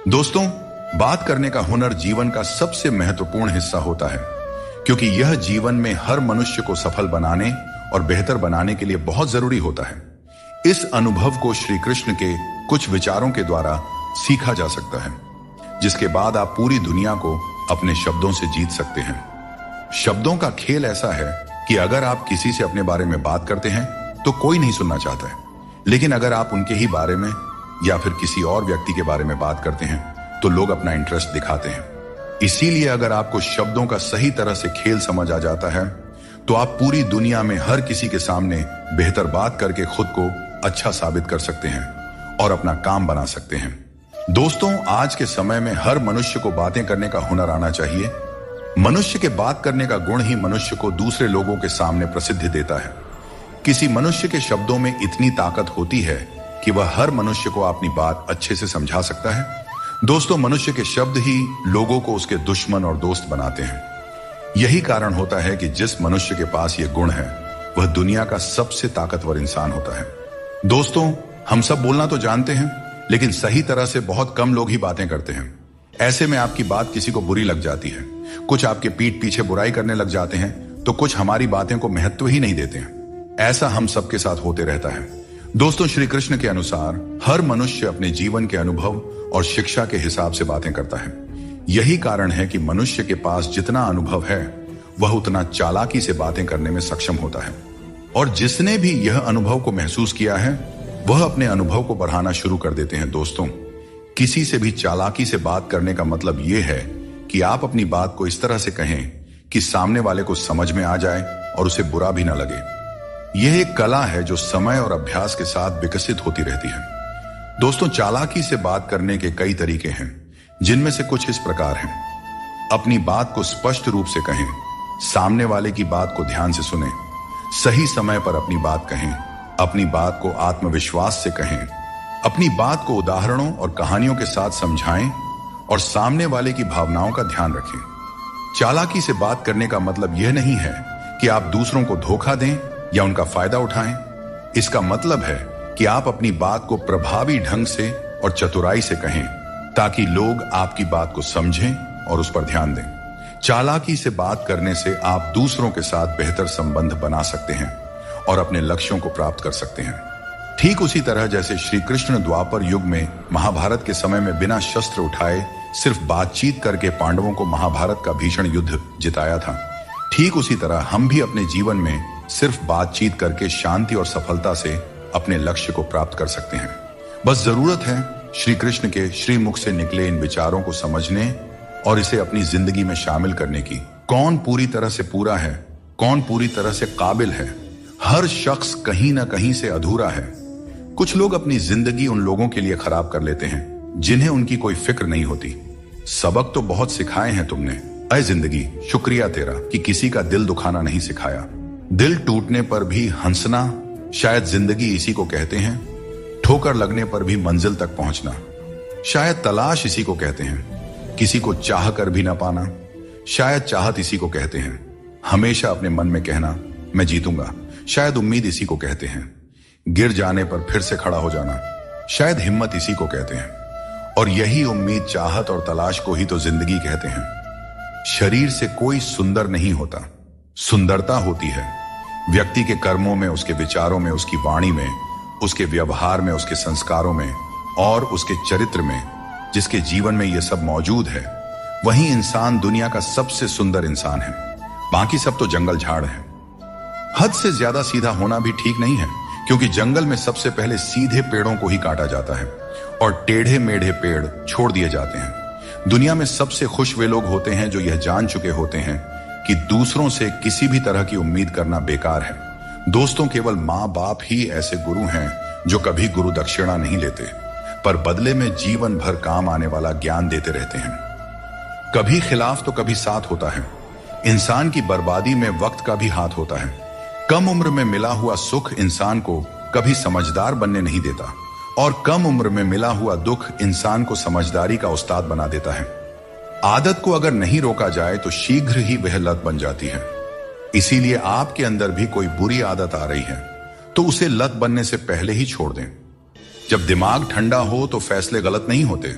दोस्तों, बात करने का हुनर जीवन का सबसे महत्वपूर्ण हिस्सा होता है, क्योंकि यह जीवन में हर मनुष्य को सफल बनाने और बेहतर बनाने के लिए बहुत जरूरी होता है। इस अनुभव को श्री कृष्ण के कुछ विचारों के द्वारा सीखा जा सकता है, जिसके बाद आप पूरी दुनिया को अपने शब्दों से जीत सकते हैं। शब्दों का खेल ऐसा है कि अगर आप किसी से अपने बारे में बात करते हैं तो कोई नहीं सुनना चाहता है, लेकिन अगर आप उनके ही बारे में या फिर किसी और व्यक्ति के बारे में बात करते हैं तो लोग अपना इंटरेस्ट दिखाते हैं। इसीलिए अगर आपको शब्दों का सही तरह से खेल समझ आ जाता है तो आप पूरी दुनिया में हर किसी के सामने बेहतर बात करके खुद को अच्छा साबित कर सकते हैं और अपना काम बना सकते हैं। दोस्तों, आज के समय में हर मनुष्य को बातें करने का हुनर आना चाहिए। मनुष्य के बात करने का गुण ही मनुष्य को दूसरे लोगों के सामने प्रसिद्धि देता है। किसी मनुष्य के शब्दों में इतनी ताकत होती है कि वह हर मनुष्य को अपनी बात अच्छे से समझा सकता है। दोस्तों, मनुष्य के शब्द ही लोगों को उसके दुश्मन और दोस्त बनाते हैं। यही कारण होता है कि जिस मनुष्य के पास यह गुण है वह दुनिया का सबसे ताकतवर इंसान होता है। दोस्तों, हम सब बोलना तो जानते हैं, लेकिन सही तरह से बहुत कम लोग ही बातें करते हैं। ऐसे में आपकी बात किसी को बुरी लग जाती है, कुछ आपके पीठ पीछे बुराई करने लग जाते हैं, तो कुछ हमारी बातें को महत्व ही नहीं देते हैं। ऐसा हम सबके साथ होते रहता है। दोस्तों, श्री कृष्ण के अनुसार हर मनुष्य अपने जीवन के अनुभव और शिक्षा के हिसाब से बातें करता है। यही कारण है कि मनुष्य के पास जितना अनुभव है वह उतना चालाकी से बातें करने में सक्षम होता है, और जिसने भी यह अनुभव को महसूस किया है वह अपने अनुभव को बढ़ाना शुरू कर देते हैं। दोस्तों, किसी से भी चालाकी से बात करने का मतलब यह है कि आप अपनी बात को इस तरह से कहें कि सामने वाले को समझ में आ जाए और उसे बुरा भी ना लगे। यह एक कला है जो समय और अभ्यास के साथ विकसित होती रहती है। दोस्तों, चालाकी से बात करने के कई तरीके हैं, जिनमें से कुछ इस प्रकार हैं। अपनी बात को स्पष्ट रूप से कहें, सामने वाले की बात को ध्यान से सुनें, सही समय पर अपनी बात कहें, अपनी बात को आत्मविश्वास से कहें, अपनी बात को उदाहरणों और कहानियों के साथ समझाएं और सामने वाले की भावनाओं का ध्यान रखें। चालाकी से बात करने का मतलब यह नहीं है कि आप दूसरों को धोखा दें या उनका फायदा उठाएं। इसका मतलब है कि आप अपनी बात को प्रभावी ढंग से और चतुराई से कहें ताकि लोग आपकी बात को समझें और उस पर ध्यान दें। चालाकी से बात करने से आप दूसरों के साथ बेहतर संबंध बना सकते हैं और अपने लक्ष्यों को प्राप्त कर सकते हैं। ठीक उसी तरह जैसे श्री कृष्ण द्वापर युग में महाभारत के समय में बिना शस्त्र उठाए सिर्फ बातचीत करके पांडवों को महाभारत का भीषण युद्ध जिताया था, ठीक उसी तरह हम भी अपने जीवन में सिर्फ बातचीत करके शांति और सफलता से अपने लक्ष्य को प्राप्त कर सकते हैं। बस जरूरत है श्री कृष्ण के श्रीमुख से निकले इन विचारों को समझने और इसे अपनी जिंदगी में शामिल करने की। कौन पूरी तरह से पूरा है, कौन पूरी तरह से काबिल है? हर शख्स कहीं ना कहीं से अधूरा है। कुछ लोग अपनी जिंदगी उन लोगों के लिए खराब कर लेते हैं जिन्हें उनकी कोई फिक्र नहीं होती। सबक तो बहुत सिखाए हैं तुमने, अय जिंदगी, शुक्रिया तेरा कि किसी का दिल दुखाना नहीं सिखाया। दिल टूटने पर भी हंसना, शायद जिंदगी इसी को कहते हैं। ठोकर लगने पर भी मंजिल तक पहुंचना, शायद तलाश इसी को कहते हैं। किसी को चाह कर भी ना पाना, शायद चाहत इसी को कहते हैं। हमेशा अपने मन में कहना मैं जीतूंगा, शायद उम्मीद इसी को कहते हैं। गिर जाने पर फिर से खड़ा हो जाना, शायद हिम्मत इसी को कहते हैं। और यही उम्मीद, चाहत और तलाश को ही तो जिंदगी कहते हैं। शरीर से कोई सुंदर नहीं होता, सुंदरता होती है व्यक्ति के कर्मों में, उसके विचारों में, उसकी वाणी में, उसके व्यवहार में, उसके संस्कारों में और उसके चरित्र में। जिसके जीवन में यह सब मौजूद है वही इंसान दुनिया का सबसे सुंदर इंसान है। बाकी सब तो जंगल झाड़ है। हद से ज्यादा सीधा होना भी ठीक नहीं है, क्योंकि जंगल में सबसे पहले सीधे पेड़ों को ही काटा जाता है और टेढ़े मेढ़े पेड़ छोड़ दिए जाते हैं। दुनिया में सबसे खुश वे लोग होते हैं जो यह जान चुके होते हैं कि दूसरों से किसी भी तरह की उम्मीद करना बेकार है। दोस्तों, केवल माँ बाप ही ऐसे गुरु हैं जो कभी गुरु दक्षिणा नहीं लेते, पर बदले में जीवन भर काम आने वाला ज्ञान देते रहते हैं। कभी खिलाफ तो कभी साथ होता है। इंसान की बर्बादी में वक्त का भी हाथ होता है। कम उम्र में मिला हुआ सुख इंसान को कभी समझदार बनने नहीं देता, और कम उम्र में मिला हुआ दुख इंसान को समझदारी का उस्ताद बना देता है। आदत को अगर नहीं रोका जाए तो शीघ्र ही वह लत बन जाती है। इसीलिए आपके अंदर भी कोई बुरी आदत आ रही है तो उसे लत बनने से पहले ही छोड़ दें। जब दिमाग ठंडा हो तो फैसले गलत नहीं होते,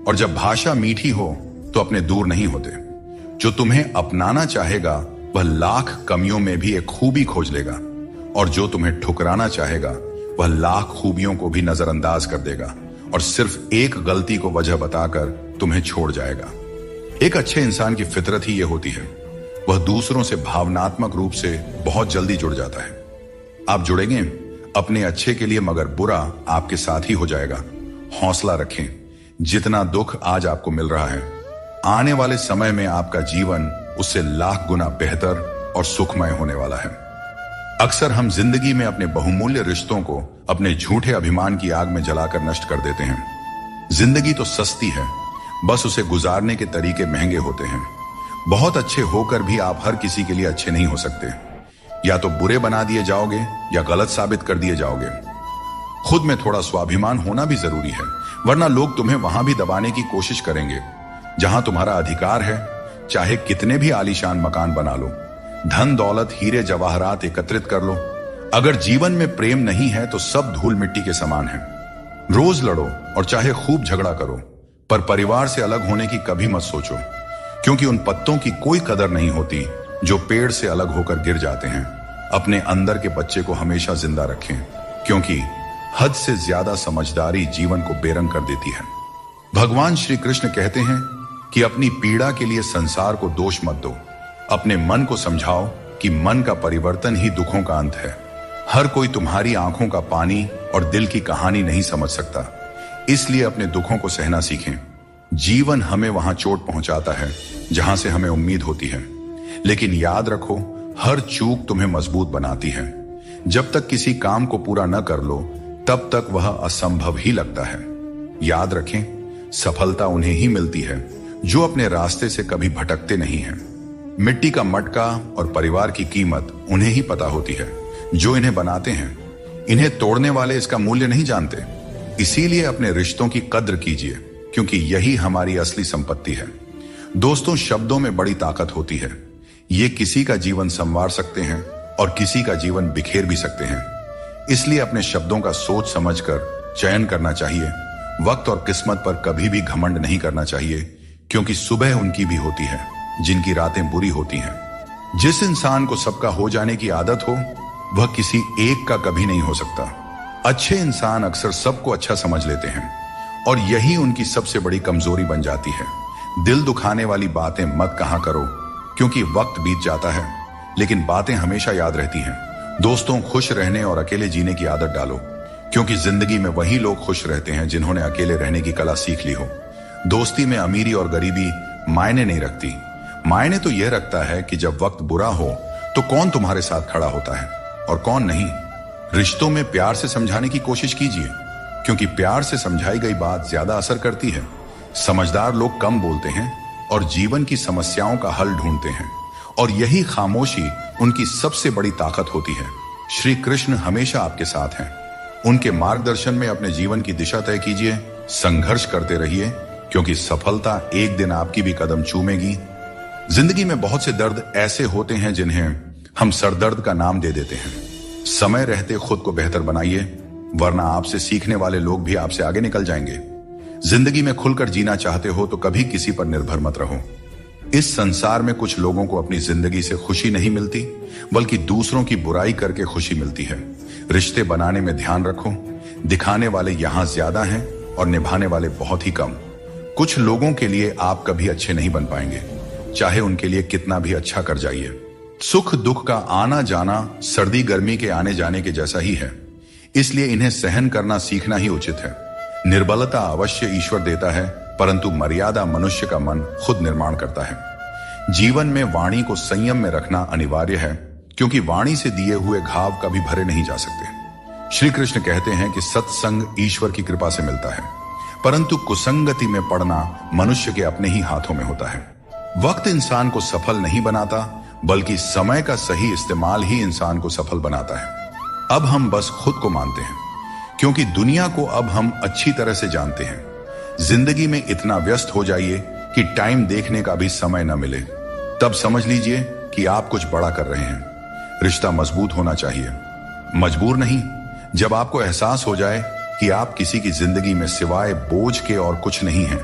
और जब भाषा मीठी हो तो अपने दूर नहीं होते। जो तुम्हें अपनाना चाहेगा वह लाख कमियों में भी एक खूबी खोज लेगा, और जो तुम्हें ठुकराना चाहेगा वह लाख खूबियों को भी नजरअंदाज कर देगा और सिर्फ एक गलती को वजह बताकर तुम्हें छोड़ जाएगा। एक अच्छे इंसान की फितरत ही यह होती है, वह दूसरों से भावनात्मक रूप से बहुत जल्दी जुड़ जाता है। आप जुड़ेंगे अपने अच्छे के लिए, मगर बुरा आपके साथ ही हो जाएगा। हौसला रखें, जितना दुख आज आपको मिल रहा है, आने वाले समय में आपका जीवन उससे लाख गुना बेहतर और सुखमय होने वाला है। अक्सर हम जिंदगी में अपने बहुमूल्य रिश्तों को अपने झूठे अभिमान की आग में जलाकर नष्ट कर देते हैं। जिंदगी तो सस्ती है, बस उसे गुजारने के तरीके महंगे होते हैं। बहुत अच्छे होकर भी आप हर किसी के लिए अच्छे नहीं हो सकते। या तो बुरे बना दिए जाओगे या गलत साबित कर दिए जाओगे। खुद में थोड़ा स्वाभिमान होना भी जरूरी है, वरना लोग तुम्हें वहां भी दबाने की कोशिश करेंगे जहां तुम्हारा अधिकार है। चाहे कितने भी आलीशान मकान बना लो, धन दौलत हीरे जवाहरात एकत्रित कर लो, अगर जीवन में प्रेम नहीं है तो सब धूल मिट्टी के समान है। रोज लड़ो और चाहे खूब झगड़ा करो, पर परिवार से अलग होने की कभी मत सोचो, क्योंकि उन पत्तों की कोई कदर नहीं होती जो पेड़ से अलग होकर गिर जाते हैं। अपने अंदर के बच्चे को हमेशा जिंदा रखें, क्योंकि हद से ज्यादा समझदारी जीवन को बेरंग कर देती है। भगवान श्री कृष्ण कहते हैं कि अपनी पीड़ा के लिए संसार को दोष मत दो, अपने मन को समझाओ कि मन का परिवर्तन ही दुखों का अंत है। हर कोई तुम्हारी आंखों का पानी और दिल की कहानी नहीं समझ सकता, इसलिए अपने दुखों को सहना सीखें। जीवन हमें वहां चोट पहुंचाता है जहां से हमें उम्मीद होती है, लेकिन याद रखो, हर चूक तुम्हें मजबूत बनाती है। जब तक किसी काम को पूरा न कर लो, तब तक वह असंभव ही लगता है। याद रखें, सफलता उन्हें ही मिलती है जो अपने रास्ते से कभी भटकते नहीं हैं। मिट्टी का मटका और परिवार की कीमत उन्हें ही पता होती है जो इन्हें बनाते हैं। इन्हें तोड़ने वाले इसका मूल्य नहीं जानते। इसीलिए अपने रिश्तों की कद्र कीजिए, क्योंकि यही हमारी असली संपत्ति है। दोस्तों, शब्दों में बड़ी ताकत होती है। ये किसी का जीवन संवार सकते हैं और किसी का जीवन बिखेर भी सकते हैं। इसलिए अपने शब्दों का सोच समझकर चयन करना चाहिए। वक्त और किस्मत पर कभी भी घमंड नहीं करना चाहिए, क्योंकि सुबह उनकी भी होती है जिनकी रातें बुरी होती हैं। जिस इंसान को सबका हो जाने की आदत हो, वह किसी एक का कभी नहीं हो सकता। अच्छे इंसान अक्सर सबको अच्छा समझ लेते हैं और यही उनकी सबसे बड़ी कमजोरी बन जाती है। दिल दुखाने वाली बातें मत कहा करो, क्योंकि वक्त बीत जाता है लेकिन बातें हमेशा याद रहती हैं। दोस्तों, खुश रहने और अकेले जीने की आदत डालो, क्योंकि जिंदगी में वही लोग खुश रहते हैं जिन्होंने अकेले रहने की कला सीख ली हो। दोस्ती में अमीरी और गरीबी मायने नहीं रखती। मायने तो यह रखता है कि जब वक्त बुरा हो तो कौन तुम्हारे साथ खड़ा होता है और कौन नहीं। रिश्तों में प्यार से समझाने की कोशिश कीजिए, क्योंकि प्यार से समझाई गई बात ज्यादा असर करती है। समझदार लोग कम बोलते हैं और जीवन की समस्याओं का हल ढूंढते हैं, और यही खामोशी उनकी सबसे बड़ी ताकत होती है। श्री कृष्ण हमेशा आपके साथ हैं। उनके मार्गदर्शन में अपने जीवन की दिशा तय कीजिए, संघर्ष करते रहिए, क्योंकि सफलता एक दिन आपकी भी कदम चूमेगी। जिंदगी में बहुत से दर्द ऐसे होते हैं जिन्हें हम सरदर्द का नाम दे देते हैं। समय रहते खुद को बेहतर बनाइए, वरना आपसे सीखने वाले लोग भी आपसे आगे निकल जाएंगे। जिंदगी में खुलकर जीना चाहते हो तो कभी किसी पर निर्भर मत रहो। इस संसार में कुछ लोगों को अपनी जिंदगी से खुशी नहीं मिलती, बल्कि दूसरों की बुराई करके खुशी मिलती है। रिश्ते बनाने में ध्यान रखो, दिखाने वाले यहां ज्यादा हैं और निभाने वाले बहुत ही कम। कुछ लोगों के लिए आप कभी अच्छे नहीं बन पाएंगे, चाहे उनके लिए कितना भी अच्छा कर जाइए। सुख दुख का आना जाना सर्दी गर्मी के आने जाने के जैसा ही है, इसलिए इन्हें सहन करना सीखना ही उचित है। निर्बलता अवश्य ईश्वर देता है, परंतु मर्यादा मनुष्य का मन खुद निर्माण करता है। जीवन में वाणी को संयम में रखना अनिवार्य है, क्योंकि वाणी से दिए हुए घाव कभी भरे नहीं जा सकते। श्री कृष्ण कहते हैं कि सत्संग ईश्वर की कृपा से मिलता है, परंतु कुसंगति में पड़ना मनुष्य के अपने ही हाथों में होता है। वक्त इंसान को सफल नहीं बनाता, बल्कि समय का सही इस्तेमाल ही इंसान को सफल बनाता है। अब हम बस खुद को मानते हैं, क्योंकि दुनिया को अब हम अच्छी तरह से जानते हैं। जिंदगी में इतना व्यस्त हो जाइए कि टाइम देखने का भी समय न मिले, तब समझ लीजिए कि आप कुछ बड़ा कर रहे हैं। रिश्ता मजबूत होना चाहिए, मजबूर नहीं। जब आपको एहसास हो जाए कि आप किसी की जिंदगी में सिवाय बोझ के और कुछ नहीं हैं,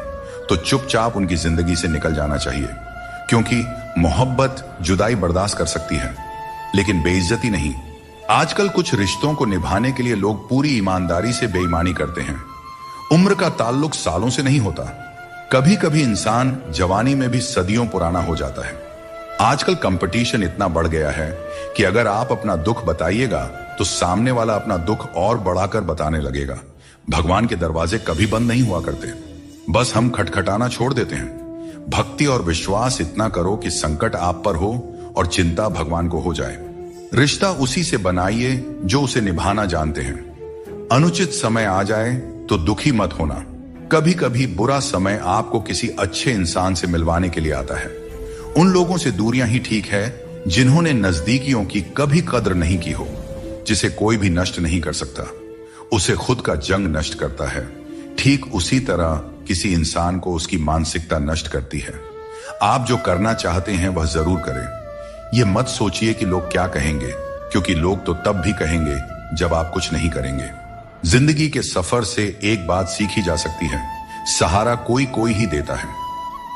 तो चुपचाप उनकी जिंदगी से निकल जाना चाहिए, क्योंकि मोहब्बत जुदाई बर्दाश्त कर सकती है लेकिन बेइज्जती नहीं। आजकल कुछ रिश्तों को निभाने के लिए लोग पूरी ईमानदारी से बेईमानी करते हैं। उम्र का ताल्लुक सालों से नहीं होता, कभी कभी इंसान जवानी में भी सदियों पुराना हो जाता है। आजकल कंपटीशन इतना बढ़ गया है कि अगर आप अपना दुख बताइएगा तो सामने वाला अपना दुख और बढ़ाकर बताने लगेगा। भगवान के दरवाजे कभी बंद नहीं हुआ करते, बस हम खटखटाना छोड़ देते हैं। भक्ति और विश्वास इतना करो कि संकट आप पर हो और चिंता भगवान को हो जाए। रिश्ता उसी से बनाइए जो उसे निभाना जानते हैं। अनुचित समय आ जाए तो दुखी मत होना, कभी कभी बुरा समय आपको किसी अच्छे इंसान से मिलवाने के लिए आता है। उन लोगों से दूरियां ही ठीक है जिन्होंने नजदीकियों की कभी कद्र नहीं की हो। जिसे कोई भी नष्ट नहीं कर सकता, उसे खुद का जंग नष्ट करता है। ठीक उसी तरह किसी इंसान को उसकी मानसिकता नष्ट करती है। आप जो करना चाहते हैं वह जरूर करें। यह मत सोचिए कि लोग क्या कहेंगे, क्योंकि लोग तो तब भी कहेंगे जब आप कुछ नहीं करेंगे। जिंदगी के सफर से एक बात सीखी जा सकती है, सहारा कोई कोई ही देता है।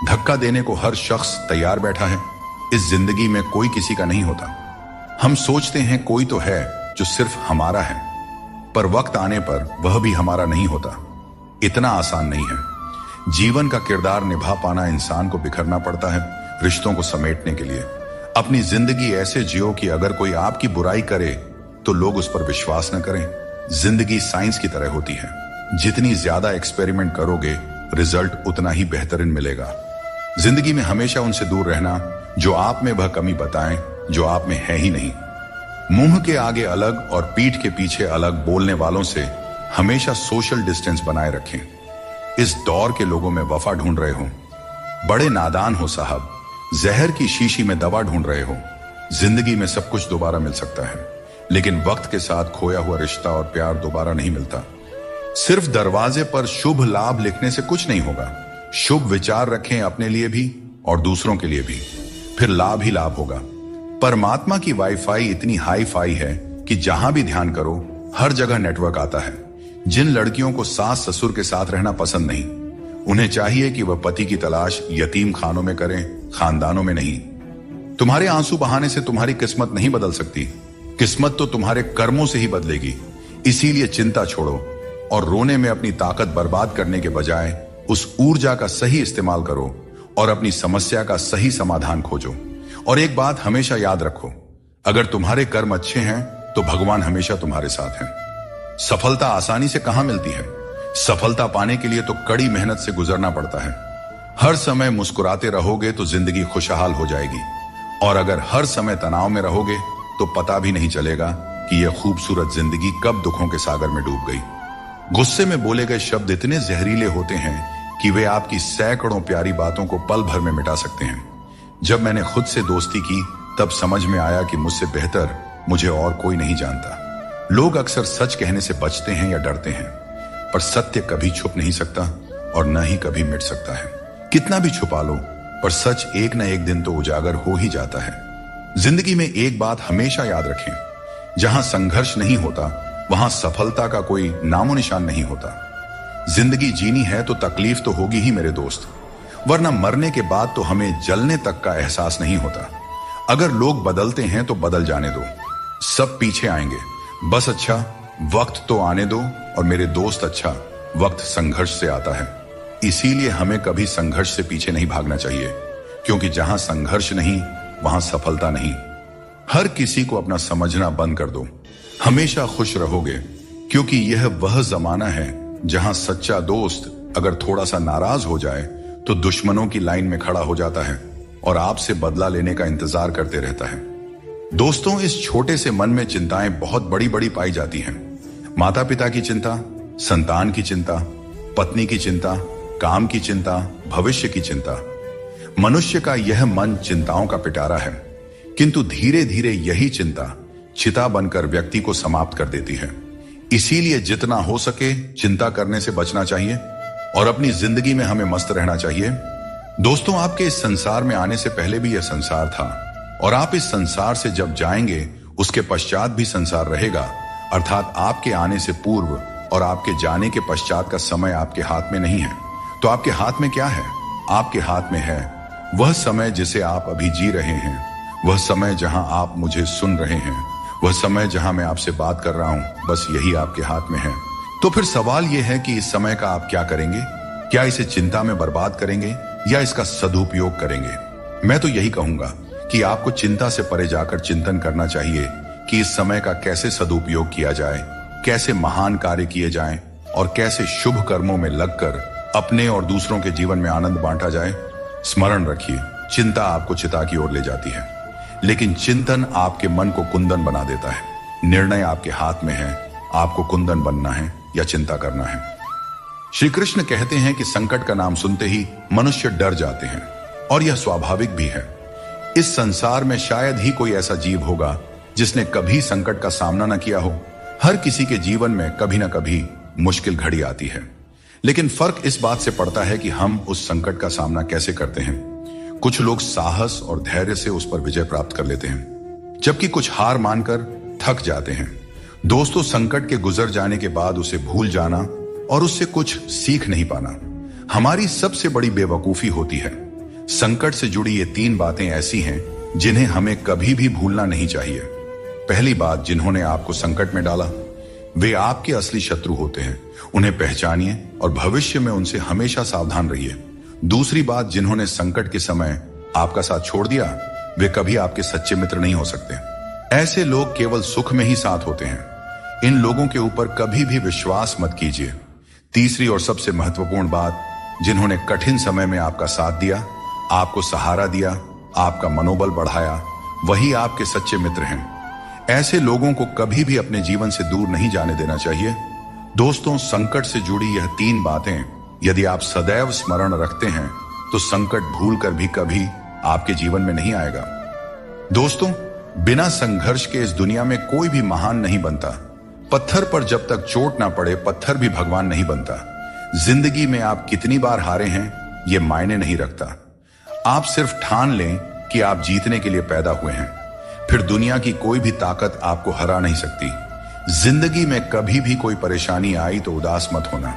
धक्का देने को हर शख्स तैयार बैठा है। इस जिंदगी में कोई किसी का नहीं होता। हम सोचते हैं कोई तो है जो सिर्फ हमारा है, पर वक्त आने पर वह भी हमारा नहीं होता। इतना आसान नहीं है। जीवन का किरदार निभा पाना इंसान को बिखरना पड़ता है रिश्तों को समेटने के लिए। अपनी जिंदगी ऐसे जियो कि अगर कोई आपकी बुराई करे तो लोग उस पर विश्वास न करें। जिंदगी साइंस की तरह होती है, जितनी ज्यादा एक्सपेरिमेंट करोगे रिजल्ट उतना ही बेहतरीन मिलेगा। जिंदगी में हमेशा उनसे दूर रहना जो आप में वह कमी बताएं जो आप में है ही नहीं। मुंह के आगे अलग और पीठ के पीछे अलग बोलने वालों से हमेशा सोशल डिस्टेंस बनाए रखें। इस दौर के लोगों में वफा ढूंढ रहे हो, बड़े नादान हो साहब। जहर की शीशी में दवा ढूंढ रहे हो। जिंदगी में सब कुछ दोबारा मिल सकता है, लेकिन वक्त के साथ खोया हुआ रिश्ता और प्यार दोबारा नहीं मिलता। सिर्फ दरवाजे पर शुभ लाभ लिखने से कुछ नहीं होगा। शुभ विचार रखें अपने लिए भी और दूसरों के लिए भी, फिर लाभ ही लाभ होगा। परमात्मा की वाईफाई इतनी हाई फाई है कि जहां भी ध्यान करो हर जगह नेटवर्क आता है। जिन लड़कियों को सास ससुर के साथ रहना पसंद नहीं, उन्हें चाहिए कि वह पति की तलाश यतीम खानों में करें, खानदानों में नहीं। तुम्हारे आंसू बहाने से तुम्हारी किस्मत नहीं बदल सकती। किस्मत तो तुम्हारे कर्मों से ही बदलेगी। इसीलिए चिंता छोड़ो और रोने में अपनी ताकत बर्बाद करने के बजाय उस ऊर्जा का सही इस्तेमाल करो और अपनी समस्या का सही समाधान खोजो। और एक बात हमेशा याद रखो, अगर तुम्हारे कर्म अच्छे हैं तो भगवान हमेशा तुम्हारे साथ है। सफलता आसानी से कहां मिलती है। सफलता पाने के लिए तो कड़ी मेहनत से गुजरना पड़ता है। हर समय मुस्कुराते रहोगे तो जिंदगी खुशहाल हो जाएगी, और अगर हर समय तनाव में रहोगे तो पता भी नहीं चलेगा कि यह खूबसूरत जिंदगी कब दुखों के सागर में डूब गई। गुस्से में बोले गए शब्द इतने जहरीले होते हैं कि वे आपकी सैकड़ों प्यारी बातों को पल भर में मिटा सकते हैं। जब मैंने खुद से दोस्ती की तब समझ में आया कि मुझसे बेहतर मुझे और कोई नहीं जानता। लोग अक्सर सच कहने से बचते हैं या डरते हैं, पर सत्य कभी छुप नहीं सकता और न ही कभी मिट सकता है। कितना भी छुपा लो, पर सच एक न एक दिन तो उजागर हो ही जाता है। जिंदगी में एक बात हमेशा याद रखें, जहां संघर्ष नहीं होता वहां सफलता का कोई नामो निशान नहीं होता। जिंदगी जीनी है तो तकलीफ तो होगी ही मेरे दोस्त, वरना मरने के बाद तो हमें जलने तक का एहसास नहीं होता। अगर लोग बदलते हैं तो बदल जाने दो, सब पीछे आएंगे। बस अच्छा वक्त तो आने दो, और मेरे दोस्त अच्छा वक्त संघर्ष से आता है। इसीलिए हमें कभी संघर्ष से पीछे नहीं भागना चाहिए, क्योंकि जहां संघर्ष नहीं वहां सफलता नहीं। हर किसी को अपना समझना बंद कर दो, हमेशा खुश रहोगे, क्योंकि यह वह जमाना है जहां सच्चा दोस्त अगर थोड़ा सा नाराज हो जाए तो दुश्मनों की लाइन में खड़ा हो जाता है और आपसे बदला लेने का इंतजार करते रहता है। दोस्तों, इस छोटे से मन में चिंताएं बहुत बड़ी बड़ी पाई जाती हैं। माता पिता की चिंता, संतान की चिंता, पत्नी की चिंता, काम की चिंता, भविष्य की चिंता। मनुष्य का यह मन चिंताओं का पिटारा है, किंतु धीरे धीरे यही चिंता चिता बनकर व्यक्ति को समाप्त कर देती है। इसीलिए जितना हो सके चिंता करने से बचना चाहिए और अपनी जिंदगी में हमें मस्त रहना चाहिए। दोस्तों, आपके इस संसार में आने से पहले भी यह संसार था, और आप इस संसार से जब जाएंगे उसके पश्चात भी संसार रहेगा। अर्थात आपके आने से पूर्व और आपके जाने के पश्चात का समय आपके हाथ में नहीं है। तो आपके हाथ में क्या है? आपके हाथ में है वह समय जिसे आप अभी जी रहे हैं, वह समय जहां आप मुझे सुन रहे हैं, वह समय जहां मैं आपसे बात कर रहा हूं। बस यही आपके हाथ में है। तो फिर सवाल यह है कि इस समय का आप क्या करेंगे? क्या इसे चिंता में बर्बाद करेंगे या इसका सदुपयोग करेंगे? मैं तो यही कहूंगा कि आपको चिंता से परे जाकर चिंतन करना चाहिए कि इस समय का कैसे सदुपयोग किया जाए, कैसे महान कार्य किए जाएं और कैसे शुभ कर्मों में लगकर अपने और दूसरों के जीवन में आनंद बांटा जाए। स्मरण रखिए, चिंता आपको चिता की ओर ले जाती है, लेकिन चिंतन आपके मन को कुंदन बना देता है। निर्णय आपके हाथ में है, आपको कुंदन बनना है या चिंता करना है। श्री कृष्ण कहते हैं कि संकट का नाम सुनते ही मनुष्य डर जाते हैं, और यह स्वाभाविक भी है। इस संसार में शायद ही कोई ऐसा जीव होगा जिसने कभी संकट का सामना न किया हो। हर किसी के जीवन में कभी न कभी मुश्किल घड़ी आती है, लेकिन फर्क इस बात से पड़ता है कि हम उस संकट का सामना कैसे करते हैं। कुछ लोग साहस और धैर्य से उस पर विजय प्राप्त कर लेते हैं, जबकि कुछ हार मानकर थक जाते हैं। दोस्तों, संकट के गुजर जाने के बाद उसे भूल जाना और उससे कुछ सीख नहीं पाना हमारी सबसे बड़ी बेवकूफी होती है। संकट से जुड़ी ये 3 बातें ऐसी हैं जिन्हें हमें कभी भी भूलना नहीं चाहिए। पहली बात, जिन्होंने आपको संकट में डाला वे आपके असली शत्रु होते हैं। उन्हें पहचानिए और भविष्य में उनसे हमेशा सावधान रहिए। दूसरी बात, जिन्होंने संकट के समय आपका साथ छोड़ दिया वे कभी आपके सच्चे मित्र नहीं हो सकते। ऐसे लोग केवल सुख में ही साथ होते हैं। इन लोगों के ऊपर कभी भी विश्वास मत कीजिए। तीसरी और सबसे महत्वपूर्ण बात, जिन्होंने कठिन समय में आपका साथ दिया, आपको सहारा दिया, आपका मनोबल बढ़ाया, वही आपके सच्चे मित्र हैं। ऐसे लोगों को कभी भी अपने जीवन से दूर नहीं जाने देना चाहिए। दोस्तों, संकट से जुड़ी यह 3 बातें यदि आप सदैव स्मरण रखते हैं तो संकट भूलकर भी कभी आपके जीवन में नहीं आएगा। दोस्तों, बिना संघर्ष के इस दुनिया में कोई भी महान नहीं बनता। पत्थर पर जब तक चोट ना पड़े पत्थर भी भगवान नहीं बनता। जिंदगी में आप कितनी बार हारे हैं ये मायने नहीं रखता। आप सिर्फ ठान लें कि आप जीतने के लिए पैदा हुए हैं, फिर दुनिया की कोई भी ताकत आपको हरा नहीं सकती। जिंदगी में कभी भी कोई परेशानी आई तो उदास मत होना,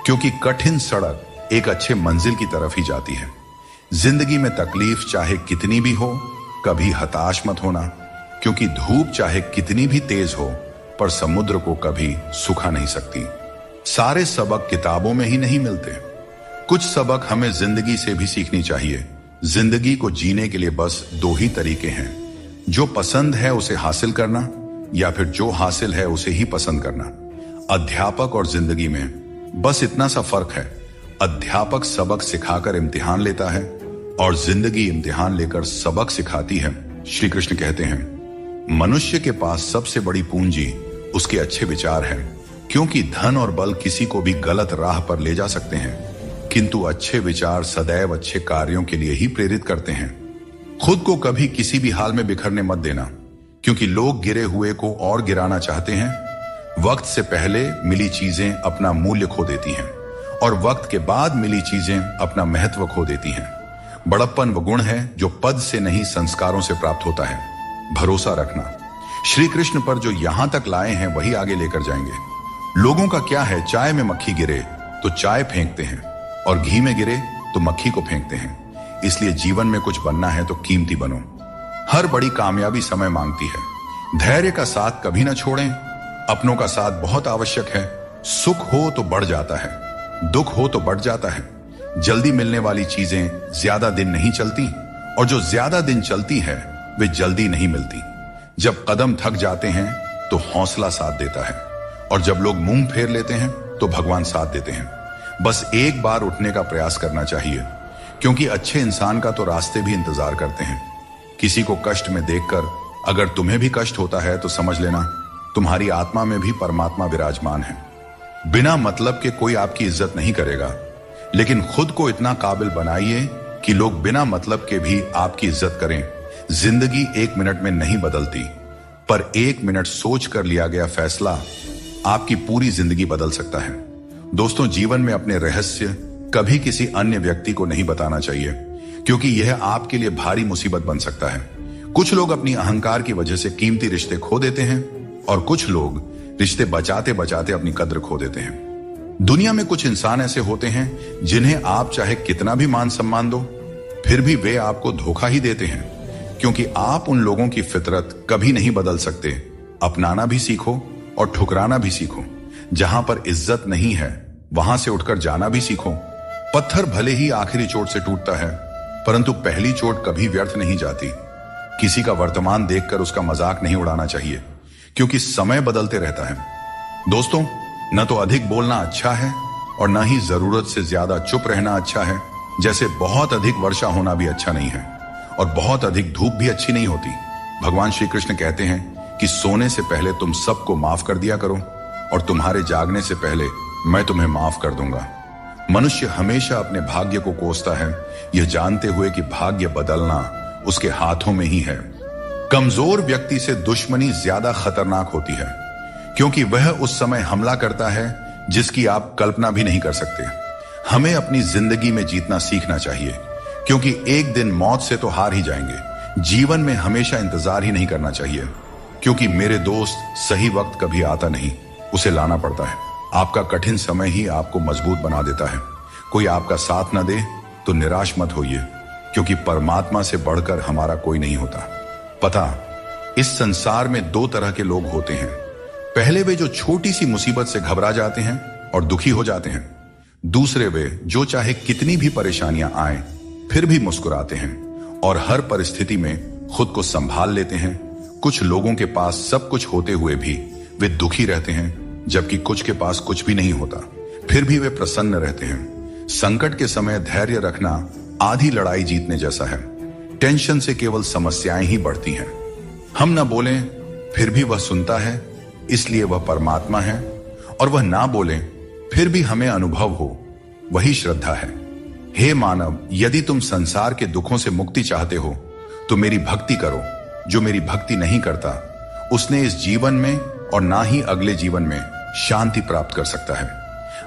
क्योंकि कठिन सड़क एक अच्छे मंजिल की तरफ ही जाती है। जिंदगी में तकलीफ चाहे कितनी भी हो, कभी हताश मत होना, क्योंकि धूप चाहे कितनी भी तेज हो पर समुद्र को कभी सुखा नहीं सकती। सारे सबक किताबों में ही नहीं मिलते। कुछ सबक हमें जिंदगी से भी सीखनी चाहिए। जिंदगी को जीने के लिए बस 2 ही तरीके हैं, जो पसंद है उसे हासिल करना या फिर जो हासिल है उसे ही पसंद करना। अध्यापक और जिंदगी में बस इतना सा फर्क है। अध्यापक सबक सिखाकर इम्तिहान लेता है और जिंदगी इम्तिहान लेकर सबक सिखाती है। श्री कृष्ण कहते हैं, मनुष्य के पास सबसे बड़ी पूंजी उसके अच्छे विचार है, क्योंकि धन और बल किसी को भी गलत राह पर ले जा सकते हैं, किंतु अच्छे विचार सदैव अच्छे कार्यों के लिए ही प्रेरित करते हैं। खुद को कभी किसी भी हाल में बिखरने मत देना, क्योंकि लोग गिरे हुए को और गिराना चाहते हैं। वक्त से पहले मिली चीजें अपना मूल्य खो देती हैं और वक्त के बाद मिली चीजें अपना महत्व खो देती हैं। बड़प्पन वो गुण है जो पद से नहीं संस्कारों से प्राप्त होता है। भरोसा रखना, श्री कृष्ण पर जो यहां तक लाए हैं वही आगे लेकर जाएंगे। लोगों का क्या है, चाय में मक्खी गिरे तो चाय फेंकते हैं और घी में गिरे तो मक्खी को फेंकते हैं। इसलिए जीवन में कुछ बनना है तो कीमती बनो। हर बड़ी कामयाबी समय मांगती है। धैर्य का साथ कभी ना छोड़ें। अपनों का साथ बहुत आवश्यक है। सुख हो तो बढ़ जाता है, दुख हो तो बढ़ जाता है। जल्दी मिलने वाली चीजें ज्यादा दिन नहीं चलती और जो ज्यादा दिन चलती है वे जल्दी नहीं मिलती। जब कदम थक जाते हैं तो हौसला साथ देता है और जब लोग मुंह फेर लेते हैं तो भगवान साथ देते हैं। बस एक बार उठने का प्रयास करना चाहिए, क्योंकि अच्छे इंसान का तो रास्ते भी इंतजार करते हैं। किसी को कष्ट में देखकर अगर तुम्हें भी कष्ट होता है तो समझ लेना तुम्हारी आत्मा में भी परमात्मा विराजमान है। बिना मतलब के कोई आपकी इज्जत नहीं करेगा, लेकिन खुद को इतना काबिल बनाइए कि लोग बिना मतलब के भी आपकी इज्जत करें। जिंदगी 1 मिनट में नहीं बदलती, पर 1 मिनट सोच कर लिया गया फैसला आपकी पूरी जिंदगी बदल सकता है। दोस्तों, जीवन में अपने रहस्य कभी किसी अन्य व्यक्ति को नहीं बताना चाहिए, क्योंकि यह आपके लिए भारी मुसीबत बन सकता है। कुछ लोग अपनी अहंकार की वजह से कीमती रिश्ते खो देते हैं और कुछ लोग रिश्ते बचाते बचाते अपनी कद्र खो देते हैं। दुनिया में कुछ इंसान ऐसे होते हैं जिन्हें आप चाहे कितना भी मान सम्मान दो, फिर भी वे आपको धोखा ही देते हैं, क्योंकि आप उन लोगों की फितरत कभी नहीं बदल सकते। अपनाना भी सीखो और ठुकराना भी सीखो। जहां पर इज्जत नहीं है वहां से उठकर जाना भी सीखो। पत्थर भले ही आखिरी चोट से टूटता है, परंतु पहली चोट कभी व्यर्थ नहीं जाती। किसी का वर्तमान देखकर उसका मजाक नहीं उड़ाना चाहिए, क्योंकि समय बदलते रहता है। दोस्तों, न तो अधिक बोलना अच्छा है और न ही जरूरत से ज्यादा चुप रहना अच्छा है। जैसे बहुत अधिक वर्षा होना भी अच्छा नहीं है और बहुत अधिक धूप भी अच्छी नहीं होती। भगवान श्री कृष्ण कहते हैं कि सोने से पहले तुम सबको माफ कर दिया करो और तुम्हारे जागने से पहले मैं तुम्हें माफ कर दूंगा। मनुष्य हमेशा अपने भाग्य को कोसता है, यह जानते हुए कि भाग्य बदलना उसके हाथों में ही है। कमजोर व्यक्ति से दुश्मनी ज्यादा खतरनाक होती है, क्योंकि वह उस समय हमला करता है जिसकी आप कल्पना भी नहीं कर सकते। हमें अपनी जिंदगी में जीतना सीखना चाहिए, क्योंकि एक दिन मौत से तो हार ही जाएंगे। जीवन में हमेशा इंतजार ही नहीं करना चाहिए, क्योंकि मेरे दोस्त सही वक्त कभी आता नहीं, उसे लाना पड़ता है। आपका कठिन समय ही आपको मजबूत बना देता है। कोई आपका साथ न दे तो निराश मत होइए, क्योंकि परमात्मा से बढ़कर हमारा कोई नहीं होता। पता, इस संसार में दो तरह के लोग होते हैं। पहले वे जो छोटी सी मुसीबत से घबरा जाते हैं और दुखी हो जाते हैं। दूसरे वे जो चाहे कितनी भी परेशानियां आए फिर भी मुस्कुराते हैं और हर परिस्थिति में खुद को संभाल लेते हैं। कुछ लोगों के पास सब कुछ होते हुए भी वे दुखी रहते हैं, जबकि कुछ के पास कुछ भी नहीं होता, फिर भी वे प्रसन्न रहते हैं। संकट के समय धैर्य रखना आधी लड़ाई जीतने जैसा है। टेंशन से केवल समस्याएं ही बढ़ती हैं। हम न बोलें फिर भी वह सुनता है, इसलिए वह परमात्मा है। और वह ना बोले फिर भी हमें अनुभव हो, वही श्रद्धा है। हे मानव, यदि तुम संसार के दुखों से मुक्ति चाहते हो तो मेरी भक्ति करो। जो मेरी भक्ति नहीं करता उसने इस जीवन में और ना ही अगले जीवन में शांति प्राप्त कर सकता है।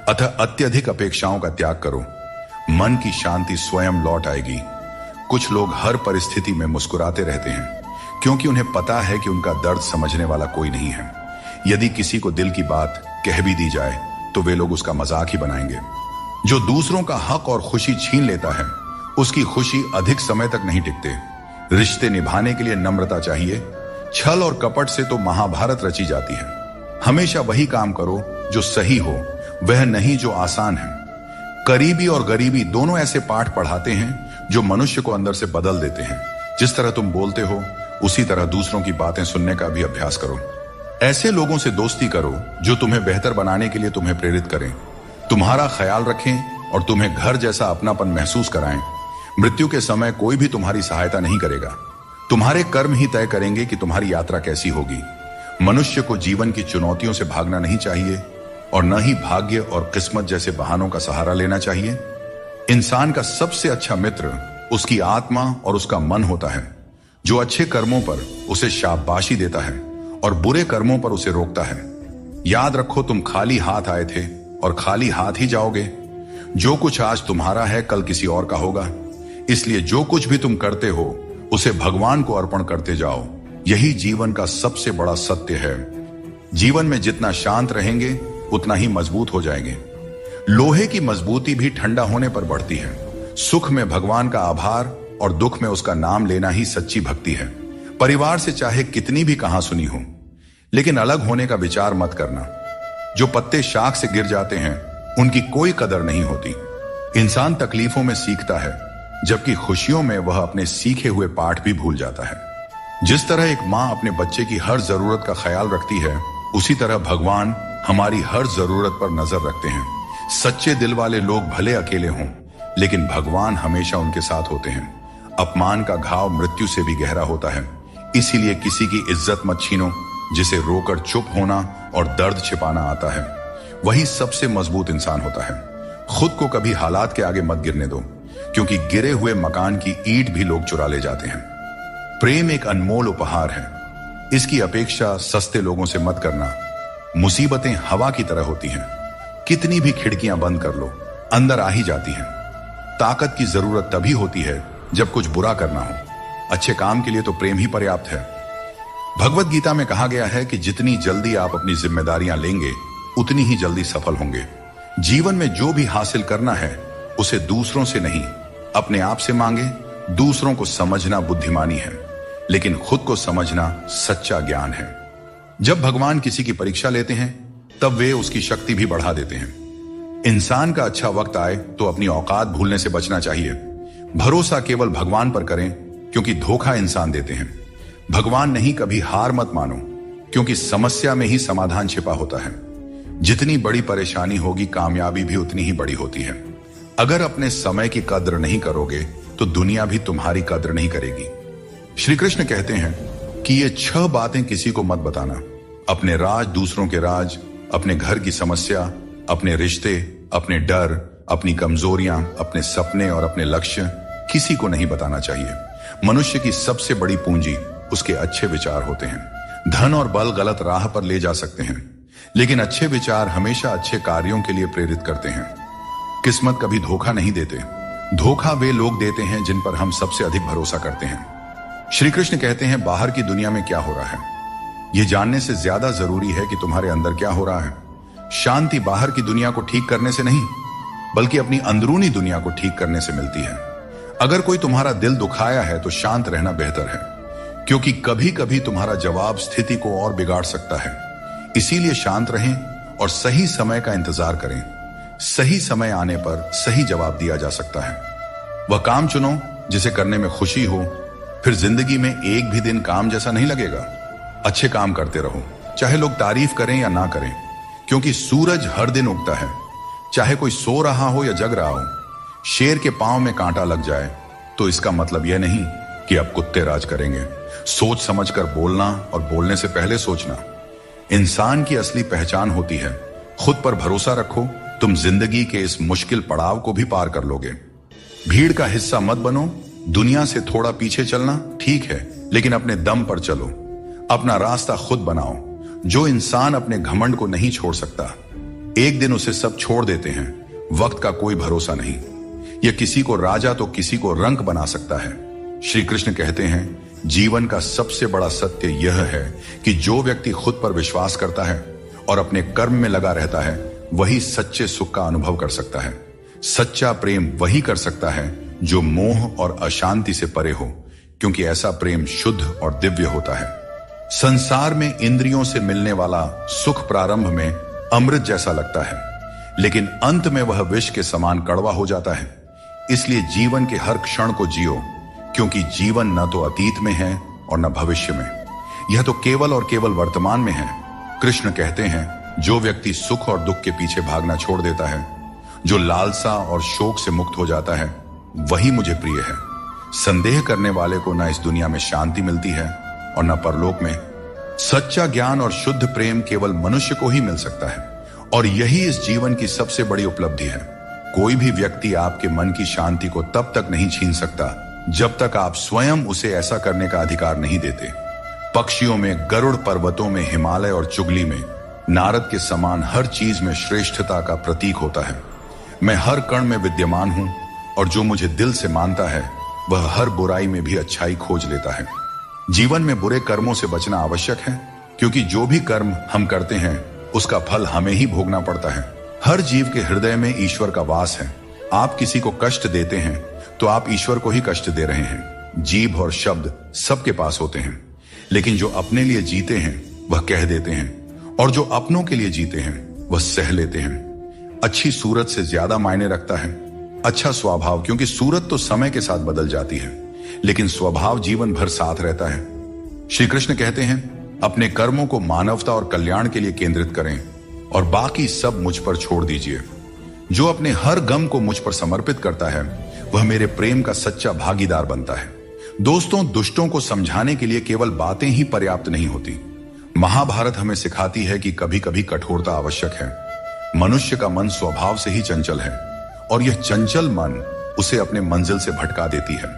अतः अत्यधिक अपेक्षाओं का त्याग करो, मन की शांति स्वयं लौट आएगी। कुछ लोग हर परिस्थिति में मुस्कुराते रहते हैं, क्योंकि उन्हें पता है कि उनका दर्द समझने वाला कोई नहीं है। यदि किसी को दिल की बात कह भी दी जाए तो वे लोग उसका मजाक ही बनाएंगे। जो दूसरों का हक और खुशी छीन लेता है उसकी खुशी अधिक समय तक नहीं टिकते। रिश्ते निभाने के लिए नम्रता चाहिए। छल और कपट से तो महाभारत रची जाती है। हमेशा वही काम करो जो सही हो, वह नहीं जो आसान है। करीबी और गरीबी दोनों ऐसे पाठ पढ़ाते हैं जो मनुष्य को अंदर से बदल देते हैं। जिस तरह तुम बोलते हो उसी तरह दूसरों की बातें सुनने का भी अभ्यास करो। ऐसे लोगों से दोस्ती करो जो तुम्हें बेहतर बनाने के लिए तुम्हें प्रेरित करें, तुम्हारा ख्याल रखें और तुम्हें घर जैसा अपनापन महसूस कराएं। मृत्यु के समय कोई भी तुम्हारी सहायता नहीं करेगा। तुम्हारे कर्म ही तय करेंगे कि तुम्हारी यात्रा कैसी होगी। मनुष्य को जीवन की चुनौतियों से भागना नहीं चाहिए और न ही भाग्य और किस्मत जैसे बहानों का सहारा लेना चाहिए। इंसान का सबसे अच्छा मित्र उसकी आत्मा और उसका मन होता है, जो अच्छे कर्मों पर उसे शाबाशी देता है और बुरे कर्मों पर उसे रोकता है। याद रखो, तुम खाली हाथ आए थे और खाली हाथ ही जाओगे। जो कुछ आज तुम्हारा है कल किसी और का होगा, इसलिए जो कुछ भी तुम करते हो उसे भगवान को अर्पण करते जाओ। यही जीवन का सबसे बड़ा सत्य है। जीवन में जितना शांत रहेंगे उतना ही मजबूत हो जाएंगे। लोहे की मजबूती भी ठंडा होने पर बढ़ती है। सुख में भगवान का आभार और दुख में उसका नाम लेना ही सच्ची भक्ति है। परिवार से चाहे कितनी भी कहां सुनी हो, लेकिन अलग होने का विचार मत करना। जो पत्ते शाख से गिर जाते हैं उनकी कोई कदर नहीं होती। इंसान तकलीफों में सीखता है, जबकि खुशियों में वह अपने सीखे हुए पाठ भी भूल जाता है। जिस तरह एक माँ अपने बच्चे की हर जरूरत का ख्याल रखती है, उसी तरह भगवान हमारी हर जरूरत पर नजर रखते हैं। सच्चे दिल वाले लोग भले अकेले हों, लेकिन भगवान हमेशा उनके साथ होते हैं। अपमान का घाव मृत्यु से भी गहरा होता है, इसीलिए किसी की इज्जत मत छीनो। जिसे रोकर चुप होना और दर्द छिपाना आता है, वही सबसे मजबूत इंसान होता है। खुद को कभी हालात के आगे मत गिरने दो, क्योंकि गिरे हुए मकान की ईंट भी लोग चुरा ले जाते हैं। प्रेम एक अनमोल उपहार है, इसकी अपेक्षा सस्ते लोगों से मत करना। मुसीबतें हवा की तरह होती हैं, कितनी भी खिड़कियां बंद कर लो अंदर आ ही जाती हैं। ताकत की जरूरत तभी होती है जब कुछ बुरा करना हो। अच्छे काम के लिए तो प्रेम ही पर्याप्त है। भगवत गीता में कहा गया है कि जितनी जल्दी आप अपनी जिम्मेदारियां लेंगे उतनी ही जल्दी सफल होंगे। जीवन में जो भी हासिल करना है उसे दूसरों से नहीं, अपने आप से मांगे। दूसरों को समझना बुद्धिमानी है, लेकिन खुद को समझना सच्चा ज्ञान है। जब भगवान किसी की परीक्षा लेते हैं तब वे उसकी शक्ति भी बढ़ा देते हैं। इंसान का अच्छा वक्त आए तो अपनी औकात भूलने से बचना चाहिए। भरोसा केवल भगवान पर करें, क्योंकि धोखा इंसान देते हैं। भगवान नहीं, कभी हार मत मानो, क्योंकि समस्या में ही समाधान छिपा होता है। जितनी बड़ी परेशानी होगी, कामयाबी भी उतनी ही बड़ी होती है। अगर अपने समय की कद्र नहीं करोगे तो दुनिया भी तुम्हारी कद्र नहीं करेगी। श्री कृष्ण कहते हैं कि ये 6 बातें किसी को मत बताना। अपने राज, दूसरों के राज, अपने घर की समस्या, अपने रिश्ते, अपने डर, अपनी कमजोरियां, अपने सपने और अपने लक्ष्य किसी को नहीं बताना चाहिए। मनुष्य की सबसे बड़ी पूंजी उसके अच्छे विचार होते हैं। धन और बल गलत राह पर ले जा सकते हैं, लेकिन अच्छे विचार हमेशा अच्छे कार्यों के लिए प्रेरित करते हैं। किस्मत कभी धोखा नहीं देते। धोखा वे लोग देते हैं जिन पर हम सबसे अधिक भरोसा करते हैं। श्री कृष्ण कहते हैं, बाहर की दुनिया में क्या हो रहा है यह जानने से ज्यादा जरूरी है कि तुम्हारे अंदर क्या हो रहा है। शांति बाहर की दुनिया को ठीक करने से नहीं, बल्कि अपनी अंदरूनी दुनिया को ठीक करने से मिलती है। अगर कोई तुम्हारा दिल दुखाया है तो शांत रहना बेहतर है, क्योंकि कभी कभी तुम्हारा जवाब स्थिति को और बिगाड़ सकता है। इसीलिए शांत रहें और सही समय का इंतजार करें। सही समय आने पर सही जवाब दिया जा सकता है। वह काम चुनो जिसे करने में खुशी हो, फिर जिंदगी में एक भी दिन काम जैसा नहीं लगेगा। अच्छे काम करते रहो, चाहे लोग तारीफ करें या ना करें, क्योंकि सूरज हर दिन उगता है। चाहे कोई सो रहा हो या जग रहा हो। शेर के पांव में कांटा लग जाए तो इसका मतलब यह नहीं कि अब कुत्ते राज करेंगे। सोच समझकर बोलना और बोलने से पहले सोचना इंसान की असली पहचान होती है। खुद पर भरोसा रखो, तुम जिंदगी के इस मुश्किल पड़ाव को भी पार कर लोगे। भीड़ का हिस्सा मत बनो। दुनिया से थोड़ा पीछे चलना ठीक है, लेकिन अपने दम पर चलो। अपना रास्ता खुद बनाओ। जो इंसान अपने घमंड को नहीं छोड़ सकता, एक दिन उसे सब छोड़ देते हैं। वक्त का कोई भरोसा नहीं। यह किसी को राजा तो किसी को रंक बना सकता है। श्री कृष्ण कहते हैं, जीवन का सबसे बड़ा सत्य यह है कि जो व्यक्ति खुद पर विश्वास करता है और अपने कर्म में लगा रहता है, वही सच्चे सुख का अनुभव कर सकता है। सच्चा प्रेम वही कर सकता है जो मोह और अशांति से परे हो, क्योंकि ऐसा प्रेम शुद्ध और दिव्य होता है। संसार में इंद्रियों से मिलने वाला सुख प्रारंभ में अमृत जैसा लगता है, लेकिन अंत में वह विष के समान कड़वा हो जाता है। इसलिए जीवन के हर क्षण को जियो, क्योंकि जीवन न तो अतीत में है और न भविष्य में, यह तो केवल और केवल वर्तमान में है। कृष्ण कहते हैं, जो व्यक्ति सुख और दुख के पीछे भागना छोड़ देता है, जो लालसा और शोक से मुक्त हो जाता है, वही मुझे प्रिय है। संदेह करने वाले को न इस दुनिया में शांति मिलती है और न परलोक में। सच्चा ज्ञान और शुद्ध प्रेम केवल मनुष्य को ही मिल सकता है, और यही इस जीवन की सबसे बड़ी उपलब्धि है। कोई भी व्यक्ति आपके मन की शांति को तब तक नहीं छीन सकता जब तक आप स्वयं उसे ऐसा करने का अधिकार नहीं देते। पक्षियों में गरुड़, पर्वतों में हिमालय और चुगली में नारद के समान हर चीज में श्रेष्ठता का प्रतीक होता है। मैं हर कण में विद्यमान हूं, और जो मुझे दिल से मानता है वह हर बुराई में भी अच्छाई खोज लेता है। जीवन में बुरे कर्मों से बचना आवश्यक है, क्योंकि जो भी कर्म हम करते हैं उसका फल हमें ही भोगना पड़ता है। हर जीव के हृदय में ईश्वर का वास है। आप किसी को कष्ट देते हैं तो आप ईश्वर को ही कष्ट दे रहे हैं। जीभ और शब्द सबके पास होते हैं, लेकिन जो अपने लिए जीते हैं वह कह देते हैं, और जो अपनों के लिए जीते हैं वह सह लेते हैं। अच्छी सूरत से ज्यादा मायने रखता है अच्छा स्वभाव, क्योंकि सूरत तो समय के साथ बदल जाती है, लेकिन स्वभाव जीवन भर साथ रहता है। श्री कृष्ण कहते हैं, अपने कर्मों को मानवता और कल्याण के लिए केंद्रित करें और बाकी सब मुझ पर छोड़ दीजिए। जो अपने हर गम को मुझ पर समर्पित करता है वह मेरे प्रेम का सच्चा भागीदार बनता है। दोस्तों, दुष्टों को समझाने के लिए केवल बातें ही पर्याप्त नहीं होती। महाभारत हमें सिखाती है कि कभी कभी कठोरता आवश्यक है। मनुष्य का मन स्वभाव से ही चंचल है, और यह चंचल मन उसे अपने मंजिल से भटका देती है।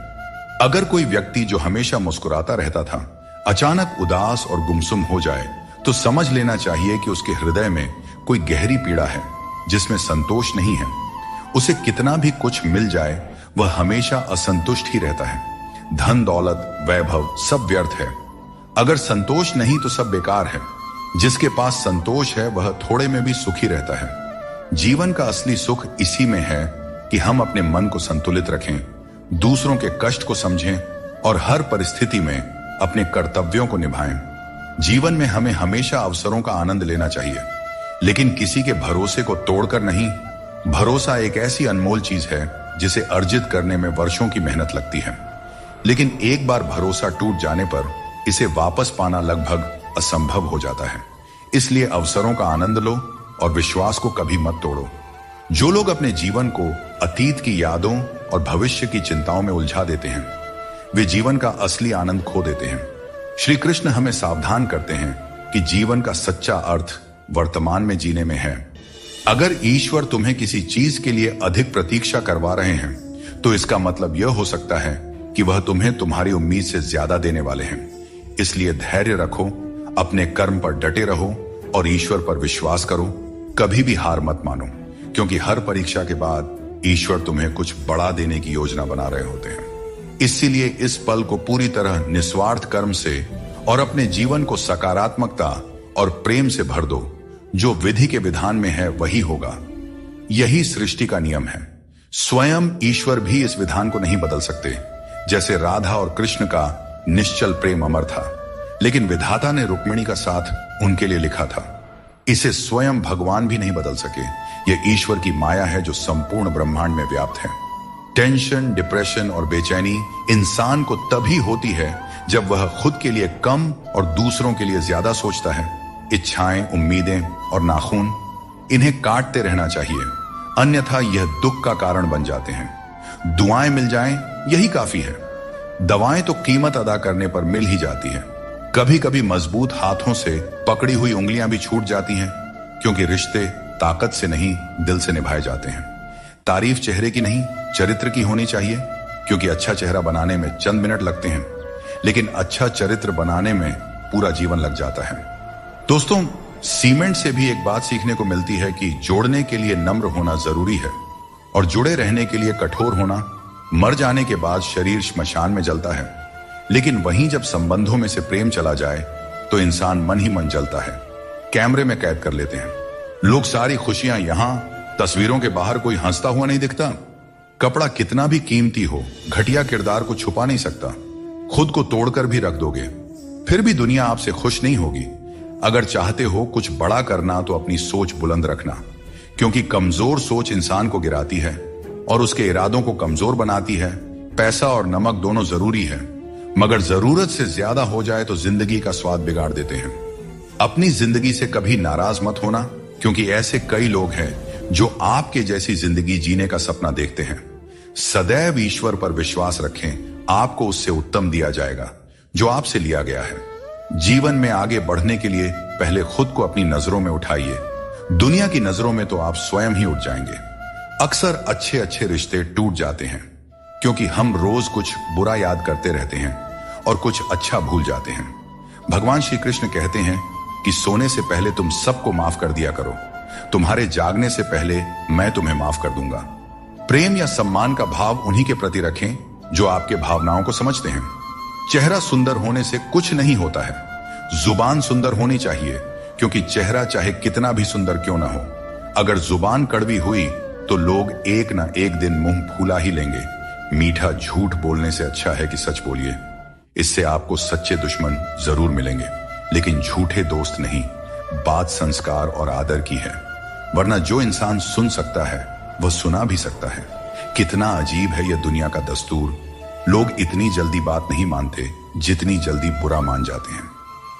अगर कोई व्यक्ति जो हमेशा मुस्कुराता रहता था अचानक उदास और गुमसुम हो जाए, तो समझ लेना चाहिए कि उसके हृदय में कोई गहरी पीड़ा है जिसमें संतोष नहीं है। उसे कितना भी कुछ मिल जाए वह हमेशा असंतुष्ट ही रहता है। धन, दौलत, वैभव सब व्यर्थ है। अगर संतोष नहीं तो सब बेकार है। जिसके पास संतोष है वह थोड़े में भी सुखी रहता है। जीवन का असली सुख इसी में है कि हम अपने मन को संतुलित रखें, दूसरों के कष्ट को समझें और हर परिस्थिति में अपने कर्तव्यों को निभाएं। जीवन में हमें हमेशा अवसरों का आनंद लेना चाहिए, लेकिन किसी के भरोसे को तोड़कर नहीं। भरोसा एक ऐसी अनमोल चीज है जिसे अर्जित करने में वर्षों की मेहनत लगती है, लेकिन एक बार भरोसा टूट जाने पर इसे वापस पाना लगभग असंभव हो जाता है। इसलिए अवसरों का आनंद लो और विश्वास को कभी मत तोड़ो। जो लोग अपने जीवन को अतीत की यादों और भविष्य की चिंताओं में उलझा देते हैं, वे जीवन का असली आनंद खो देते हैं। श्री कृष्ण हमें सावधान करते हैं कि जीवन का सच्चा अर्थ वर्तमान में जीने में है। अगर ईश्वर तुम्हें किसी चीज के लिए अधिक प्रतीक्षा करवा रहे हैं, तो इसका मतलब यह हो सकता है कि वह तुम्हें तुम्हारी उम्मीद से ज्यादा देने वाले हैं। इसलिए धैर्य रखो, अपने कर्म पर डटे रहो और ईश्वर पर विश्वास करो। कभी भी हार मत मानो, क्योंकि हर परीक्षा के बाद ईश्वर तुम्हें कुछ बड़ा देने की योजना बना रहे होते हैं। इसीलिए इस पल को पूरी तरह निस्वार्थ कर्म से और अपने जीवन को सकारात्मकता और प्रेम से भर दो। जो विधि के विधान में है वही होगा। यही सृष्टि का नियम है। स्वयं ईश्वर भी इस विधान को नहीं बदल सकते। जैसे राधा और कृष्ण का निश्चल प्रेम अमर था, लेकिन विधाता ने रुक्मिणी का साथ उनके लिए लिखा था। इसे स्वयं भगवान भी नहीं बदल सके। यह ईश्वर की माया है जो संपूर्ण ब्रह्मांड में व्याप्त है। टेंशन, डिप्रेशन और बेचैनी इंसान को तभी होती है जब वह खुद के लिए कम और दूसरों के लिए ज्यादा सोचता है। इच्छाएं, उम्मीदें और नाखून, इन्हें काटते रहना चाहिए, अन्यथा यह दुख का कारण बन जाते हैं। दुआएं मिल जाएं, यही काफी है। दवाएं तो कीमत अदा करने पर मिल ही जाती है। कभी कभी मजबूत हाथों से पकड़ी हुई उंगलियां भी छूट जाती हैं, क्योंकि रिश्ते ताकत से नहीं, दिल से निभाए जाते हैं। तारीफ चेहरे की नहीं, चरित्र की होनी चाहिए, क्योंकि अच्छा चेहरा बनाने में चंद मिनट लगते हैं, लेकिन अच्छा चरित्र बनाने में पूरा जीवन लग जाता है। दोस्तों, सीमेंट से भी एक बात सीखने को मिलती है कि जोड़ने के लिए नम्र होना जरूरी है और जुड़े रहने के लिए कठोर होना। मर जाने के बाद शरीर श्मशान में जलता है, लेकिन वहीं जब संबंधों में से प्रेम चला जाए तो इंसान मन ही मन जलता है, कैमरे में कैद कर लेते हैं। लोग सारी खुशियां यहां, तस्वीरों के बाहर कोई हंसता हुआ नहीं दिखता। कपड़ा कितना भी कीमती हो, घटिया किरदार को छुपा नहीं सकता। खुद को तोड़कर भी रख दोगे, फिर भी दुनिया आपसे खुश नहीं होगी। अगर चाहते हो कुछ बड़ा करना तो अपनी सोच बुलंद रखना, क्योंकि कमजोर सोच इंसान को गिराती है और उसके इरादों को कमजोर बनाती है। पैसा और नमक दोनों जरूरी है, मगर जरूरत से ज्यादा हो जाए तो जिंदगी का स्वाद बिगाड़ देते हैं। अपनी जिंदगी से कभी नाराज मत होना, क्योंकि ऐसे कई लोग हैं जो आपके जैसी जिंदगी जीने का सपना देखते हैं। सदैव ईश्वर पर विश्वास रखें, आपको उससे उत्तम दिया जाएगा जो आपसे लिया गया है। जीवन में आगे बढ़ने के लिए पहले खुद को अपनी नजरों में उठाइए। दुनिया की नजरों में तो आप स्वयं ही उठ जाएंगे। अक्सर अच्छे अच्छे रिश्ते टूट जाते हैं, क्योंकि हम रोज कुछ बुरा याद करते रहते हैं और कुछ अच्छा भूल जाते हैं। भगवान श्री कृष्ण कहते हैं कि सोने से पहले तुम सबको माफ कर दिया करो, तुम्हारे जागने से पहले मैं तुम्हें माफ कर दूंगा। प्रेम या सम्मान का भाव उन्हीं के प्रति रखें जो आपके भावनाओं को समझते हैं। चेहरा सुंदर होने से कुछ नहीं होता है, जुबान सुंदर होनी चाहिए, क्योंकि चेहरा चाहे कितना भी सुंदर क्यों ना हो, अगर जुबान कड़वी हुई तो लोग एक ना एक दिन मुंह फूला ही लेंगे। मीठा झूठ बोलने से अच्छा है कि सच बोलिए। इससे आपको सच्चे दुश्मन जरूर मिलेंगे, लेकिन झूठे दोस्त नहीं। बात संस्कार और आदर की है, वरना जो इंसान सुन सकता है वह सुना भी सकता है। कितना अजीब है यह दुनिया का दस्तूर। लोग इतनी जल्दी बात नहीं मानते जितनी जल्दी बुरा मान जाते हैं।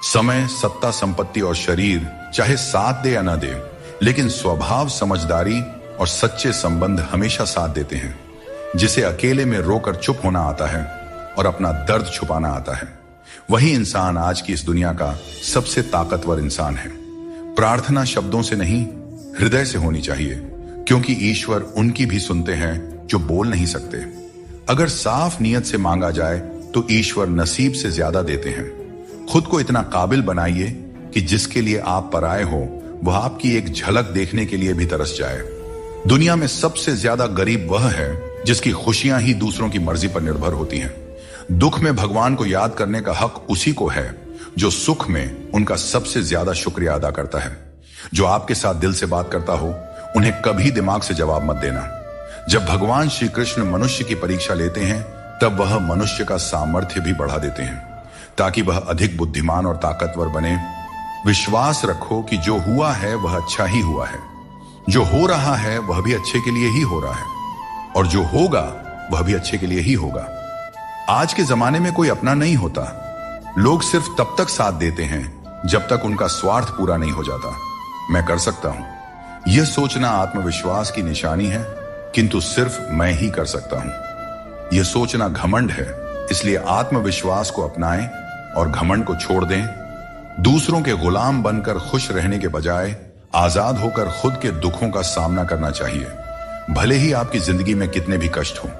समय, सत्ता, संपत्ति और शरीर चाहे साथ दे या न दे, लेकिन स्वभाव, समझदारी और सच्चे संबंध हमेशा साथ देते हैं। जिसे अकेले में रोकर चुप होना आता है और अपना दर्द छुपाना आता है, वही इंसान आज की इस दुनिया का सबसे ताकतवर इंसान है। प्रार्थना शब्दों से नहीं, हृदय से होनी चाहिए, क्योंकि ईश्वर उनकी भी सुनते हैं जो बोल नहीं सकते। अगर साफ नियत से मांगा जाए तो ईश्वर नसीब से ज्यादा देते हैं। खुद को इतना काबिल बनाइए कि जिसके लिए आप पराए हो वह आपकी एक झलक देखने के लिए भी तरस जाए। दुनिया में सबसे ज्यादा गरीब वह है जिसकी खुशियां ही दूसरों की मर्जी पर निर्भर होती हैं। दुख में भगवान को याद करने का हक उसी को है जो सुख में उनका सबसे ज्यादा शुक्रिया अदा करता है। जो आपके साथ दिल से बात करता हो उन्हें कभी दिमाग से जवाब मत देना। जब भगवान श्री कृष्ण मनुष्य की परीक्षा लेते हैं तब वह मनुष्य का सामर्थ्य भी बढ़ा देते हैं ताकि वह अधिक बुद्धिमान और ताकतवर बने। विश्वास रखो कि जो हुआ है वह अच्छा ही हुआ है, जो हो रहा है वह भी अच्छे के लिए ही हो रहा है और जो होगा वह भी अच्छे के लिए ही होगा। आज के जमाने में कोई अपना नहीं होता। लोग सिर्फ तब तक साथ देते हैं जब तक उनका स्वार्थ पूरा नहीं हो जाता। मैं कर सकता हूं, यह सोचना आत्मविश्वास की निशानी है, किंतु सिर्फ मैं ही कर सकता हूं। यह सोचना घमंड है। इसलिए आत्मविश्वास को अपनाएं और घमंड को छोड़ दें। दूसरों के गुलाम बनकर खुश रहने के बजाय आजाद होकर खुद के दुखों का सामना करना चाहिए, भले ही आपकी जिंदगी में कितने भी कष्ट हों।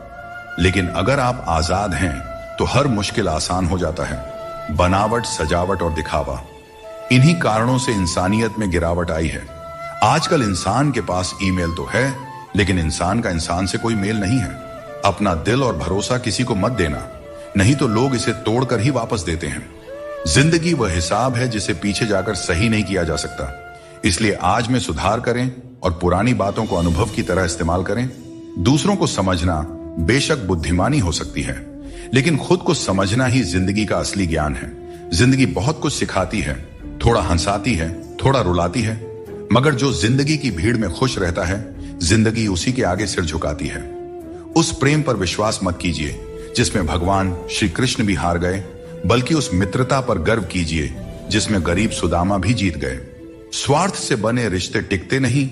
लेकिन अगर आप आजाद हैं तो हर मुश्किल आसान हो जाता है। बनावट, सजावट और दिखावा, इन्हीं कारणों से इंसानियत में गिरावट आई है। आजकल इंसान के पास ईमेल तो है, लेकिन इंसान का इंसान से कोई मेल नहीं है। अपना दिल और भरोसा किसी को मत देना, नहीं तो लोग इसे तोड़कर ही वापस देते हैं। जिंदगी वह हिसाब है जिसे पीछे जाकर सही नहीं किया जा सकता। इसलिए आज में सुधार करें और पुरानी बातों को अनुभव की तरह इस्तेमाल करें। दूसरों को समझना बेशक बुद्धिमानी हो सकती है, लेकिन खुद को समझना ही जिंदगी का असली ज्ञान है। जिंदगी बहुत कुछ सिखाती है, थोड़ा हंसाती है, थोड़ा रुलाती है, मगर जो जिंदगी की भीड़ में खुश रहता है, जिंदगी उसी के आगे सिर झुकाती है। उस प्रेम पर विश्वास मत कीजिए जिसमें भगवान श्री कृष्ण भी हार गए, बल्कि उस मित्रता पर गर्व कीजिए जिसमें गरीब सुदामा भी जीत गए। स्वार्थ से बने रिश्ते टिकते नहीं,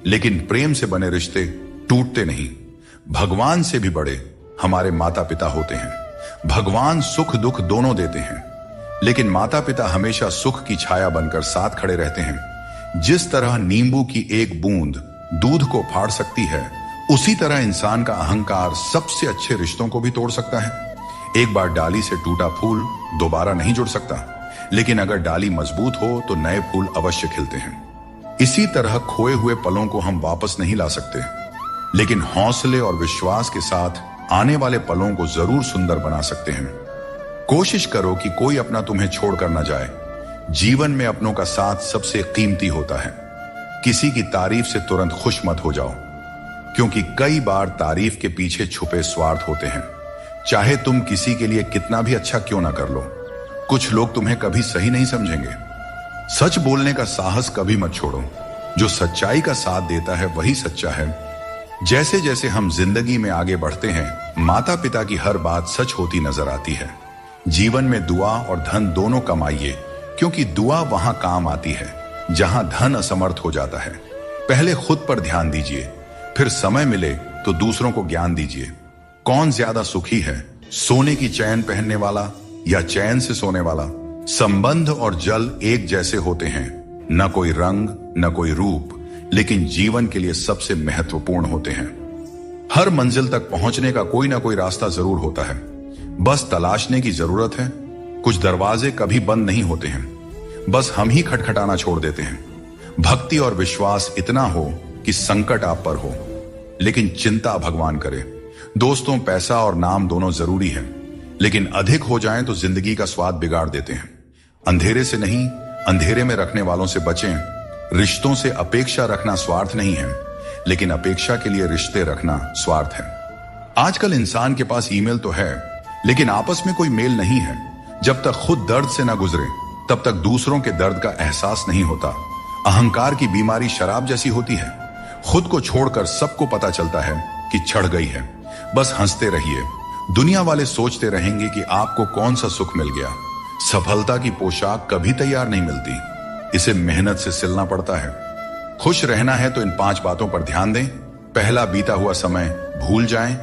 लेकिन प्रेम से बने रिश्ते टूटते नहीं। भगवान से भी बड़े हमारे माता पिता होते हैं। भगवान सुख दुख दोनों देते हैं, लेकिन माता पिता हमेशा सुख की छाया बनकर साथ खड़े रहते हैं। जिस तरह नींबू की एक बूंद दूध को फाड़ सकती है, उसी तरह इंसान का अहंकार सबसे अच्छे रिश्तों को भी तोड़ सकता है। एक बार डाली से टूटा फूल दोबारा नहीं जुड़ सकता, लेकिन अगर डाली मजबूत हो तो नए फूल अवश्य खिलते हैं। इसी तरह खोए हुए पलों को हम वापस नहीं ला सकते, लेकिन हौसले और विश्वास के साथ आने वाले पलों को जरूर सुंदर बना सकते हैं। कोशिश करो कि कोई अपना तुम्हें छोड़कर न जाए। जीवन में अपनों का साथ सबसे कीमती होता है। किसी की तारीफ से तुरंत खुश मत हो जाओ, क्योंकि कई बार तारीफ के पीछे छुपे स्वार्थ होते हैं। चाहे तुम किसी के लिए कितना भी अच्छा क्यों ना कर लो, कुछ लोग तुम्हें कभी सही नहीं समझेंगे। सच बोलने का साहस कभी मत छोड़ो। जो सच्चाई का साथ देता है वही सच्चा है। जैसे जैसे हम जिंदगी में आगे बढ़ते हैं, माता पिता की हर बात सच होती नजर आती है। जीवन में दुआ और धन दोनों कमाइए, क्योंकि दुआ वहां काम आती है जहां धन असमर्थ हो जाता है। पहले खुद पर ध्यान दीजिए, फिर समय मिले तो दूसरों को ज्ञान दीजिए। कौन ज्यादा सुखी है, सोने की चैन पहनने वाला या चैन से सोने वाला? संबंध और जल एक जैसे होते हैं, न कोई रंग न कोई रूप, लेकिन जीवन के लिए सबसे महत्वपूर्ण होते हैं। हर मंजिल तक पहुंचने का कोई ना कोई रास्ता जरूर होता है, बस तलाशने की जरूरत है। कुछ दरवाजे कभी बंद नहीं होते हैं, बस हम ही खटखटाना छोड़ देते हैं। भक्ति और विश्वास इतना हो कि संकट आप पर हो, लेकिन चिंता भगवान करे। दोस्तों, पैसा और नाम दोनों जरूरी है, लेकिन अधिक हो जाएं तो जिंदगी का स्वाद बिगाड़ देते हैं। अंधेरे से नहीं, अंधेरे में रखने वालों से बचें। रिश्तों से अपेक्षा रखना स्वार्थ नहीं है, लेकिन अपेक्षा के लिए रिश्ते रखना स्वार्थ है। आजकल इंसान के पास ईमेल तो है, लेकिन आपस में कोई मेल नहीं है। जब तक खुद दर्द से ना गुजरे, तब तक दूसरों के दर्द का एहसास नहीं होता। अहंकार की बीमारी शराब जैसी होती है। खुद को छोड़कर सबको पता चलता है कि चढ़ गई है। बस हंसते रहिए। दुनिया वाले सोचते रहेंगे कि आपको कौन सा सुख मिल गया। सफलता की पोशाक कभी तैयार नहीं मिलती, इसे मेहनत से सिलना पड़ता है। खुश रहना है तो इन 5 बातों पर ध्यान दें। पहला, बीता हुआ समय भूल जाएं।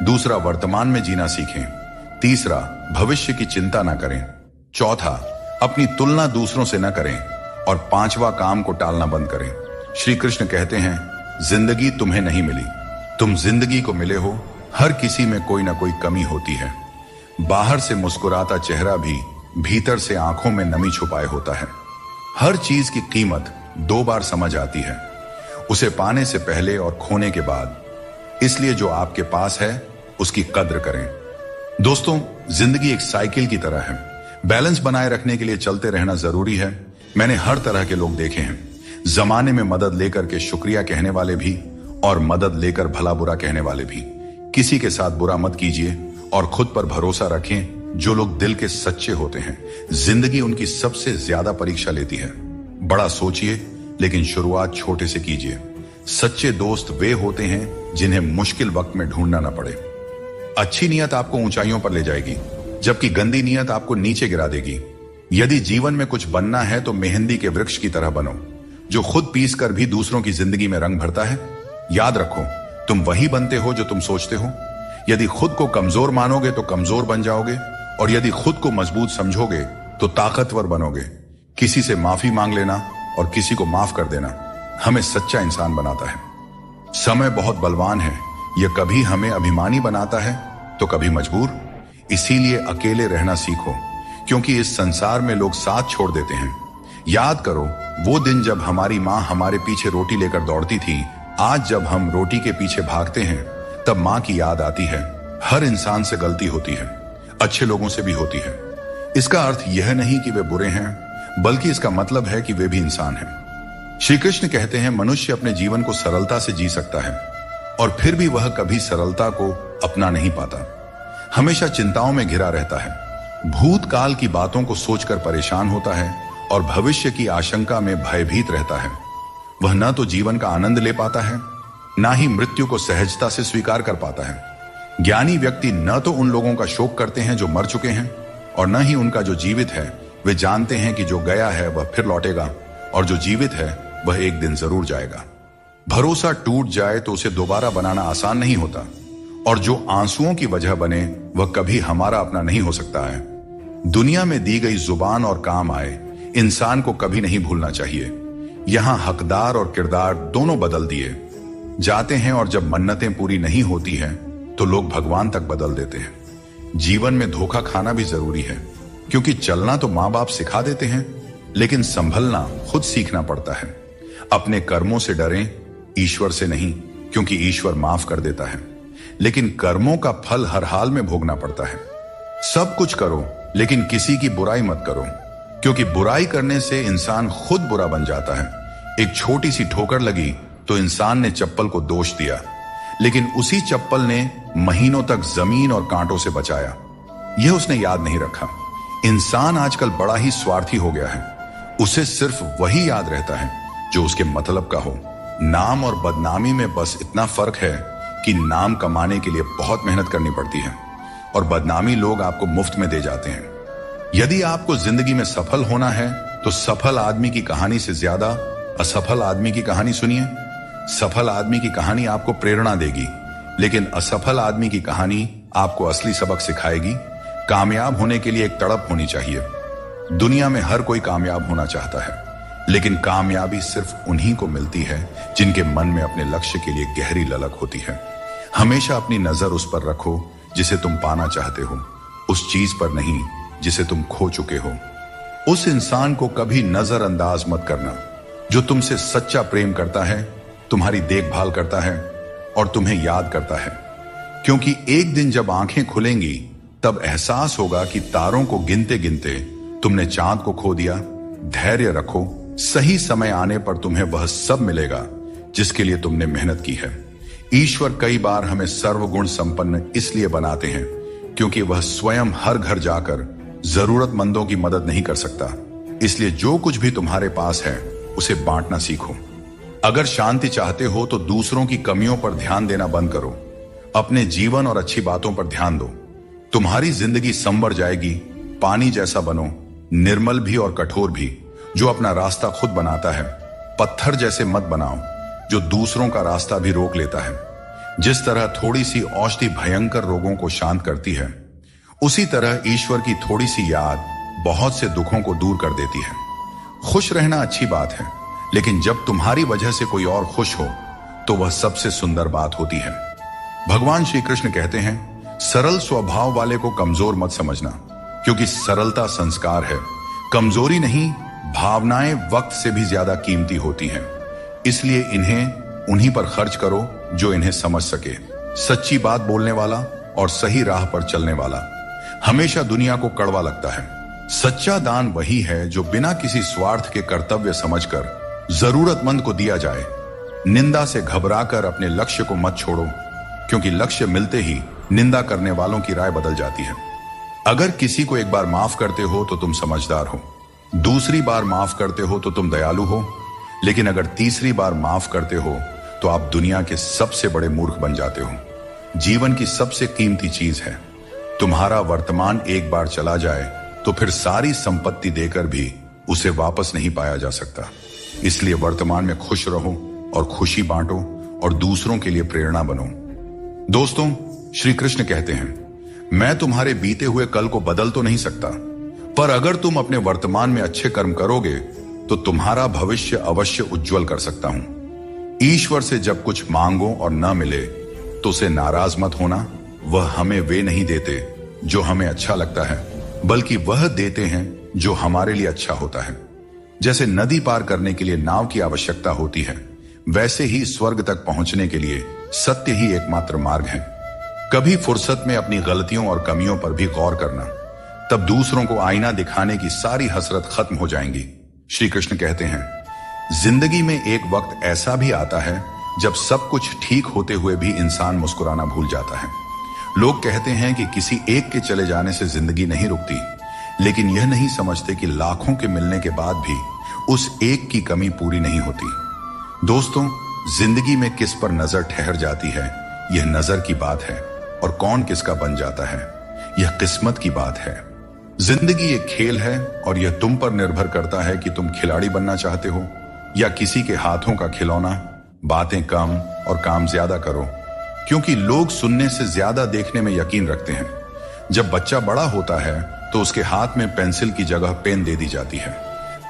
दूसरा, वर्तमान में जीना सीखें। तीसरा, भविष्य की चिंता ना करें। चौथा, अपनी तुलना दूसरों से न करें। और 5वां, काम को टालना बंद करें। श्री कृष्ण कहते हैं, जिंदगी तुम्हें नहीं मिली, तुम जिंदगी को मिले हो। हर किसी में कोई ना कोई कमी होती है। बाहर से मुस्कुराता चेहरा भी भीतर से आंखों में नमी छुपाए होता है। हर चीज की कीमत 2 बार समझ आती है, उसे पाने से पहले और खोने के बाद। इसलिए जो आपके पास है उसकी कद्र करें। दोस्तों, जिंदगी एक साइकिल की तरह है। बैलेंस बनाए रखने के लिए चलते रहना जरूरी है। मैंने हर तरह के लोग देखे हैं। जमाने में मदद लेकर के शुक्रिया कहने वाले भी और मदद लेकर भला बुरा कहने वाले भी। किसी के साथ बुरा मत कीजिए और खुद पर भरोसा रखें। जो लोग दिल के सच्चे होते हैं, जिंदगी उनकी सबसे ज्यादा परीक्षा लेती है। बड़ा सोचिए लेकिन शुरुआत छोटे से कीजिए। सच्चे दोस्त वे होते हैं जिन्हें मुश्किल वक्त में ढूंढना न पड़े। अच्छी नीयत आपको ऊंचाइयों पर ले जाएगी, जबकि गंदी नीयत आपको नीचे गिरा देगी। यदि जीवन में कुछ बनना है तो मेहंदी के वृक्ष की तरह बनो, जो खुद पीस कर भी दूसरों की जिंदगी में रंग भरता है। याद रखो, तुम वही बनते हो जो तुम सोचते हो। यदि खुद को कमजोर मानोगे तो कमजोर बन जाओगे, और यदि खुद को मजबूत समझोगे तो ताकतवर बनोगे। किसी से माफी मांग लेना और किसी को माफ कर देना हमें सच्चा इंसान बनाता है। समय बहुत बलवान है, यह कभी हमें अभिमानी बनाता है तो कभी मजबूर। इसीलिए अकेले रहना सीखो, क्योंकि इस संसार में लोग साथ छोड़ देते हैं। याद करो वो दिन जब हमारी माँ हमारे पीछे रोटी लेकर दौड़ती थी। आज जब हम रोटी के पीछे भागते हैं तब माँ की याद आती है। हर इंसान से गलती होती है, अच्छे लोगों से भी होती है। इसका अर्थ यह नहीं कि वे बुरे हैं, बल्कि इसका मतलब है कि वे भी इंसान हैं। श्री कृष्ण कहते हैं, मनुष्य अपने जीवन को सरलता से जी सकता है और फिर भी वह कभी सरलता को अपना नहीं पाता। हमेशा चिंताओं में घिरा रहता है, भूतकाल की बातों को सोचकर परेशान होता है और भविष्य की आशंका में भयभीत रहता है। वह न तो जीवन का आनंद ले पाता है, ना ही मृत्यु को सहजता से स्वीकार कर पाता है। ज्ञानी व्यक्ति न तो उन लोगों का शोक करते हैं जो मर चुके हैं, और न ही उनका जो जीवित है। वे जानते हैं कि जो गया है वह फिर लौटेगा, और जो जीवित है वह एक दिन जरूर जाएगा। भरोसा टूट जाए तो उसे दोबारा बनाना आसान नहीं होता, और जो आंसुओं की वजह बने वह कभी हमारा अपना नहीं हो सकता है। दुनिया में दी गई जुबान और काम आए इंसान को कभी नहीं भूलना चाहिए। यहां हकदार और किरदार दोनों बदल दिए जाते हैं, और जब मन्नतें पूरी नहीं होती हैं तो लोग भगवान तक बदल देते हैं। जीवन में धोखा खाना भी जरूरी है, क्योंकि चलना तो माँ बाप सिखा देते हैं, लेकिन संभलना खुद सीखना पड़ता है। अपने कर्मों से डरें, ईश्वर से नहीं, क्योंकि ईश्वर माफ कर देता है, लेकिन कर्मों का फल हर हाल में भोगना पड़ता है। सब कुछ करो लेकिन किसी की बुराई मत करो, क्योंकि बुराई करने से इंसान खुद बुरा बन जाता है। एक छोटी सी ठोकर लगी तो इंसान ने चप्पल को दोष दिया, लेकिन उसी चप्पल ने महीनों तक जमीन और कांटों से बचाया। यह उसने याद नहीं रखा। इंसान आजकल बड़ा ही स्वार्थी हो गया है। उसे सिर्फ वही याद रहता है जो उसके मतलब का हो। नाम और बदनामी में बस इतना फर्क है कि नाम कमाने के लिए बहुत मेहनत करनी पड़ती है, और बदनामी लोग आपको मुफ्त में दे जाते हैं। यदि आपको जिंदगी में सफल होना है तो सफल आदमी की कहानी से ज्यादा असफल आदमी की कहानी सुनिए। सफल आदमी की कहानी आपको प्रेरणा देगी, लेकिन असफल आदमी की कहानी आपको असली सबक सिखाएगी। कामयाब होने के लिए एक तड़प होनी चाहिए। दुनिया में हर कोई कामयाब होना चाहता है, लेकिन कामयाबी सिर्फ उन्हीं को मिलती है जिनके मन में अपने लक्ष्य के लिए गहरी ललक होती है। हमेशा अपनी नजर उस पर रखो जिसे तुम पाना चाहते हो, उस चीज पर नहीं जिसे तुम खो चुके हो। उस इंसान को कभी नजरअंदाज मत करना जो तुमसे सच्चा प्रेम करता है, तुम्हारी देखभाल करता है और तुम्हें याद करता है। क्योंकि एक दिन जब आंखें खुलेंगी तब एहसास होगा कि तारों को गिनते गिनते तुमने चांद को खो दिया। धैर्य रखो, सही समय आने पर तुम्हें वह सब मिलेगा जिसके लिए तुमने मेहनत की है। ईश्वर कई बार हमें सर्वगुण संपन्न इसलिए बनाते हैं क्योंकि वह स्वयं हर घर जाकर जरूरतमंदों की मदद नहीं कर सकता। इसलिए जो कुछ भी तुम्हारे पास है उसे बांटना सीखो। अगर शांति चाहते हो तो दूसरों की कमियों पर ध्यान देना बंद करो। अपने जीवन और अच्छी बातों पर ध्यान दो। तुम्हारी जिंदगी संवर जाएगी। पानी जैसा बनो, निर्मल भी और कठोर भी, जो अपना रास्ता खुद बनाता है। पत्थर जैसे मत बनाओ जो दूसरों का रास्ता भी रोक लेता है। जिस तरह थोड़ी सी औषधि भयंकर रोगों को शांत करती है, उसी तरह ईश्वर की थोड़ी सी याद बहुत से दुखों को दूर कर देती है। खुश रहना अच्छी बात है, लेकिन जब तुम्हारी वजह से कोई और खुश हो तो वह सबसे सुंदर बात होती है। भगवान श्री कृष्ण कहते हैं, सरल स्वभाव वाले को कमजोर मत समझना, क्योंकि सरलता संस्कार है। कमजोरी नहीं, भावनाएं वक्त से भी ज्यादा कीमती होती हैं। इसलिए इन्हें उन्हीं पर खर्च करो जो इन्हें समझ सके। सच्ची बात बोलने वाला और सही राह पर चलने वाला हमेशा दुनिया को कड़वा लगता है। सच्चा दान वही है जो बिना किसी स्वार्थ के कर्तव्य समझकर जरूरतमंद को दिया जाए। निंदा से घबराकर अपने लक्ष्य को मत छोड़ो, क्योंकि लक्ष्य मिलते ही निंदा करने वालों की राय बदल जाती है। अगर किसी को एक बार माफ करते हो तो तुम समझदार हो, दूसरी बार माफ करते हो तो तुम दयालु हो, लेकिन अगर तीसरी बार माफ करते हो तो आप दुनिया के सबसे बड़े मूर्ख बन जाते हो। जीवन की सबसे कीमती चीज है तुम्हारा वर्तमान। एक बार चला जाए तो फिर सारी संपत्ति देकर भी उसे वापस नहीं पाया जा सकता। इसलिए वर्तमान में खुश रहो और खुशी बांटो और दूसरों के लिए प्रेरणा बनो। दोस्तों, श्री कृष्ण कहते हैं, मैं तुम्हारे बीते हुए कल को बदल तो नहीं सकता, पर अगर तुम अपने वर्तमान में अच्छे कर्म करोगे तो तुम्हारा भविष्य अवश्य उज्जवल कर सकता हूं। ईश्वर से जब कुछ मांगो और न मिले तो उसे नाराज मत होना। वह हमें वे नहीं देते जो हमें अच्छा लगता है, बल्कि वह देते हैं जो हमारे लिए अच्छा होता है। जैसे नदी पार करने के लिए नाव की आवश्यकता होती है, वैसे ही स्वर्ग तक पहुंचने के लिए सत्य ही एकमात्र मार्ग है। कभी फुर्सत में अपनी गलतियों और कमियों पर भी गौर करना, तब दूसरों को आईना दिखाने की सारी हसरत खत्म हो जाएंगी। श्री कृष्ण कहते हैं, जिंदगी में एक वक्त ऐसा भी आता है जब सब कुछ ठीक होते हुए भी इंसान मुस्कुराना भूल जाता है। लोग कहते हैं कि किसी एक के चले जाने से जिंदगी नहीं रुकती, लेकिन यह नहीं समझते कि लाखों के मिलने के बाद भी उस एक की कमी पूरी नहीं होती। दोस्तों, जिंदगी में किस पर नजर ठहर जाती है यह नजर की बात है, और कौन किसका बन जाता है यह किस्मत की बात है। जिंदगी एक खेल है और यह तुम पर निर्भर करता है कि तुम खिलाड़ी बनना चाहते हो या किसी के हाथों का खिलौना। बातें कम और काम ज्यादा करो, क्योंकि लोग सुनने से ज्यादा देखने में यकीन रखते हैं। जब बच्चा बड़ा होता है तो उसके हाथ में पेंसिल की जगह पेन दे दी जाती है,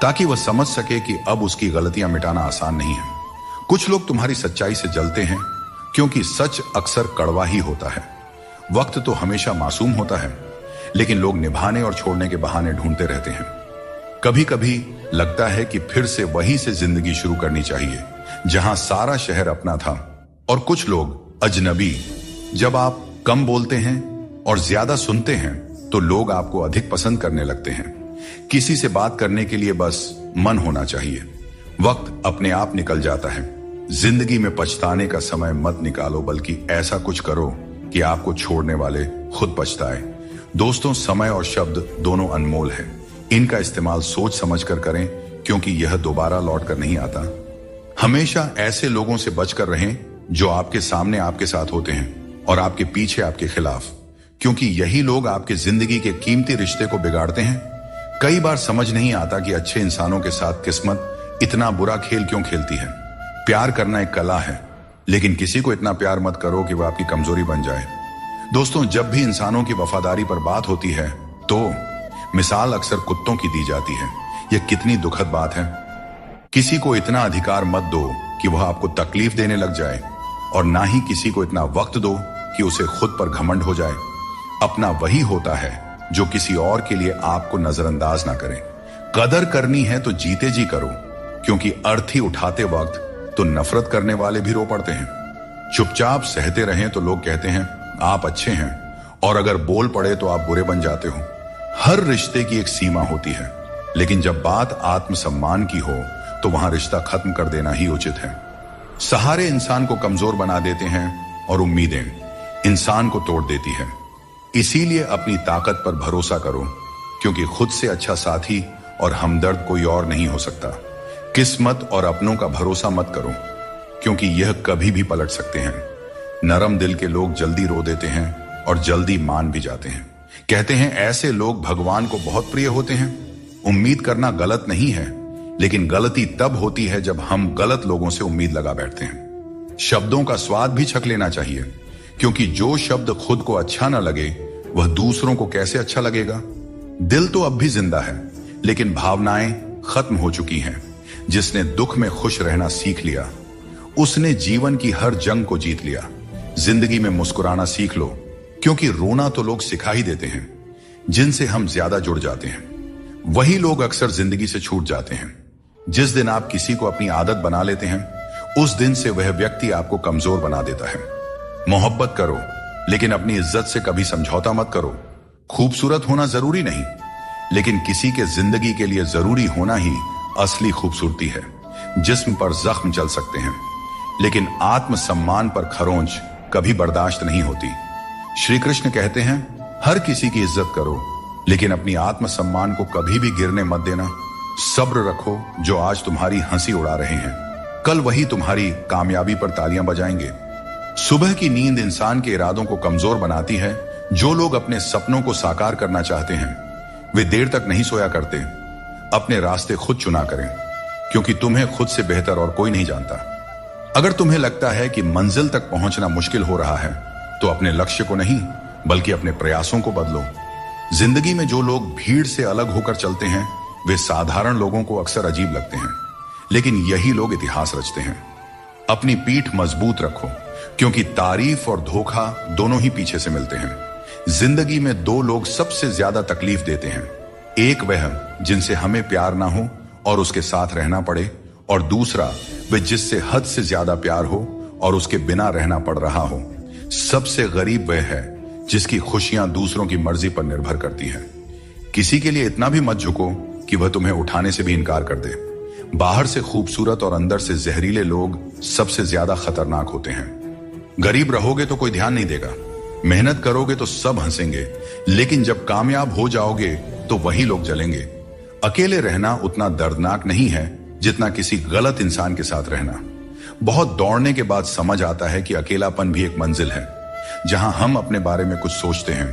ताकि वह समझ सके कि अब उसकी गलतियां मिटाना आसान नहीं है। कुछ लोग तुम्हारी सच्चाई से जलते हैं, क्योंकि सच अक्सर कड़वा ही होता है। वक्त तो हमेशा मासूम होता है, लेकिन लोग निभाने और छोड़ने के बहाने ढूंढते रहते हैं। कभी कभी लगता है कि फिर से वहीं से जिंदगी शुरू करनी चाहिए जहां सारा शहर अपना था और कुछ लोग अजनबी। जब आप कम बोलते हैं और ज्यादा सुनते हैं तो लोग आपको अधिक पसंद करने लगते हैं। किसी से बात करने के लिए बस मन होना चाहिए। वक्त अपने आप निकल जाता है। जिंदगी में पछताने का समय मत निकालो, बल्कि ऐसा कुछ करो कि आपको छोड़ने वाले खुद पछताए। दोस्तों, समय और शब्द दोनों अनमोल है। इनका इस्तेमाल सोच समझकर करें, क्योंकि यह दोबारा लौट कर नहीं आता। हमेशा ऐसे लोगों से बचकर रहें जो आपके सामने आपके साथ होते हैं और आपके पीछे आपके खिलाफ, क्योंकि यही लोग आपके जिंदगी के कीमती रिश्ते को बिगाड़ते हैं। कई बार समझ नहीं आता कि अच्छे इंसानों के साथ किस्मत इतना बुरा खेल क्यों खेलती है। प्यार करना एक कला है, लेकिन किसी को इतना प्यार मत करो कि वह आपकी कमजोरी बन जाए। दोस्तों, जब भी इंसानों की वफादारी पर बात होती है तो मिसाल अक्सर कुत्तों की दी जाती है। यह कितनी दुखद बात है। किसी को इतना अधिकार मत दो कि वह आपको तकलीफ देने लग जाए, और ना ही किसी को इतना वक्त दो कि उसे खुद पर घमंड हो जाए। अपना वही होता है जो किसी और के लिए आपको नजरअंदाज ना करे। कदर करनी है तो जीते जी करो, क्योंकि अर्थी उठाते वक्त तो नफरत करने वाले भी रो पड़ते हैं। चुपचाप सहते रहें तो लोग कहते हैं आप अच्छे हैं, और अगर बोल पड़े तो आप बुरे बन जाते हो। हर रिश्ते की एक सीमा होती है, लेकिन जब बात आत्मसम्मान की हो तो वहां रिश्ता खत्म कर देना ही उचित है। सहारे इंसान को कमजोर बना देते हैं और उम्मीदें इंसान को तोड़ देती है। इसीलिए अपनी ताकत पर भरोसा करो, क्योंकि खुद से अच्छा साथी और हमदर्द कोई और नहीं हो सकता। किस्मत और अपनों का भरोसा मत करो, क्योंकि यह कभी भी पलट सकते हैं। नरम दिल के लोग जल्दी रो देते हैं और जल्दी मान भी जाते हैं। कहते हैं ऐसे लोग भगवान को बहुत प्रिय होते हैं। उम्मीद करना गलत नहीं है, लेकिन गलती तब होती है जब हम गलत लोगों से उम्मीद लगा बैठते हैं। शब्दों का स्वाद भी छक लेना चाहिए, क्योंकि जो शब्द खुद को अच्छा ना लगे वह दूसरों को कैसे अच्छा लगेगा। दिल तो अब भी जिंदा है, लेकिन भावनाएं खत्म हो चुकी हैं। जिसने दुख में खुश रहना सीख लिया, उसने जीवन की हर जंग को जीत लिया। जिंदगी में मुस्कुराना सीख लो, क्योंकि रोना तो लोग सिखा ही देते हैं। जिनसे हम ज्यादा जुड़ जाते हैं वही लोग अक्सर जिंदगी से छूट जाते हैं। जिस दिन आप किसी को अपनी आदत बना लेते हैं, उस दिन से वह व्यक्ति आपको कमजोर बना देता है। मोहब्बत करो, लेकिन अपनी इज्जत से कभी समझौता मत करो। खूबसूरत होना जरूरी नहीं, लेकिन किसी के जिंदगी के लिए जरूरी होना ही असली खूबसूरती है। जिस्म पर जख्म चल सकते हैं, लेकिन आत्मसम्मान पर खरोंच कभी बर्दाश्त नहीं होती। श्री कृष्ण कहते हैं, हर किसी की इज्जत करो, लेकिन अपनी आत्मसम्मान को कभी भी गिरने मत देना। सब्र रखो, जो आज तुम्हारी हंसी उड़ा रहे हैं, कल वही तुम्हारी कामयाबी पर तालियां बजाएंगे। सुबह की नींद इंसान के इरादों को कमजोर बनाती है। जो लोग अपने सपनों को साकार करना चाहते हैं, वे देर तक नहीं सोया करते। अपने रास्ते खुद चुना करें, क्योंकि तुम्हें खुद से बेहतर और कोई नहीं जानता। अगर तुम्हें लगता है कि मंजिल तक पहुंचना मुश्किल हो रहा है, तो अपने लक्ष्य को नहीं, बल्कि अपने प्रयासों को बदलो। जिंदगी में जो लोग भीड़ से अलग होकर चलते हैं, वे साधारण लोगों को अक्सर अजीब लगते हैं, लेकिन यही लोग इतिहास रचते हैं। अपनी पीठ मजबूत रखो, क्योंकि तारीफ और धोखा दोनों ही पीछे से मिलते हैं। जिंदगी में दो लोग सबसे ज्यादा तकलीफ देते हैं। एक वह जिनसे हमें प्यार ना हो और उसके साथ रहना पड़े, और दूसरा वह जिससे हद से ज्यादा प्यार हो और उसके बिना रहना पड़ रहा हो। सबसे गरीब वह है जिसकी खुशियां दूसरों की मर्जी पर निर्भर करती हैं। किसी के लिए इतना भी मत झुको कि वह तुम्हें उठाने से भी इनकार कर दे। बाहर से खूबसूरत और अंदर से जहरीले लोग सबसे ज्यादा खतरनाक होते हैं। गरीब रहोगे तो कोई ध्यान नहीं देगा, मेहनत करोगे तो सब हंसेंगे, लेकिन जब कामयाब हो जाओगे तो वही लोग जलेंगे। अकेले रहना उतना दर्दनाक नहीं है जितना किसी गलत इंसान के साथ रहना। बहुत दौड़ने के बाद समझ आता है कि अकेलापन भी एक मंजिल है, जहां हम अपने बारे में कुछ सोचते हैं।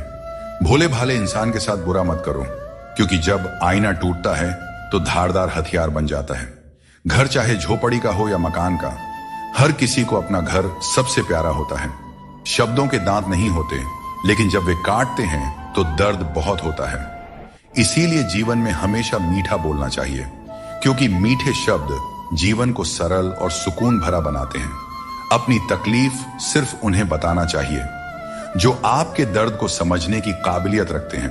भोले भाले इंसान के साथ बुरा मत करो, क्योंकि जब आईना टूटता है तो धारदार हथियार बन जाता है। घर चाहे झोपड़ी का हो या मकान का, हर किसी को अपना घर सबसे प्यारा होता है। शब्दों के दांत नहीं होते, लेकिन जब वे काटते हैं तो दर्द बहुत होता है। इसीलिए जीवन में हमेशा मीठा बोलना चाहिए, क्योंकि मीठे शब्द जीवन को सरल और सुकून भरा बनाते हैं। अपनी तकलीफ सिर्फ उन्हें बताना चाहिए जो आपके दर्द को समझने की काबिलियत रखते हैं।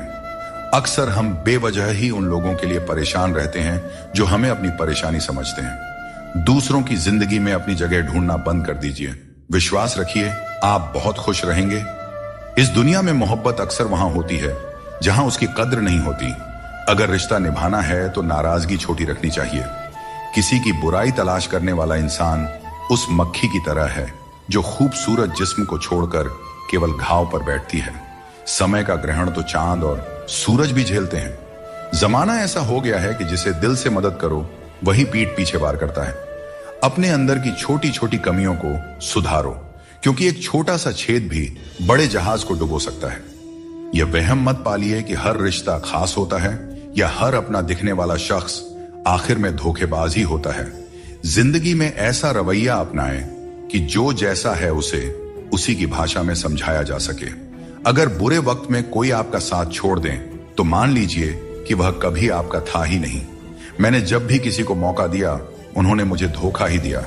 अक्सर हम बेवजह ही उन लोगों के लिए परेशान रहते हैं जो हमें अपनी परेशानी समझते हैं। दूसरों की जिंदगी में अपनी जगह ढूंढना बंद कर दीजिए। विश्वास रखिए, आप बहुत खुश रहेंगे। इस दुनिया में मोहब्बत अक्सर वहां होती है जहां उसकी कद्र नहीं होती। अगर रिश्ता निभाना है तो नाराजगी छोटी रखनी चाहिए। किसी की बुराई तलाश करने वाला इंसान उस मक्खी की तरह है जो खूबसूरत जिस्म को छोड़कर केवल घाव पर बैठती है। समय का ग्रहण तो चांद और सूरज भी झेलते हैं। जमाना ऐसा हो गया है कि जिसे दिल से मदद करो वही पीठ पीछे वार करता है। अपने अंदर की छोटी छोटी कमियों को सुधारो, क्योंकि एक छोटा सा छेद भी बड़े जहाज को डुबो सकता है। यह वहम मत पालिए कि हर रिश्ता खास होता है या हर अपना दिखने वाला शख्स आखिर में धोखेबाज ही होता है। जिंदगी में ऐसा रवैया अपनाएं कि जो जैसा है उसे उसी की भाषा में समझाया जा सके। अगर बुरे वक्त में कोई आपका साथ छोड़ दें तो मान लीजिए कि वह कभी आपका था ही नहीं। मैंने जब भी किसी को मौका दिया, उन्होंने मुझे धोखा ही दिया।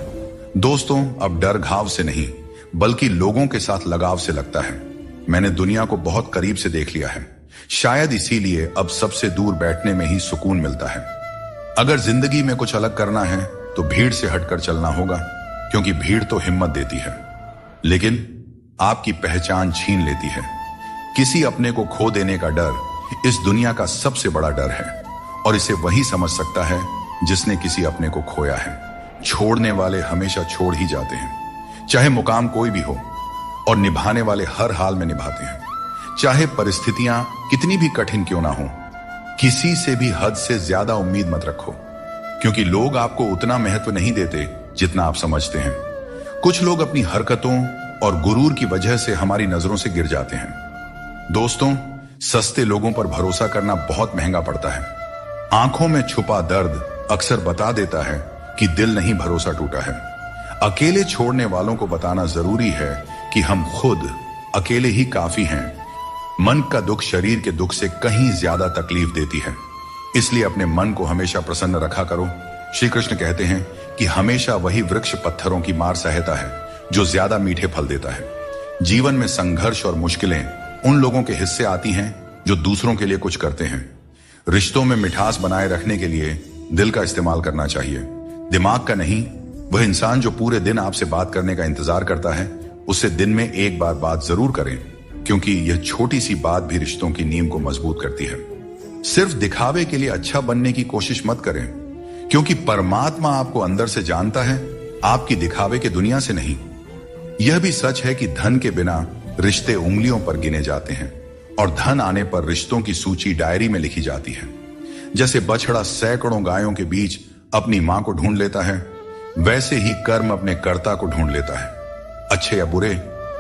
दोस्तों, अब डर घाव से नहीं बल्कि लोगों के साथ लगाव से लगता है। मैंने दुनिया को बहुत करीब से देख लिया है, शायद इसीलिए अब सबसे दूर बैठने में ही सुकून मिलता है। अगर जिंदगी में कुछ अलग करना है तो भीड़ से हटकर चलना होगा, क्योंकि भीड़ तो हिम्मत देती है, लेकिन आपकी पहचान छीन लेती है। किसी अपने को खो देने का डर इस दुनिया का सबसे बड़ा डर है, और इसे वही समझ सकता है जिसने किसी अपने को खोया है। छोड़ने वाले हमेशा छोड़ ही जाते हैं, चाहे मुकाम कोई भी हो, और निभाने वाले हर हाल में निभाते हैं, चाहे परिस्थितियां कितनी भी कठिन क्यों ना हो। किसी से भी हद से ज्यादा उम्मीद मत रखो, क्योंकि लोग आपको उतना महत्व नहीं देते जितना आप समझते हैं। कुछ लोग अपनी हरकतों और गुरूर की वजह से हमारी नजरों से गिर जाते हैं। दोस्तों, सस्ते लोगों पर भरोसा करना बहुत महंगा पड़ता है। आंखों में छुपा दर्द अक्सर बता देता है कि दिल नहीं भरोसा टूटा है। अकेले छोड़ने वालों को बताना जरूरी है कि हम खुद अकेले ही काफी हैं। मन का दुख शरीर के दुख से कहीं ज्यादा तकलीफ देती है, इसलिए अपने मन को हमेशा प्रसन्न रखा करो। श्री कृष्ण कहते हैं कि हमेशा वही वृक्ष पत्थरों की मार सहता है जो ज्यादा मीठे फल देता है। जीवन में संघर्ष और मुश्किलें उन लोगों के हिस्से आती हैं जो दूसरों के लिए कुछ करते हैं। रिश्तों में मिठास बनाए रखने के लिए दिल का इस्तेमाल करना चाहिए, दिमाग का नहीं। वह इंसान जो पूरे दिन आपसे बात करने का इंतजार करता है, उससे दिन में एक बार बात जरूर करें, क्योंकि यह छोटी सी बात भी रिश्तों की नींव को मजबूत करती है। सिर्फ दिखावे के लिए अच्छा बनने की कोशिश मत करें, क्योंकि परमात्मा आपको अंदर से जानता है, आपकी दिखावे के दुनिया से नहीं। यह भी सच है कि धन के बिना रिश्ते उंगलियों पर गिने जाते हैं और धन आने पर रिश्तों की सूची डायरी में लिखी जाती है। जैसे बछड़ा सैकड़ों गायों के बीच अपनी मां को ढूंढ लेता है, वैसे ही कर्म अपने कर्ता को ढूंढ लेता है। अच्छे या बुरे,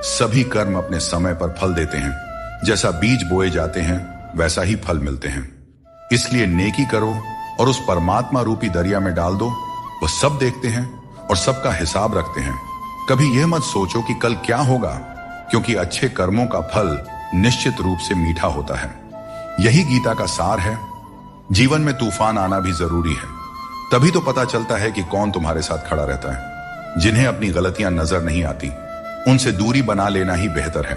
सभी कर्म अपने समय पर फल देते हैं। जैसा बीज बोए जाते हैं वैसा ही फल मिलते हैं। इसलिए नेकी करो और उस परमात्मा रूपी दरिया में डाल दो। वह सब देखते हैं और सबका हिसाब रखते हैं। कभी यह मत सोचो कि कल क्या होगा, क्योंकि अच्छे कर्मों का फल निश्चित रूप से मीठा होता है। यही गीता का सार है। जीवन में तूफान आना भी जरूरी है, तभी तो पता चलता है कि कौन तुम्हारे साथ खड़ा रहता है। जिन्हें अपनी गलतियां नजर नहीं आती, उनसे दूरी बना लेना ही बेहतर है।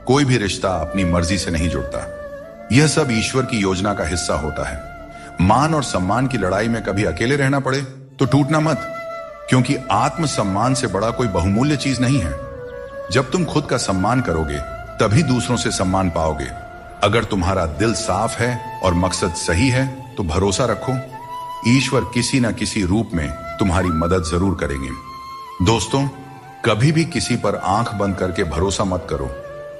कोई भी रिश्ता अपनी मर्जी से नहीं जुड़ता, यह सब ईश्वर की योजना का हिस्सा होता है। मान और सम्मान की लड़ाई में कभी अकेले रहना पड़े तो टूटना मत, क्योंकि आत्मसम्मान से बड़ा कोई बहुमूल्य चीज नहीं है। जब तुम खुद का सम्मान करोगे तभी दूसरों से सम्मान पाओगे। अगर तुम्हारा दिल साफ है और मकसद सही है तो भरोसा रखो, ईश्वर किसी न किसी रूप में तुम्हारी मदद जरूर करेंगे। दोस्तों, कभी भी किसी पर आंख बंद करके भरोसा मत करो,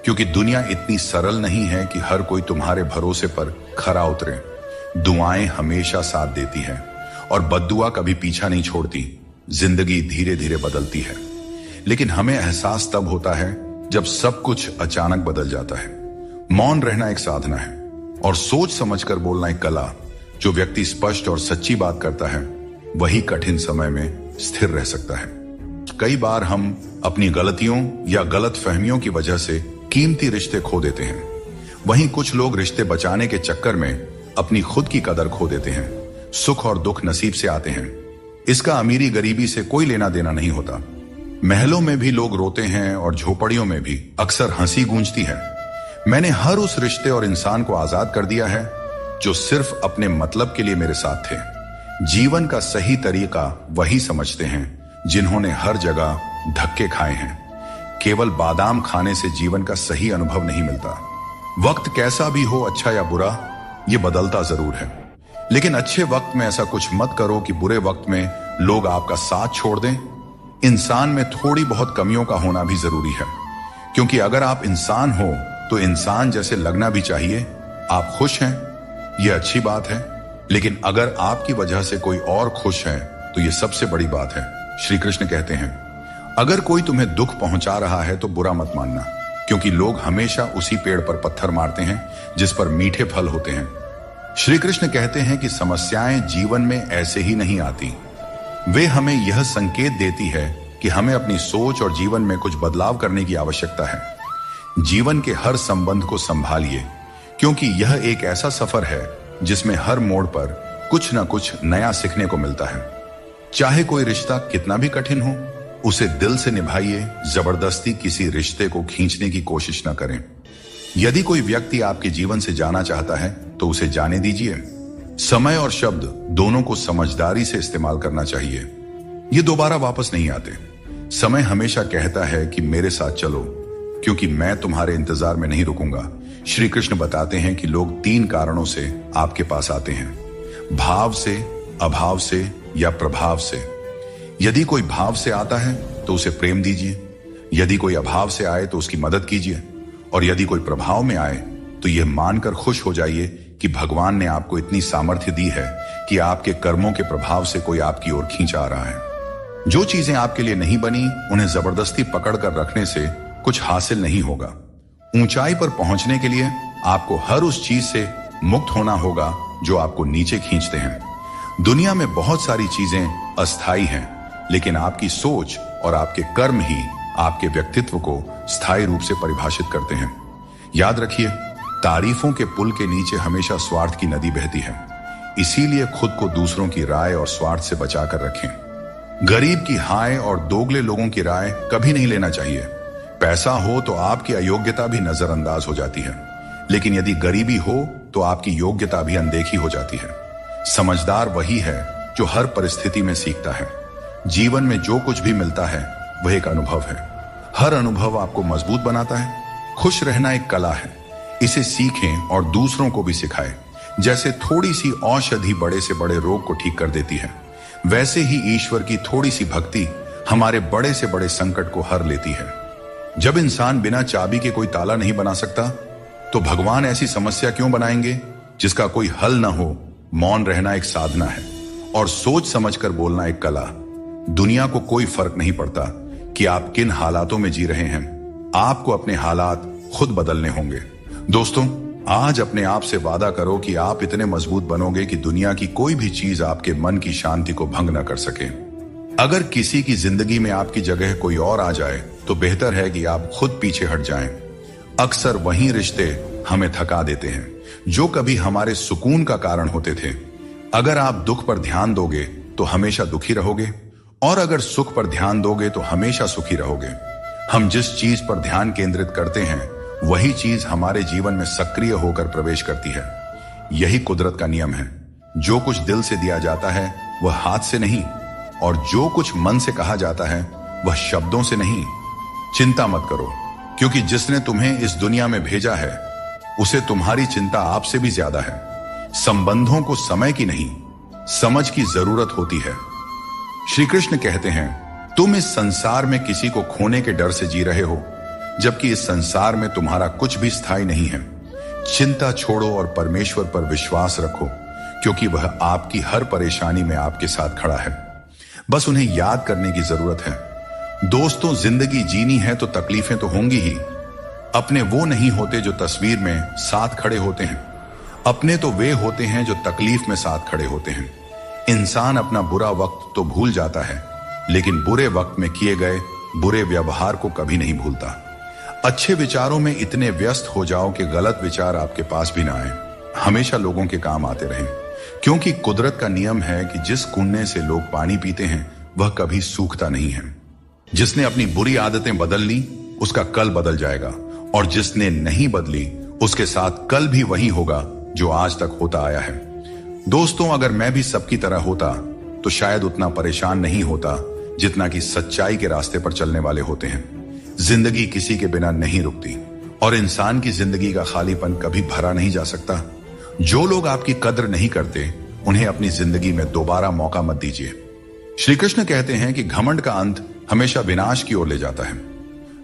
क्योंकि दुनिया इतनी सरल नहीं है कि हर कोई तुम्हारे भरोसे पर खरा उतरे। दुआएं हमेशा साथ देती हैं और बद्दुआ कभी पीछा नहीं छोड़ती। जिंदगी धीरे धीरे बदलती है, लेकिन हमें एहसास तब होता है जब सब कुछ अचानक बदल जाता है। मौन रहना एक साधना है और सोच समझकर बोलना एक कला। जो व्यक्ति स्पष्ट और सच्ची बात करता है वही कठिन समय में स्थिर रह सकता है। कई बार हम अपनी गलतियों या गलत फहमियों की वजह से कीमती रिश्ते खो देते हैं। वहीं कुछ लोग रिश्ते बचाने के चक्कर में अपनी खुद की कदर खो देते हैं। सुख और दुख नसीब से आते हैं, इसका अमीरी गरीबी से कोई लेना देना नहीं होता। महलों में भी लोग रोते हैं और झोपड़ियों में भी अक्सर हंसी गूंजती है। मैंने हर उस रिश्ते और इंसान को आजाद कर दिया है जो सिर्फ अपने मतलब के लिए मेरे साथ थे। जीवन का सही तरीका वही समझते हैं जिन्होंने हर जगह धक्के खाए हैं। केवल बादाम खाने से जीवन का सही अनुभव नहीं मिलता। वक्त कैसा भी हो, अच्छा या बुरा, ये बदलता जरूर है, लेकिन अच्छे वक्त में ऐसा कुछ मत करो कि बुरे वक्त में लोग आपका साथ छोड़ दें। इंसान में थोड़ी बहुत कमियों का होना भी जरूरी है, क्योंकि अगर आप इंसान हो तो इंसान जैसे लगना भी चाहिए। आप खुश हैं, यह अच्छी बात है, लेकिन अगर आपकी वजह से कोई और खुश है तो यह सबसे बड़ी बात है। श्री कृष्ण कहते हैं, अगर कोई तुम्हें दुख पहुंचा रहा है तो बुरा मत मानना, क्योंकि लोग हमेशा उसी पेड़ पर पत्थर मारते हैं जिस पर मीठे फल होते हैं। श्री कृष्ण कहते हैं कि समस्याएं जीवन में ऐसे ही नहीं आती, वे हमें यह संकेत देती है कि हमें अपनी सोच और जीवन में कुछ बदलाव करने की आवश्यकता है। जीवन के हर संबंध को संभालिए, क्योंकि यह एक ऐसा सफर है जिसमें हर मोड़ पर कुछ न कुछ नया सीखने को मिलता है। चाहे कोई रिश्ता कितना भी कठिन हो, उसे दिल से निभाइए। जबरदस्ती किसी रिश्ते को खींचने की कोशिश न करें। यदि कोई व्यक्ति आपके जीवन से जाना चाहता है तो उसे जाने दीजिए। समय और शब्द दोनों को समझदारी से इस्तेमाल करना चाहिए, ये दोबारा वापस नहीं आते। समय हमेशा कहता है कि मेरे साथ चलो, क्योंकि मैं तुम्हारे इंतजार में नहीं रुकूंगा। श्री कृष्ण बताते हैं कि लोग 3 कारणों से आपके पास आते हैं, भाव से, अभाव से या प्रभाव से। यदि कोई भाव से आता है तो उसे प्रेम दीजिए, यदि कोई अभाव से आए तो उसकी मदद कीजिए, और यदि कोई प्रभाव में आए तो यह मानकर खुश हो जाइए कि भगवान ने आपको इतनी सामर्थ्य दी है कि आपके कर्मों के प्रभाव से कोई आपकी ओर खींच आ रहा है। जो चीजें आपके लिए नहीं बनी, उन्हें जबरदस्ती पकड़ कर रखने से कुछ हासिल नहीं होगा। ऊंचाई पर पहुंचने के लिए आपको हर उस चीज से मुक्त होना होगा जो आपको नीचे खींचते हैं। दुनिया में बहुत सारी चीजें अस्थायी हैं, लेकिन आपकी सोच और आपके कर्म ही आपके व्यक्तित्व को स्थायी रूप से परिभाषित करते हैं। याद रखिए, तारीफों के पुल के नीचे हमेशा स्वार्थ की नदी बहती है। इसीलिए खुद को दूसरों की राय और स्वार्थ से बचाकर रखें। गरीब की हाय और दोगले लोगों की राय कभी नहीं लेना चाहिए। पैसा हो तो आपकी अयोग्यता भी नजरअंदाज हो जाती है, लेकिन यदि गरीबी हो तो आपकी योग्यता भी अनदेखी हो जाती है। समझदार वही है जो हर परिस्थिति में सीखता है। जीवन में जो कुछ भी मिलता है वह एक अनुभव है। हर अनुभव आपको मजबूत बनाता है। खुश रहना एक कला है, इसे सीखें और दूसरों को भी सिखाएं। जैसे थोड़ी सी औषधि बड़े से बड़े रोग को ठीक कर देती है, वैसे ही ईश्वर की थोड़ी सी भक्ति हमारे बड़े से बड़े संकट को हर लेती है। जब इंसान बिना चाबी के कोई ताला नहीं बना सकता, तो भगवान ऐसी समस्या क्यों बनाएंगे जिसका कोई हल ना हो। मौन रहना एक साधना है और सोच समझकर बोलना एक कला। दुनिया को कोई फर्क नहीं पड़ता कि आप किन हालातों में जी रहे हैं, आपको अपने हालात खुद बदलने होंगे। दोस्तों, आज अपने आप से वादा करो कि आप इतने मजबूत बनोगे कि दुनिया की कोई भी चीज आपके मन की शांति को भंग न कर सके। अगर किसी की जिंदगी में आपकी जगह कोई और आ जाए तो बेहतर है कि आप खुद पीछे हट जाएं। अक्सर वही रिश्ते हमें थका देते हैं जो कभी हमारे सुकून का कारण होते थे। अगर आप दुख पर ध्यान दोगे तो हमेशा दुखी रहोगे, और अगर सुख पर ध्यान दोगे तो हमेशा सुखी रहोगे। हम जिस चीज पर ध्यान केंद्रित करते हैं वही चीज हमारे जीवन में सक्रिय होकर प्रवेश करती है। यही कुदरत का नियम है। जो कुछ दिल से दिया जाता है वह हाथ से नहीं, और जो कुछ मन से कहा जाता है वह शब्दों से नहीं। चिंता मत करो, क्योंकि जिसने तुम्हें इस दुनिया में भेजा है उसे तुम्हारी चिंता आपसे भी ज्यादा है। संबंधों को समय की नहीं, समझ की जरूरत होती है। श्री कृष्ण कहते हैं, तुम इस संसार में किसी को खोने के डर से जी रहे हो, जबकि इस संसार में तुम्हारा कुछ भी स्थायी नहीं है। चिंता छोड़ो और परमेश्वर पर विश्वास रखो, क्योंकि वह आपकी हर परेशानी में आपके साथ खड़ा है। बस उन्हें याद करने की जरूरत है। दोस्तों, जिंदगी जीनी है तो तकलीफें तो होंगी ही। अपने वो नहीं होते जो तस्वीर में साथ खड़े होते हैं, अपने तो वे होते हैं जो तकलीफ में साथ खड़े होते हैं। इंसान अपना बुरा वक्त तो भूल जाता है, लेकिन बुरे वक्त में किए गए बुरे व्यवहार को कभी नहीं भूलता। अच्छे विचारों में इतने व्यस्त हो जाओ कि गलत विचार आपके पास भी ना आए। हमेशा लोगों के काम आते रहें, क्योंकि कुदरत का नियम है कि जिस कुंडे से लोग पानी पीते हैं वह कभी सूखता नहीं है। जिसने अपनी बुरी आदतें बदल ली उसका कल बदल जाएगा, और जिसने नहीं बदली उसके साथ कल भी वही होगा जो आज तक होता आया है। दोस्तों, अगर मैं भी सबकी तरह होता तो शायद उतना परेशान नहीं होता जितना कि सच्चाई के रास्ते पर चलने वाले होते हैं। जिंदगी किसी के बिना नहीं रुकती, और इंसान की जिंदगी का खालीपन कभी भरा नहीं जा सकता। जो लोग आपकी कद्र नहीं करते उन्हें अपनी जिंदगी में दोबारा मौका मत दीजिए। श्री कृष्ण कहते हैं कि घमंड का अंत हमेशा विनाश की ओर ले जाता है।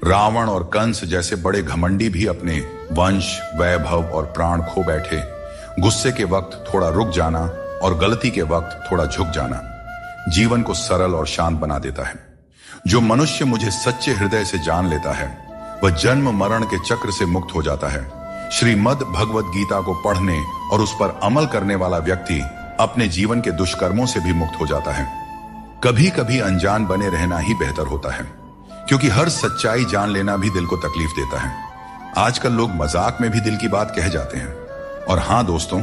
रावण और कंस जैसे बड़े घमंडी भी अपने वंश, वैभव और प्राण खो बैठे। गुस्से के वक्त थोड़ा रुक जाना और गलती के वक्त थोड़ा झुक जाना जीवन को सरल और शांत बना देता है। जो मनुष्य मुझे सच्चे हृदय से जान लेता है वह जन्म मरण के चक्र से मुक्त हो जाता है। श्रीमद् भगवत गीता को पढ़ने और उस पर अमल करने वाला व्यक्ति अपने जीवन के दुष्कर्मों से भी मुक्त हो जाता है। कभी कभी अनजान बने रहना ही बेहतर होता है, क्योंकि हर सच्चाई जान लेना भी दिल को तकलीफ देता है। आजकल लोग मजाक में भी दिल की बात कह जाते हैं। और हां दोस्तों,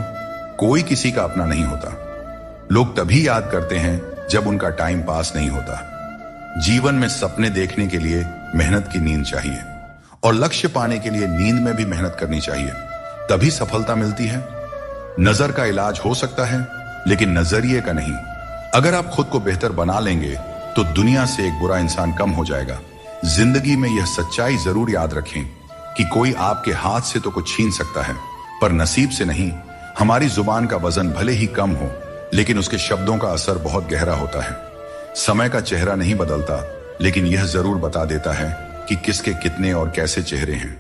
कोई किसी का अपना नहीं होता। लोग तभी याद करते हैं जब उनका टाइम पास नहीं होता। जीवन में सपने देखने के लिए मेहनत की नींद चाहिए, और लक्ष्य पाने के लिए नींद में भी मेहनत करनी चाहिए, तभी सफलता मिलती है। नजर का इलाज हो सकता है, लेकिन नजरिए का नहीं। अगर आप खुद को बेहतर बना लेंगे तो दुनिया से एक बुरा इंसान कम हो जाएगा। जिंदगी में यह सच्चाई जरूर याद रखें कि कोई आपके हाथ से तो कुछ छीन सकता है, पर नसीब से नहीं। हमारी जुबान का वजन भले ही कम हो, लेकिन उसके शब्दों का असर बहुत गहरा होता है। समय का चेहरा नहीं बदलता, लेकिन यह जरूर बता देता है कि किसके कितने और कैसे चेहरे हैं।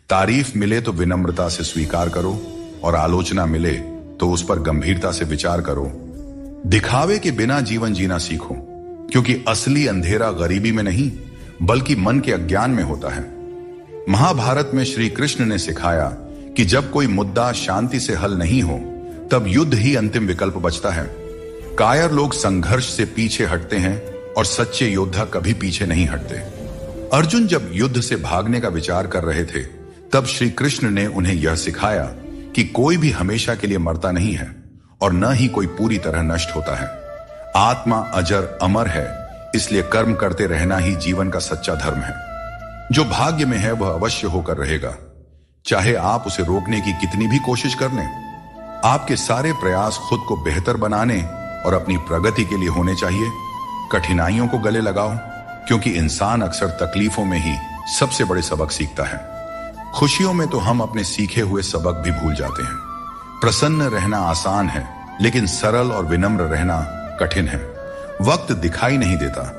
तारीफ मिले तो विनम्रता से स्वीकार करो, और आलोचना मिले तो उस पर गंभीरता से विचार करो। दिखावे के बिना जीवन जीना सीखो, क्योंकि असली अंधेरा गरीबी में नहीं बल्कि मन के अज्ञान में होता है। महाभारत में श्री कृष्ण ने सिखाया कि जब कोई मुद्दा शांति से हल नहीं हो तब युद्ध ही अंतिम विकल्प बचता है। कायर लोग संघर्ष से पीछे हटते हैं, और सच्चे योद्धा कभी पीछे नहीं हटते। अर्जुन जब युद्ध से भागने का विचार कर रहे थे तब श्री कृष्ण ने उन्हें यह सिखाया कि कोई भी हमेशा के लिए मरता नहीं है, और न ही कोई पूरी तरह नष्ट होता है। आत्मा अजर अमर है, इसलिए कर्म करते रहना ही जीवन का सच्चा धर्म है। जो भाग्य में है वह अवश्य होकर रहेगा, चाहे आप उसे रोकने की कितनी भी कोशिश कर लें। आपके सारे प्रयास खुद को बेहतर बनाने और अपनी प्रगति के लिए होने चाहिए। कठिनाइयों को गले लगाओ, क्योंकि इंसान अक्सर तकलीफों में ही सबसे बड़े सबक सीखता है। खुशियों में तो हम अपने सीखे हुए सबक भी भूल जाते हैं। प्रसन्न रहना आसान है, लेकिन सरल और विनम्र रहना कठिन है। वक्त दिखाई नहीं देता,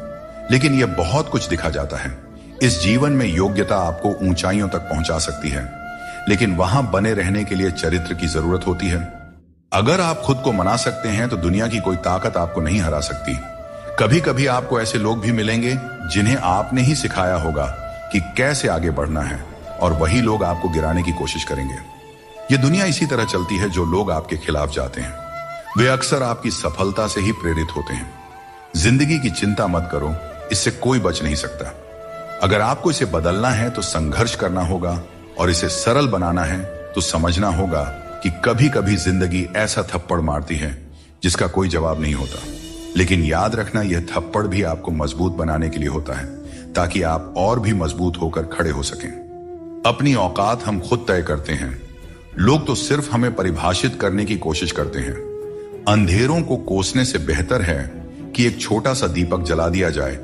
लेकिन यह बहुत कुछ दिखा जाता है। इस जीवन में योग्यता आपको ऊंचाइयों तक पहुंचा सकती है, लेकिन वहां बने रहने के लिए चरित्र की जरूरत होती है। अगर आप खुद को मना सकते हैं तो दुनिया की कोई ताकत आपको नहीं हरा सकती। कभी कभी आपको ऐसे लोग भी मिलेंगे जिन्हें आपने ही सिखाया होगा कि कैसे आगे बढ़ना है, और वही लोग आपको गिराने की कोशिश करेंगे। ये दुनिया इसी तरह चलती है। जो लोग आपके खिलाफ जाते हैं वे अक्सर आपकी सफलता से ही प्रेरित होते हैं। जिंदगी की चिंता मत करो, इससे कोई बच नहीं सकता। अगर आपको इसे बदलना है तो संघर्ष करना होगा, और इसे सरल बनाना है तो समझना होगा कि कभी कभी जिंदगी ऐसा थप्पड़ मारती है जिसका कोई जवाब नहीं होता। लेकिन याद रखना, यह थप्पड़ भी आपको मजबूत बनाने के लिए होता है, ताकि आप और भी मजबूत होकर खड़े हो सकें। अपनी औकात हम खुद तय करते हैं। लोग तो सिर्फ हमें परिभाषित करने की कोशिश करते हैं। अंधेरों को कोसने से बेहतर है कि एक छोटा सा दीपक जला दिया जाए।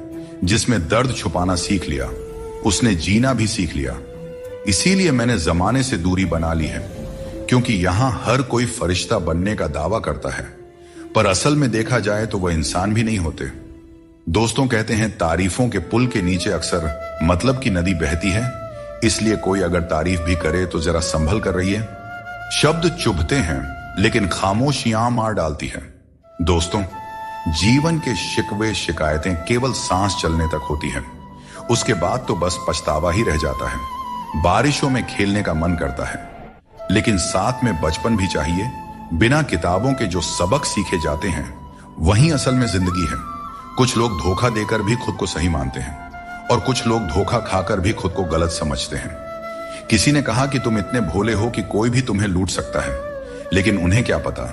जिसमें दर्द छुपाना सीख लिया, उसने जीना भी सीख लिया। इसीलिए मैंने जमाने से दूरी बना ली है, क्योंकि यहां हर कोई फरिश्ता बनने का दावा करता है, पर असल में देखा जाए तो वह इंसान भी नहीं होते। दोस्तों कहते हैं, तारीफों के पुल के नीचे अक्सर मतलब की नदी बहती है। इसलिए कोई अगर तारीफ भी करे तो जरा संभल कर रहिए। शब्द चुभते हैं, लेकिन खामोशियां मार डालती है। दोस्तों, जीवन के शिकवे शिकायतें केवल सांस चलने तक होती हैं। उसके बाद तो बस पछतावा ही रह जाता है। बारिशों में खेलने का मन करता है, लेकिन साथ में बचपन भी चाहिए। बिना किताबों के जो सबक सीखे जाते हैं वही असल में जिंदगी है। कुछ लोग धोखा देकर भी खुद को सही मानते हैं, और कुछ लोग धोखा खाकर भी खुद को गलत समझते हैं। किसी ने कहा कि तुम इतने भोले हो कि कोई भी तुम्हें लूट सकता है, लेकिन उन्हें क्या पता,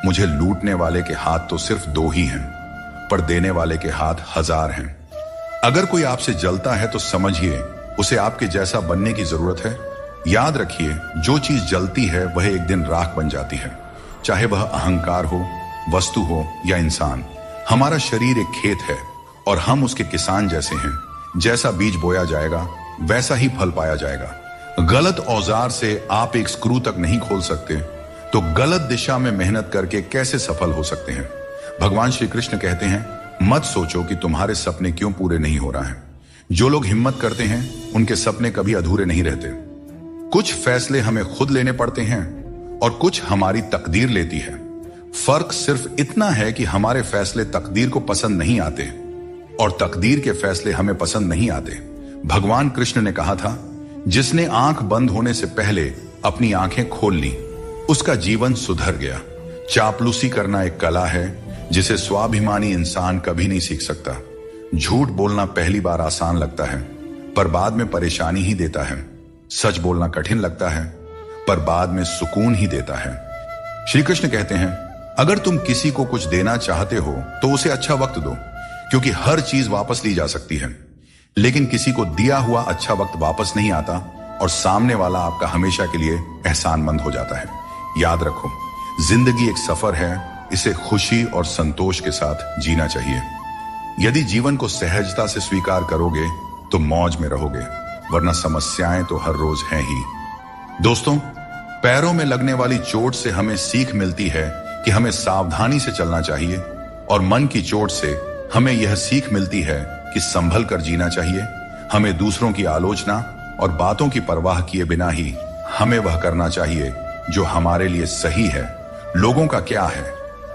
मुझे लूटने वाले के हाथ तो सिर्फ 2 ही हैं, पर देने वाले के हाथ 1000 हैं। अगर कोई आपसे जलता है तो समझिए उसे आपके जैसा बनने की जरूरत है। याद रखिए, जो चीज जलती है वह एक दिन राख बन जाती है, चाहे वह अहंकार हो, वस्तु हो या इंसान। हमारा शरीर एक खेत है और हम उसके किसान जैसे हैं। जैसा बीज बोया जाएगा वैसा ही फल पाया जाएगा। गलत औजार से आप एक स्क्रू तक नहीं खोल सकते, तो गलत दिशा में मेहनत करके कैसे सफल हो सकते हैं। भगवान श्री कृष्ण कहते हैं, मत सोचो कि तुम्हारे सपने क्यों पूरे नहीं हो रहा है। जो लोग हिम्मत करते हैं उनके सपने कभी अधूरे नहीं रहते। कुछ फैसले हमें खुद लेने पड़ते हैं और कुछ हमारी तकदीर लेती है। फर्क सिर्फ इतना है कि हमारे फैसले तकदीर को पसंद नहीं आते और तकदीर के फैसले हमें पसंद नहीं आते। भगवान कृष्ण ने कहा था, जिसने आंख बंद होने से पहले अपनी आंखें खोल ली उसका जीवन सुधर गया। चापलूसी करना एक कला है जिसे स्वाभिमानी इंसान कभी नहीं सीख सकता। झूठ बोलना पहली बार आसान लगता है, पर बाद में परेशानी ही देता है। सच बोलना कठिन लगता है, पर बाद में सुकून ही देता है। श्री कृष्ण कहते हैं, अगर तुम किसी को कुछ देना चाहते हो तो उसे अच्छा वक्त दो, क्योंकि हर चीज वापस ली जा सकती है। लेकिन किसी को दिया हुआ अच्छा वक्त वापस नहीं आता और सामने वाला आपका हमेशा के लिए एहसानमंद हो जाता है। याद रखो, जिंदगी एक सफर है, इसे खुशी और संतोष के साथ जीना चाहिए। यदि जीवन को सहजता से स्वीकार करोगे तो मौज में रहोगे, वरना समस्याएं तो हर रोज हैं ही। दोस्तों, पैरों में लगने वाली चोट से हमें सीख मिलती है कि हमें सावधानी से चलना चाहिए, और मन की चोट से हमें यह सीख मिलती है कि संभल कर जीना चाहिए। हमें दूसरों की आलोचना और बातों की परवाह किए बिना ही हमें वह करना चाहिए जो हमारे लिए सही है। लोगों का क्या है,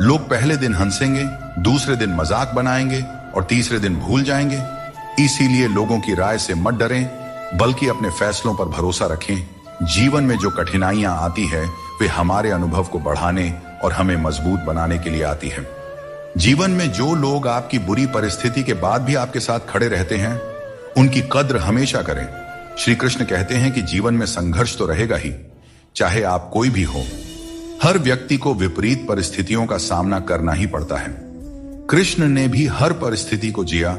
लोग पहले दिन हंसेंगे, दूसरे दिन मजाक बनाएंगे और तीसरे दिन भूल जाएंगे। इसीलिए लोगों की राय से मत डरें, बल्कि अपने फैसलों पर भरोसा रखें। जीवन में जो कठिनाइयां आती है वे हमारे अनुभव को बढ़ाने और हमें मजबूत बनाने के लिए आती है। जीवन में जो लोग आपकी बुरी परिस्थिति के बाद भी आपके साथ खड़े रहते हैं, उनकी कद्र हमेशा करें। श्री कृष्ण कहते हैं कि जीवन में संघर्ष तो रहेगा ही, चाहे आप कोई भी हो। हर व्यक्ति को विपरीत परिस्थितियों का सामना करना ही पड़ता है। कृष्ण ने भी हर परिस्थिति को जिया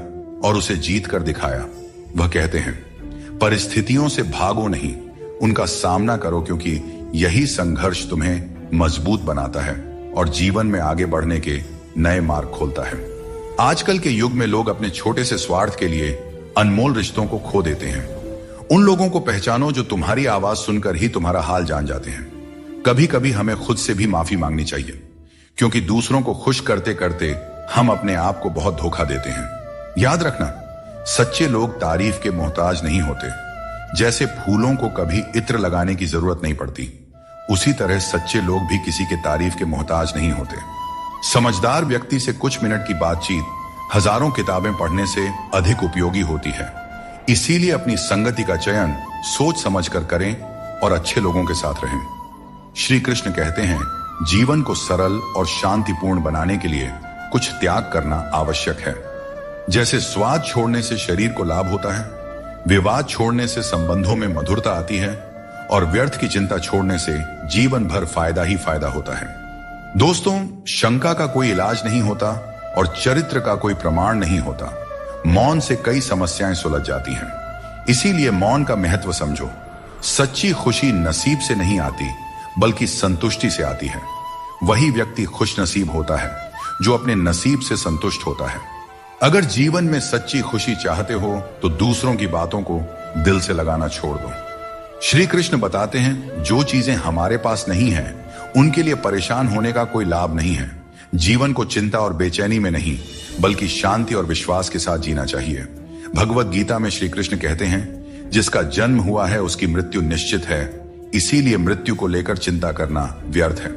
और उसे जीत कर दिखाया। वह कहते हैं, परिस्थितियों से भागो नहीं, उनका सामना करो, क्योंकि यही संघर्ष तुम्हें मजबूत बनाता है और जीवन में आगे बढ़ने के नए मार्ग खोलता है। आजकल के युग में लोग अपने छोटे से स्वार्थ के लिए अनमोल रिश्तों को खो देते हैं। उन लोगों को पहचानो जो तुम्हारी आवाज सुनकर ही तुम्हारा हाल जान जाते हैं। कभी कभी हमें खुद से भी माफी मांगनी चाहिए, क्योंकि दूसरों को खुश करते करते हम अपने आप को बहुत धोखा देते हैं। याद रखना, सच्चे लोग तारीफ के मोहताज नहीं होते। जैसे फूलों को कभी इत्र लगाने की जरूरत नहीं पड़ती, उसी तरह सच्चे लोग भी किसी के तारीफ के मोहताज नहीं होते। समझदार व्यक्ति से कुछ मिनट की बातचीत हजारों किताबें पढ़ने से अधिक उपयोगी होती है। इसीलिए अपनी संगति का चयन सोच समझकर करें और अच्छे लोगों के साथ रहें। श्री कृष्ण कहते हैं, जीवन को सरल और शांतिपूर्ण बनाने के लिए कुछ त्याग करना आवश्यक है। जैसे स्वाद छोड़ने से शरीर को लाभ होता है, विवाद छोड़ने से संबंधों में मधुरता आती है और व्यर्थ की चिंता छोड़ने से जीवन भर फायदा ही फायदा होता है। दोस्तों, शंका का कोई इलाज नहीं होता और चरित्र का कोई प्रमाण नहीं होता। मौन से कई समस्याएं सुलझ जाती हैं। इसीलिए मौन का महत्व समझो। सच्ची खुशी नसीब से नहीं आती, बल्कि संतुष्टि से आती है। वही व्यक्ति खुशनसीब होता है जो अपने नसीब से संतुष्ट होता है। अगर जीवन में सच्ची खुशी चाहते हो तो दूसरों की बातों को दिल से लगाना छोड़ दो। श्री कृष्ण बताते हैं, जो चीजें हमारे पास नहीं है उनके लिए परेशान होने का कोई लाभ नहीं है। जीवन को चिंता और बेचैनी में नहीं, बल्कि शांति और विश्वास के साथ जीना चाहिए। भगवत गीता में श्री कृष्ण कहते हैं, जिसका जन्म हुआ है उसकी मृत्यु निश्चित है, इसीलिए मृत्यु को लेकर चिंता करना व्यर्थ है।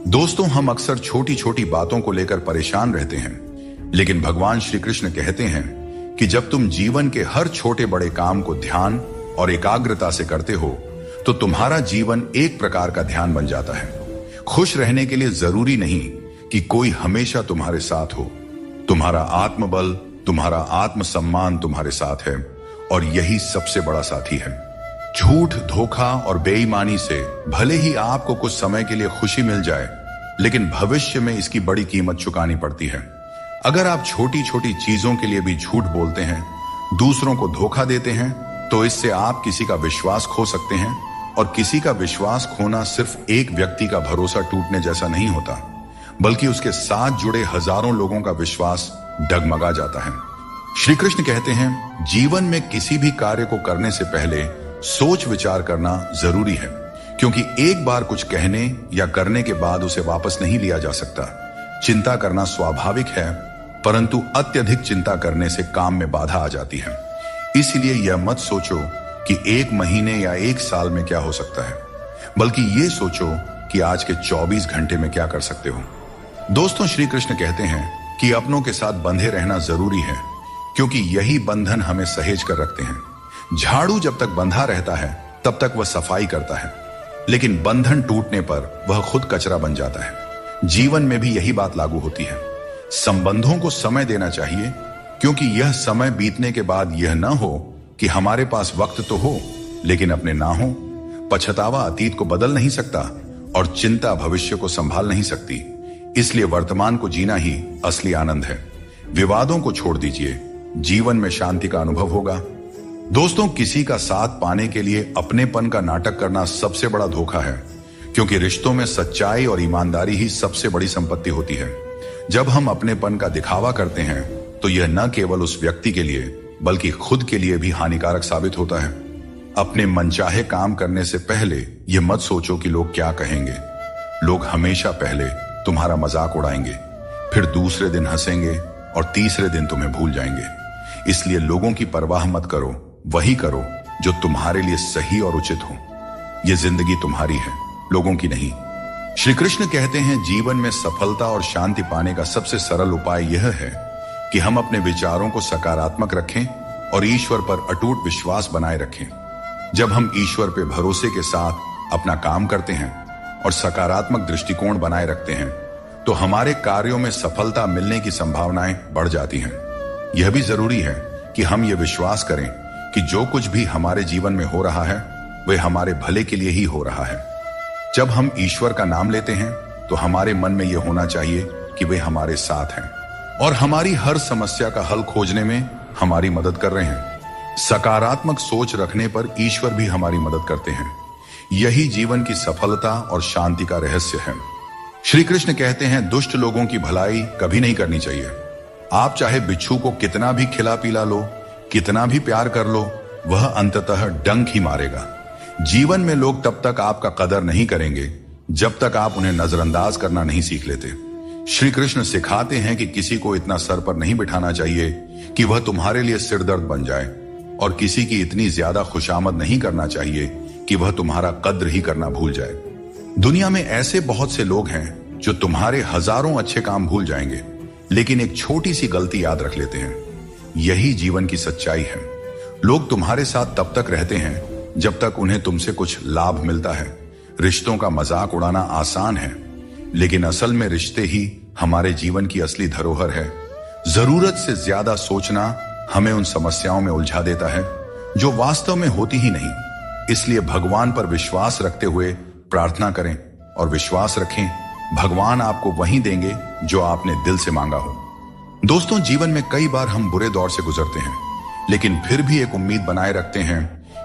दोस्तों, हम अक्सर छोटी छोटी बातों को लेकर परेशान रहते हैं, लेकिन भगवान श्री कृष्ण कहते हैं कि जब तुम जीवन के हर छोटे बड़े काम को ध्यान और एकाग्रता से करते हो तो तुम्हारा जीवन एक प्रकार का ध्यान बन जाता है। खुश रहने के लिए जरूरी नहीं कि कोई हमेशा तुम्हारे साथ हो। तुम्हारा आत्मबल, तुम्हारा आत्मसम्मान तुम्हारे साथ है और यही सबसे बड़ा साथी है। झूठ, धोखा और बेईमानी से भले ही आपको कुछ समय के लिए खुशी मिल जाए, लेकिन भविष्य में इसकी बड़ी कीमत चुकानी पड़ती है। अगर आप छोटी छोटी चीजों के लिए भी झूठ बोलते हैं, दूसरों को धोखा देते हैं, तो इससे आप किसी का विश्वास खो सकते हैं। और किसी का विश्वास खोना सिर्फ एक व्यक्ति का भरोसा टूटने जैसा नहीं होता, बल्कि उसके साथ जुड़े हजारों लोगों का विश्वास डगमगा जाता है। श्री कृष्ण कहते हैं, जीवन में किसी भी कार्य को करने से पहले सोच विचार करना जरूरी है, क्योंकि एक बार कुछ कहने या करने के बाद उसे वापस नहीं लिया जा सकता। चिंता करना स्वाभाविक है, परंतु अत्यधिक चिंता करने से काम में बाधा आ जाती है। इसलिए यह मत सोचो कि एक महीने या एक साल में क्या हो सकता है, बल्कि ये सोचो कि आज के 24 घंटे में क्या कर सकते हो। दोस्तों, श्री कृष्ण कहते हैं कि अपनों के साथ बंधे रहना जरूरी है, क्योंकि यही बंधन हमें सहेज कर रखते हैं। झाड़ू जब तक बंधा रहता है तब तक वह सफाई करता है, लेकिन बंधन टूटने पर वह खुद कचरा बन जाता है। जीवन में भी यही बात लागू होती है। संबंधों को समय देना चाहिए, क्योंकि यह समय बीतने के बाद यह न हो कि हमारे पास वक्त तो हो लेकिन अपने ना हो। पछतावा अतीत को बदल नहीं सकता और चिंता भविष्य को संभाल नहीं सकती। इसलिए वर्तमान को जीना ही असली आनंद है। विवादों को छोड़ दीजिए, जीवन में शांति का अनुभव होगा। दोस्तों, किसी का साथ पाने के लिए अपनेपन का नाटक करना सबसे बड़ा धोखा है, क्योंकि रिश्तों में सच्चाई और ईमानदारी ही सबसे बड़ी संपत्ति होती है। जब हम अपनेपन का दिखावा करते हैं तो यह न केवल उस व्यक्ति के लिए बल्कि खुद के लिए भी हानिकारक साबित होता है। अपने मनचाहे काम करने से पहले यह मत सोचो कि लोग क्या कहेंगे। लोग हमेशा पहले तुम्हारा मजाक उड़ाएंगे, फिर दूसरे दिन हंसेंगे और तीसरे दिन तुम्हें भूल जाएंगे। इसलिए लोगों की परवाह मत करो, वही करो जो तुम्हारे लिए सही और उचित हो। यह जिंदगी तुम्हारी है, लोगों की नहीं। श्री कृष्ण कहते हैं, जीवन में सफलता और शांति पाने का सबसे सरल उपाय यह है कि हम अपने विचारों को सकारात्मक रखें और ईश्वर पर अटूट विश्वास बनाए रखें। जब हम ईश्वर पे भरोसे के साथ अपना काम करते हैं और सकारात्मक दृष्टिकोण बनाए रखते हैं, तो हमारे कार्यों में सफलता मिलने की संभावनाएं बढ़ जाती हैं। यह भी जरूरी है कि हम ये विश्वास करें कि जो कुछ भी हमारे जीवन में हो रहा है वह हमारे भले के लिए ही हो रहा है। जब हम ईश्वर का नाम लेते हैं तो हमारे मन में यह होना चाहिए कि वे हमारे साथ हैं और हमारी हर समस्या का हल खोजने में हमारी मदद कर रहे हैं। सकारात्मक सोच रखने पर ईश्वर भी हमारी मदद करते हैं। यही जीवन की सफलता और शांति का रहस्य है। श्री कृष्ण कहते हैं, दुष्ट लोगों की भलाई कभी नहीं करनी चाहिए। आप चाहे बिच्छू को कितना भी खिला पिला लो, कितना भी प्यार कर लो, वह अंततः डंक ही मारेगा। जीवन में लोग तब तक आपका कदर नहीं करेंगे जब तक आप उन्हें नजरअंदाज करना नहीं सीख लेते। श्री कृष्ण सिखाते हैं कि किसी को इतना सर पर नहीं बिठाना चाहिए कि वह तुम्हारे लिए सिरदर्द बन जाए, और किसी की इतनी ज्यादा खुशामद नहीं करना चाहिए कि वह तुम्हारा कद्र ही करना भूल जाए। दुनिया में ऐसे बहुत से लोग हैं जो तुम्हारे हजारों अच्छे काम भूल जाएंगे, लेकिन एक छोटी सी गलती याद रख लेते हैं। यही जीवन की सच्चाई है। लोग तुम्हारे साथ तब तक रहते हैं जब तक उन्हें तुमसे कुछ लाभ मिलता है। रिश्तों का मजाक उड़ाना आसान है, लेकिन असल में रिश्ते ही हमारे जीवन की असली धरोहर है। जरूरत से ज्यादा सोचना हमें उन समस्याओं में उलझा देता है जो वास्तव में होती ही नहीं। इसलिए भगवान पर विश्वास रखते हुए प्रार्थना करें, और विश्वास रखें भगवान आपको वही देंगे जो आपने दिल से मांगा हो। दोस्तों, जीवन में कई बार हम बुरे दौर से गुजरते हैं, लेकिन फिर भी एक उम्मीद बनाए रखते हैं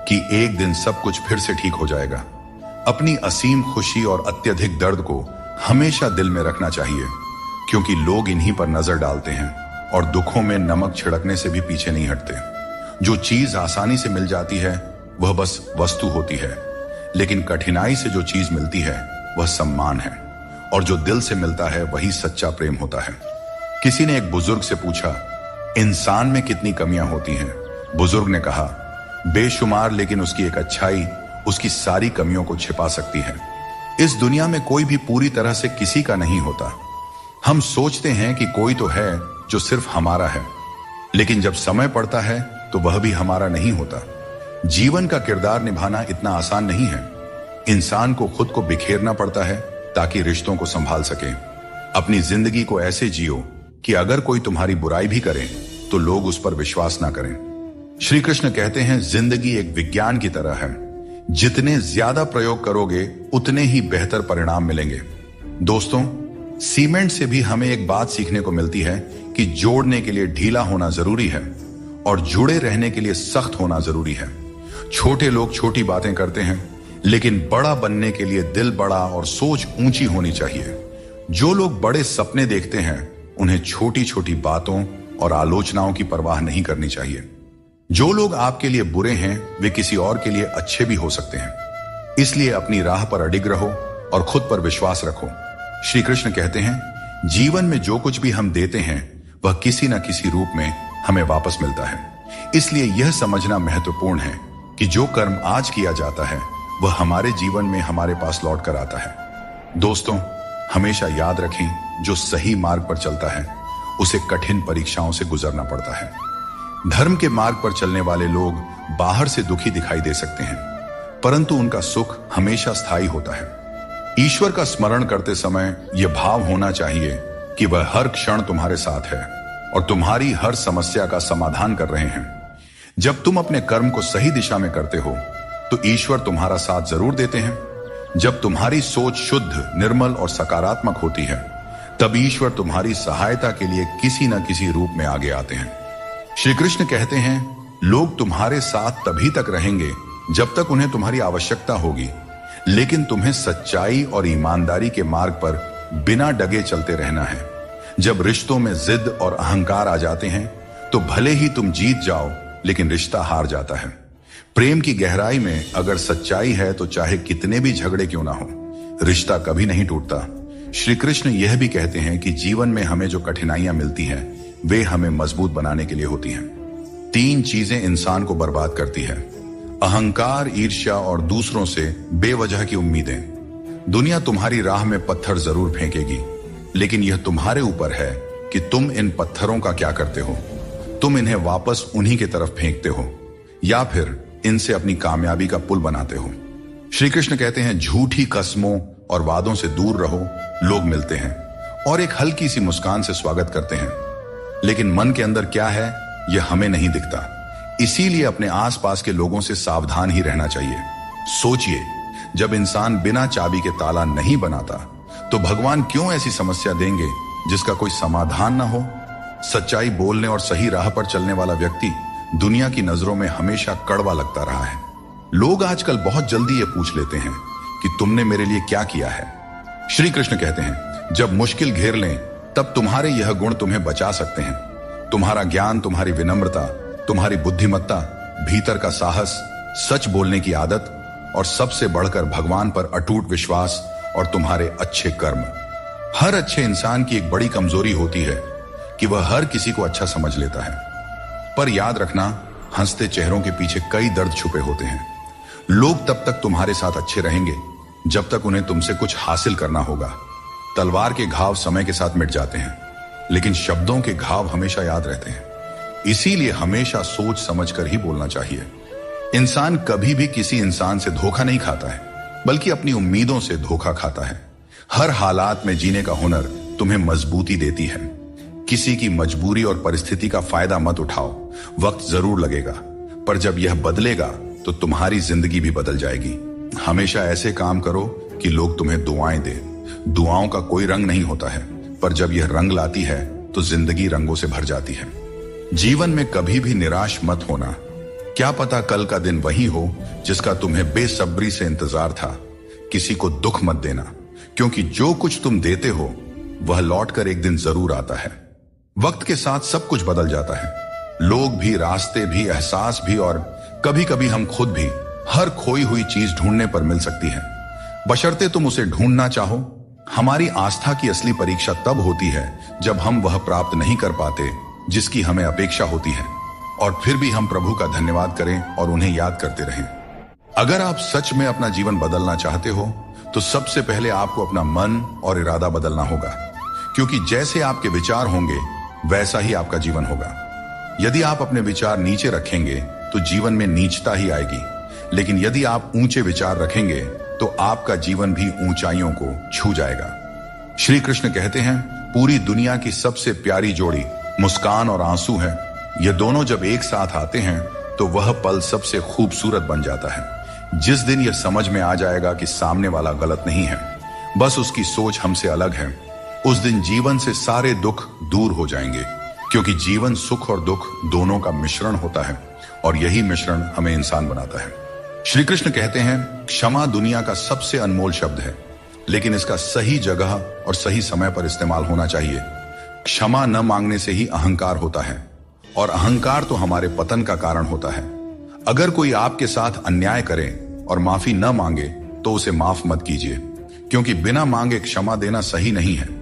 कि एक दिन सब कुछ फिर से ठीक हो जाएगा। अपनी असीम खुशी और अत्यधिक दर्द को हमेशा दिल में रखना चाहिए, क्योंकि लोग इन्हीं पर नजर डालते हैं और दुखों में नमक छिड़कने से भी पीछे नहीं हटते। जो चीज आसानी से मिल जाती है वह बस वस्तु होती है, लेकिन कठिनाई से जो चीज मिलती है वह सम्मान है, और जो दिल से मिलता है वही सच्चा प्रेम होता है। किसी ने एक बुजुर्ग से पूछा, इंसान में कितनी कमियां होती हैं? बुजुर्ग ने कहा, बेशुमार, लेकिन उसकी एक अच्छाई उसकी सारी कमियों को छिपा सकती है। इस दुनिया में कोई भी पूरी तरह से किसी का नहीं होता। हम सोचते हैं कि कोई तो है जो सिर्फ हमारा है, लेकिन जब समय पड़ता है तो वह भी हमारा नहीं होता। जीवन का किरदार निभाना इतना आसान नहीं है। इंसान को खुद को बिखेरना पड़ता है ताकि रिश्तों को संभाल सके। अपनी जिंदगी को ऐसे जियो कि अगर कोई तुम्हारी बुराई भी करे तो लोग उस पर विश्वास ना करें। श्री कृष्ण कहते हैं, जिंदगी एक विज्ञान की तरह है। जितने ज्यादा प्रयोग करोगे उतने ही बेहतर परिणाम मिलेंगे। दोस्तों, सीमेंट से भी हमें एक बात सीखने को मिलती है कि जोड़ने के लिए ढीला होना जरूरी है और जुड़े रहने के लिए सख्त होना जरूरी है। छोटे लोग छोटी बातें करते हैं, लेकिन बड़ा बनने के लिए दिल बड़ा और सोच ऊंची होनी चाहिए। जो लोग बड़े सपने देखते हैं उन्हें छोटी छोटी बातों और आलोचनाओं की परवाह नहीं करनी चाहिए। जो लोग आपके लिए बुरे हैं वे किसी और के लिए अच्छे भी हो सकते हैं। इसलिए अपनी राह पर अडिग रहो और खुद पर विश्वास रखो। श्री कृष्ण कहते हैं, जीवन में जो कुछ भी हम देते हैं वह किसी न किसी रूप में हमें वापस मिलता है। इसलिए यह समझना महत्वपूर्ण है कि जो कर्म आज किया जाता है वह हमारे जीवन में हमारे पास लौट कर आता है। दोस्तों, हमेशा याद रखें, जो सही मार्ग पर चलता है उसे कठिन परीक्षाओं से गुजरना पड़ता है। धर्म के मार्ग पर चलने वाले लोग बाहर से दुखी दिखाई दे सकते हैं, परंतु उनका सुख हमेशा स्थायी होता है। ईश्वर का स्मरण करते समय यह भाव होना चाहिए कि वह हर क्षण तुम्हारे साथ है और तुम्हारी हर समस्या का समाधान कर रहे हैं। जब तुम अपने कर्म को सही दिशा में करते हो तो ईश्वर तुम्हारा साथ जरूर देते हैं। जब तुम्हारी सोच शुद्ध, निर्मल और सकारात्मक होती है तब ईश्वर तुम्हारी सहायता के लिए किसी न किसी रूप में आगे आते हैं। श्री कृष्ण कहते हैं, लोग तुम्हारे साथ तभी तक रहेंगे जब तक उन्हें तुम्हारी आवश्यकता होगी, लेकिन तुम्हें सच्चाई और ईमानदारी के मार्ग पर बिना डगे चलते रहना है। जब रिश्तों में जिद और अहंकार आ जाते हैं तो भले ही तुम जीत जाओ, लेकिन रिश्ता हार जाता है। प्रेम की गहराई में अगर सच्चाई है तो चाहे कितने भी झगड़े क्यों ना हो, रिश्ता कभी नहीं टूटता। श्री कृष्ण यह भी कहते हैं कि जीवन में हमें जो कठिनाइयां मिलती हैं वे हमें मजबूत बनाने के लिए होती हैं। 3 चीजें इंसान को बर्बाद करती है: अहंकार, ईर्ष्या और दूसरों से बेवजह की उम्मीदें। दुनिया तुम्हारी राह में पत्थर जरूर फेंकेगी, लेकिन यह तुम्हारे ऊपर है कि तुम इन पत्थरों का क्या करते हो। तुम इन्हें वापस उन्हीं की तरफ फेंकते हो या फिर इनसे अपनी कामयाबी का पुल बनाते हो। श्री कृष्ण कहते हैं, झूठी कस्मों और वादों से दूर रहो। लोग मिलते हैं और एक हल्की सी मुस्कान से स्वागत करते हैं, लेकिन मन के अंदर क्या है यह हमें नहीं दिखता। इसीलिए अपने आसपास के लोगों से सावधान ही रहना चाहिए। सोचिए, जब इंसान बिना चाबी के ताला नहीं बनाता तो भगवान क्यों ऐसी समस्या देंगे जिसका कोई समाधान ना हो। सच्चाई बोलने और सही राह पर चलने वाला व्यक्ति दुनिया की नजरों में हमेशा कड़वा लगता रहा है। लोग आजकल बहुत जल्दी ये पूछ लेते हैं कि तुमने मेरे लिए क्या किया है। श्री कृष्ण कहते हैं, जब मुश्किल घेर लें तब तुम्हारे यह गुण तुम्हें बचा सकते हैं: तुम्हारा ज्ञान, तुम्हारी विनम्रता, तुम्हारी बुद्धिमत्ता, भीतर का साहस, सच बोलने की आदत और सबसे बढ़कर भगवान पर अटूट विश्वास और तुम्हारे अच्छे कर्म। हर अच्छे इंसान की एक बड़ी कमजोरी होती है कि वह हर किसी को अच्छा समझ लेता है। पर याद रखना, हंसते चेहरों के पीछे कई दर्द छुपे होते हैं। लोग तब तक तुम्हारे साथ अच्छे रहेंगे जब तक उन्हें तुमसे कुछ हासिल करना होगा। तलवार के घाव समय के साथ मिट जाते हैं, लेकिन शब्दों के घाव हमेशा याद रहते हैं। इसीलिए हमेशा सोच समझ कर ही बोलना चाहिए। इंसान कभी भी किसी इंसान से धोखा नहीं खाता है, बल्कि अपनी उम्मीदों से धोखा खाता है। हर हालात में जीने का हुनर तुम्हें मजबूती देती है। किसी की मजबूरी और परिस्थिति का फायदा मत उठाओ। वक्त जरूर लगेगा, पर जब यह बदलेगा तो तुम्हारी जिंदगी भी बदल जाएगी। हमेशा ऐसे काम करो कि लोग तुम्हें दुआएं दें। दुआओं का कोई रंग नहीं होता है, पर जब यह रंग लाती है तो जिंदगी रंगों से भर जाती है। जीवन में कभी भी निराश मत होना। क्या पता कल का दिन वही हो जिसका तुम्हें बेसब्री से इंतजार था। किसी को दुख मत देना, क्योंकि जो कुछ तुम देते हो वह लौटकर एक दिन जरूर आता है। वक्त के साथ सब कुछ बदल जाता है। लोग भी, रास्ते भी, एहसास भी, और कभी कभी हम खुद भी। हर खोई हुई चीज ढूंढने पर मिल सकती है, बशर्ते तुम उसे ढूंढना चाहो। हमारी आस्था की असली परीक्षा तब होती है जब हम वह प्राप्त नहीं कर पाते जिसकी हमें अपेक्षा होती है, और फिर भी हम प्रभु का धन्यवाद करें और उन्हें याद करते रहें। अगर आप सच में अपना जीवन बदलना चाहते हो तो सबसे पहले आपको अपना मन और इरादा बदलना होगा, क्योंकि जैसे आपके विचार होंगे वैसा ही आपका जीवन होगा। यदि आप अपने विचार नीचे रखेंगे तो जीवन में नीचता ही आएगी, लेकिन यदि आप ऊंचे विचार रखेंगे तो आपका जीवन भी ऊंचाइयों को छू जाएगा। श्री कृष्ण कहते हैं, पूरी दुनिया की सबसे प्यारी जोड़ी मुस्कान और आंसू है। ये दोनों जब एक साथ आते हैं तो वह पल सबसे खूबसूरत बन जाता है। जिस दिन यह समझ में आ जाएगा कि सामने वाला गलत नहीं है, बस उसकी सोच हमसे अलग है, उस दिन जीवन से सारे दुख दूर हो जाएंगे। क्योंकि जीवन सुख और दुख दोनों का मिश्रण होता है, और यही मिश्रण हमें इंसान बनाता है। श्री कृष्ण कहते हैं, क्षमा दुनिया का सबसे अनमोल शब्द है, लेकिन इसका सही जगह और सही समय पर इस्तेमाल होना चाहिए। क्षमा न मांगने से ही अहंकार होता है, और अहंकार तो हमारे पतन का कारण होता है। अगर कोई आपके साथ अन्याय करे और माफी न मांगे तो उसे माफ मत कीजिए, क्योंकि बिना मांगे क्षमा देना सही नहीं है।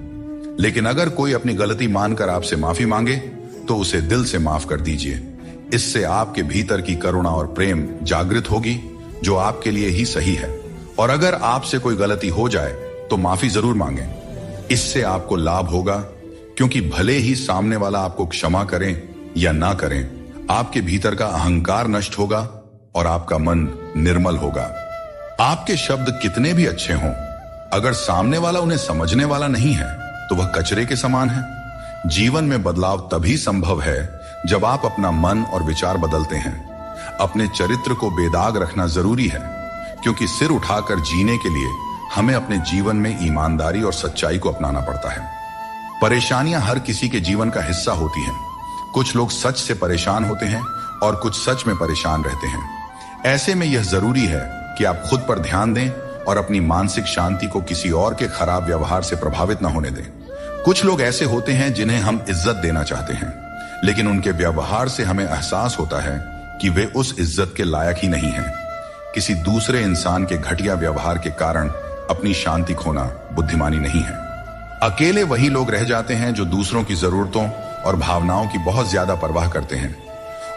लेकिन अगर कोई अपनी गलती मानकर आपसे माफी मांगे तो उसे दिल से माफ कर दीजिए। इससे आपके भीतर की करुणा और प्रेम जागृत होगी, जो आपके लिए ही सही है। और अगर आपसे कोई गलती हो जाए तो माफी जरूर मांगे। इससे आपको लाभ होगा, क्योंकि भले ही सामने वाला आपको क्षमा करें या ना करें, आपके भीतर का अहंकार नष्ट होगा और आपका मन निर्मल होगा। आपके शब्द कितने भी अच्छे हों, अगर सामने वाला उन्हें समझने वाला नहीं है तो वह कचरे के समान है। जीवन में बदलाव तभी संभव है जब आप अपना मन और विचार बदलते हैं। अपने चरित्र को बेदाग रखना जरूरी है, क्योंकि सिर उठाकर जीने के लिए हमें अपने जीवन में ईमानदारी और सच्चाई को अपनाना पड़ता है। परेशानियां हर किसी के जीवन का हिस्सा होती हैं। कुछ लोग सच से परेशान होते हैं और कुछ सच में परेशान रहते हैं। ऐसे में यह जरूरी है कि आप खुद पर ध्यान दें और अपनी मानसिक शांति को किसी और के खराब व्यवहार से प्रभावित न होने दें। कुछ लोग ऐसे होते हैं जिन्हें हम इज्जत देना चाहते हैं, लेकिन उनके व्यवहार से हमें एहसास होता है कि वे उस इज्जत के लायक ही नहीं हैं। किसी दूसरे इंसान के घटिया व्यवहार के कारण अपनी शांति खोना बुद्धिमानी नहीं है। अकेले वही लोग रह जाते हैं जो दूसरों की जरूरतों और भावनाओं की बहुत ज्यादा परवाह करते हैं,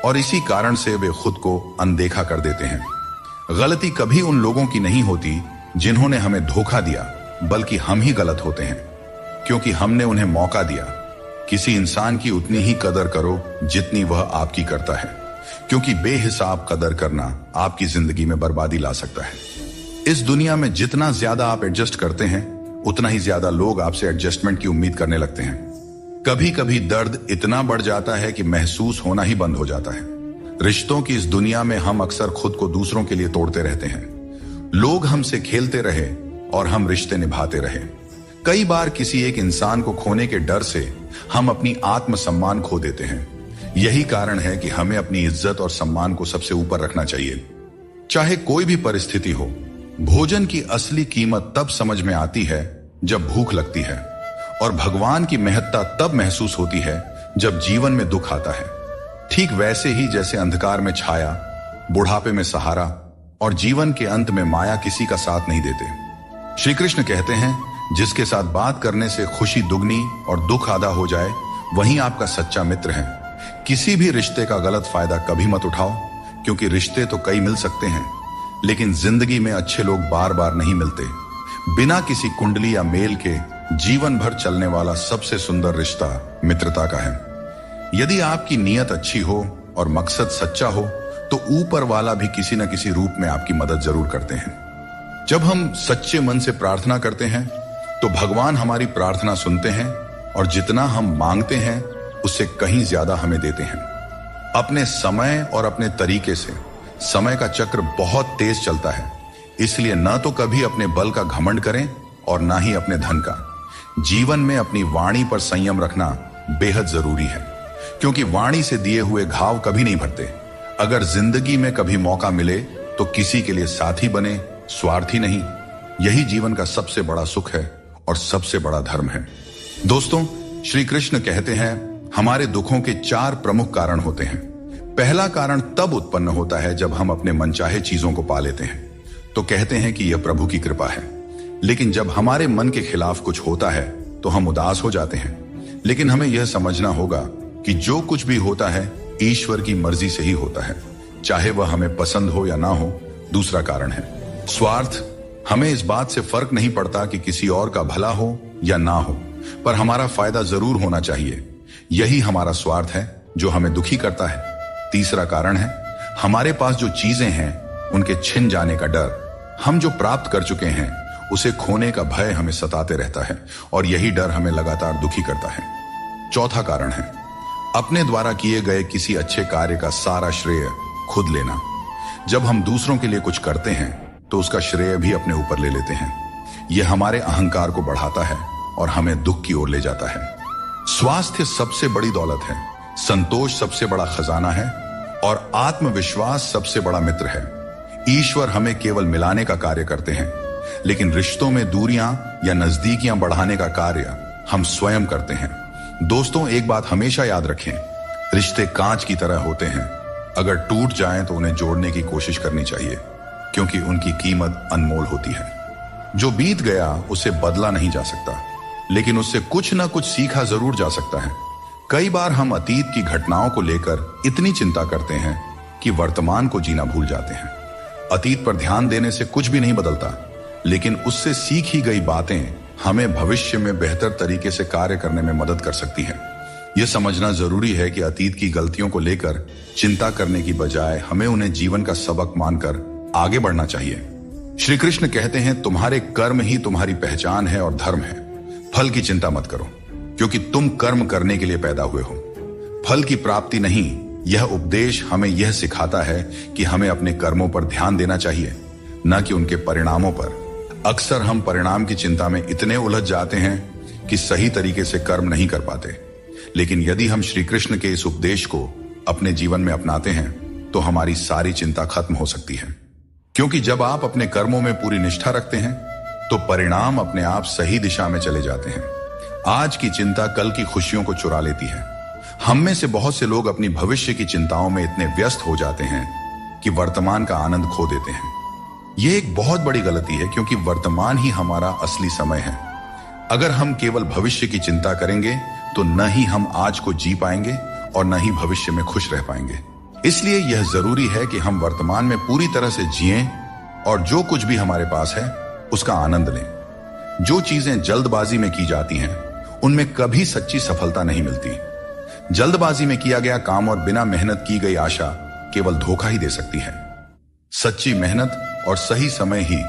और इसी कारण से वे खुद को अनदेखा कर देते हैं। गलती कभी उन लोगों की नहीं होती जिन्होंने हमें धोखा दिया, बल्कि हम ही गलत होते हैं, क्योंकि हमने उन्हें मौका दिया। किसी इंसान की उतनी ही कदर करो जितनी वह आपकी करता है, क्योंकि बेहिसाब कदर करना आपकी जिंदगी में बर्बादी ला सकता है। इस दुनिया में जितना ज्यादा आप एडजस्ट करते हैं, उतना ही ज्यादा लोग आपसे एडजस्टमेंट की उम्मीद करने लगते हैं। कभी कभी दर्द इतना बढ़ जाता है कि महसूस होना ही बंद हो जाता है। रिश्तों की इस दुनिया में हम अक्सर खुद को दूसरों के लिए तोड़ते रहते हैं। लोग हमसे खेलते रहे और हम रिश्ते निभाते रहे। कई बार किसी एक इंसान को खोने के डर से हम अपनी आत्मसम्मान खो देते हैं। यही कारण है कि हमें अपनी इज्जत और सम्मान को सबसे ऊपर रखना चाहिए, चाहे कोई भी परिस्थिति हो। भोजन की असली कीमत तब समझ में आती है जब भूख लगती है, और भगवान की महत्ता तब महसूस होती है जब जीवन में दुख आता है। ठीक वैसे ही जैसे अंधकार में छाया, बुढ़ापे में सहारा और जीवन के अंत में माया किसी का साथ नहीं देते। श्री कृष्ण कहते हैं, जिसके साथ बात करने से खुशी दुगनी और दुख आधा हो जाए, वही आपका सच्चा मित्र है। किसी भी रिश्ते का गलत फायदा कभी मत उठाओ, क्योंकि रिश्ते तो कई मिल सकते हैं, लेकिन जिंदगी में अच्छे लोग बार बार नहीं मिलते। बिना किसी कुंडली या मेल के जीवन भर चलने वाला सबसे सुंदर रिश्ता मित्रता का है। यदि आपकी नीयत अच्छी हो और मकसद सच्चा हो, तो ऊपर वाला भी किसी न किसी रूप में आपकी मदद जरूर करते हैं। जब हम सच्चे मन से प्रार्थना करते हैं, तो भगवान हमारी प्रार्थना सुनते हैं और जितना हम मांगते हैं उससे कहीं ज्यादा हमें देते हैं। अपने समय और अपने तरीके से समय का चक्र बहुत तेज चलता है, इसलिए न तो कभी अपने बल का घमंड करें और ना ही अपने धन का। जीवन में अपनी वाणी पर संयम रखना बेहद जरूरी है, क्योंकि वाणी से दिए हुए घाव कभी नहीं भरते। अगर जिंदगी में कभी मौका मिले तो किसी के लिए साथी बने, स्वार्थी नहीं। यही जीवन का सबसे बड़ा सुख है और सबसे बड़ा धर्म है। दोस्तों, श्री कृष्ण कहते हैं हमारे दुखों के 4 प्रमुख कारण होते हैं। पहला कारण तब उत्पन्न होता है जब हम अपने मनचाहे चीजों को पा लेते हैं, तो कहते हैं कि यह प्रभु की कृपा है। लेकिन जब हमारे मन के खिलाफ कुछ होता है तो हम उदास हो जाते हैं। लेकिन हमें यह समझना होगा कि जो कुछ भी होता है ईश्वर की मर्जी से ही होता है, चाहे वह हमें पसंद हो या ना हो। दूसरा कारण है स्वार्थ। हमें इस बात से फर्क नहीं पड़ता कि किसी और का भला हो या ना हो, पर हमारा फायदा जरूर होना चाहिए। यही हमारा स्वार्थ है जो हमें दुखी करता है। तीसरा कारण है हमारे पास जो चीजें हैं उनके छिन जाने का डर। हम जो प्राप्त कर चुके हैं उसे खोने का भय हमें सताते रहता है और यही डर हमें लगातार दुखी करता है। चौथा कारण है अपने द्वारा किए गए किसी अच्छे कार्य का सारा श्रेय खुद लेना। जब हम दूसरों के लिए कुछ करते हैं तो उसका श्रेय भी अपने ऊपर ले लेते हैं। यह हमारे अहंकार को बढ़ाता है और हमें दुख की ओर ले जाता है। स्वास्थ्य सबसे बड़ी दौलत है, संतोष सबसे बड़ा खजाना है और आत्मविश्वास सबसे बड़ा मित्र है। ईश्वर हमें केवल मिलाने का कार्य करते हैं, लेकिन रिश्तों में दूरियां या नजदीकियां बढ़ाने का कार्य हम स्वयं करते हैं। दोस्तों, एक बात हमेशा याद रखें, रिश्ते कांच की तरह होते हैं। अगर टूट जाएं तो उन्हें जोड़ने की कोशिश करनी चाहिए, क्योंकि उनकी कीमत अनमोल होती है। जो बीत गया उसे बदला नहीं जा सकता, लेकिन उससे कुछ ना कुछ सीखा जरूर जा सकता है। कई बार हम अतीत की घटनाओं को लेकर इतनी चिंता करते हैं कि वर्तमान को जीना भूल जाते हैं। अतीत पर ध्यान देने से कुछ भी नहीं बदलता, लेकिन उससे सीखी गई बातें हमें भविष्य में बेहतर तरीके से कार्य करने में मदद कर सकती हैं। यह समझना जरूरी है कि अतीत की गलतियों को लेकर चिंता करने की बजाय हमें उन्हें जीवन का सबक मानकर आगे बढ़ना चाहिए। श्री कृष्ण कहते हैं तुम्हारे कर्म ही तुम्हारी पहचान है और धर्म है। फल की चिंता मत करो, क्योंकि तुम कर्म करने के लिए पैदा हुए हो, फल की प्राप्ति नहीं। यह उपदेश हमें यह सिखाता है कि हमें अपने कर्मों पर ध्यान देना चाहिए, न कि उनके परिणामों पर। अक्सर हम परिणाम की चिंता में इतने उलझ जाते हैं कि सही तरीके से कर्म नहीं कर पाते। लेकिन यदि हम श्री कृष्ण के इस उपदेश को अपने जीवन में अपनाते हैं तो हमारी सारी चिंता खत्म हो सकती है। क्योंकि जब आप अपने कर्मों में पूरी निष्ठा रखते हैं तो परिणाम अपने आप सही दिशा में चले जाते हैं। आज की चिंता कल की खुशियों को चुरा लेती है। हम में से बहुत से लोग अपनी भविष्य की चिंताओं में इतने व्यस्त हो जाते हैं कि वर्तमान का आनंद खो देते हैं। यह एक बहुत बड़ी गलती है, क्योंकि वर्तमान ही हमारा असली समय है। अगर हम केवल भविष्य की चिंता करेंगे तो न ही हम आज को जी पाएंगे और न ही भविष्य में खुश रह पाएंगे। इसलिए यह जरूरी है कि हम वर्तमान में पूरी तरह से जिएं और जो कुछ भी हमारे पास है उसका आनंद लें। जो चीजें जल्दबाजी में की जाती हैं उनमें कभी सच्ची सफलता नहीं मिलती। जल्दबाजी में किया गया काम और बिना मेहनत की गई आशा केवल धोखा ही दे सकती है। सच्ची मेहनत और सही समय ही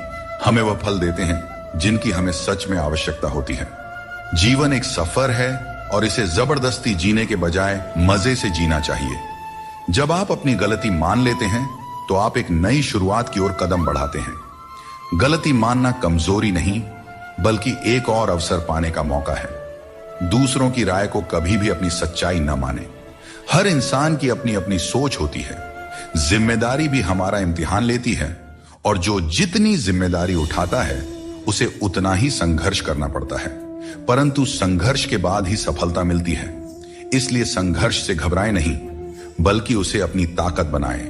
हमें वह फल देते हैं जिनकी हमें सच में आवश्यकता होती है। जीवन एक सफर है और इसे जबरदस्ती जीने के बजाय मजे से जीना चाहिए। जब आप अपनी गलती मान लेते हैं तो आप एक नई शुरुआत की ओर कदम बढ़ाते हैं। गलती मानना कमजोरी नहीं, बल्कि एक और अवसर पाने का मौका है। दूसरों की राय को कभी भी अपनी सच्चाई न माने। हर इंसान की अपनी अपनी सोच होती है। जिम्मेदारी भी हमारा इम्तिहान लेती है और जो जितनी जिम्मेदारी उठाता है उसे उतना ही संघर्ष करना पड़ता है, परंतु संघर्ष के बाद ही सफलता मिलती है। इसलिए संघर्ष से घबराएं नहीं, बल्कि उसे अपनी ताकत बनाएं।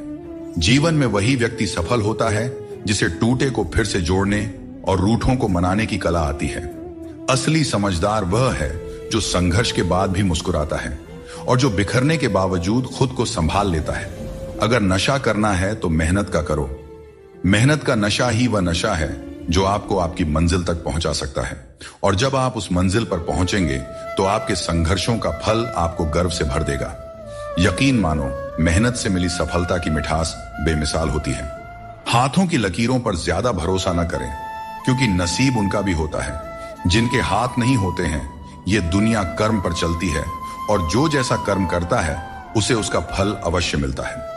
जीवन में वही व्यक्ति सफल होता है जिसे टूटे को फिर से जोड़ने और रूठों को मनाने की कला आती है। असली समझदार वह है जो संघर्ष के बाद भी मुस्कुराता है और जो बिखरने के बावजूद खुद को संभाल लेता है। अगर नशा करना है तो मेहनत का करो। मेहनत का नशा ही वह नशा है जो आपको आपकी मंजिल तक पहुंचा सकता है, और जब आप उस मंजिल पर पहुंचेंगे तो आपके संघर्षों का फल आपको गर्व से भर देगा। यकीन मानो, मेहनत से मिली सफलता की मिठास बेमिसाल होती है। हाथों की लकीरों पर ज्यादा भरोसा न करें, क्योंकि नसीब उनका भी होता है जिनके हाथ नहीं होते हैं। ये दुनिया कर्म पर चलती है, और जो जैसा कर्म करता है उसे उसका फल अवश्य मिलता है।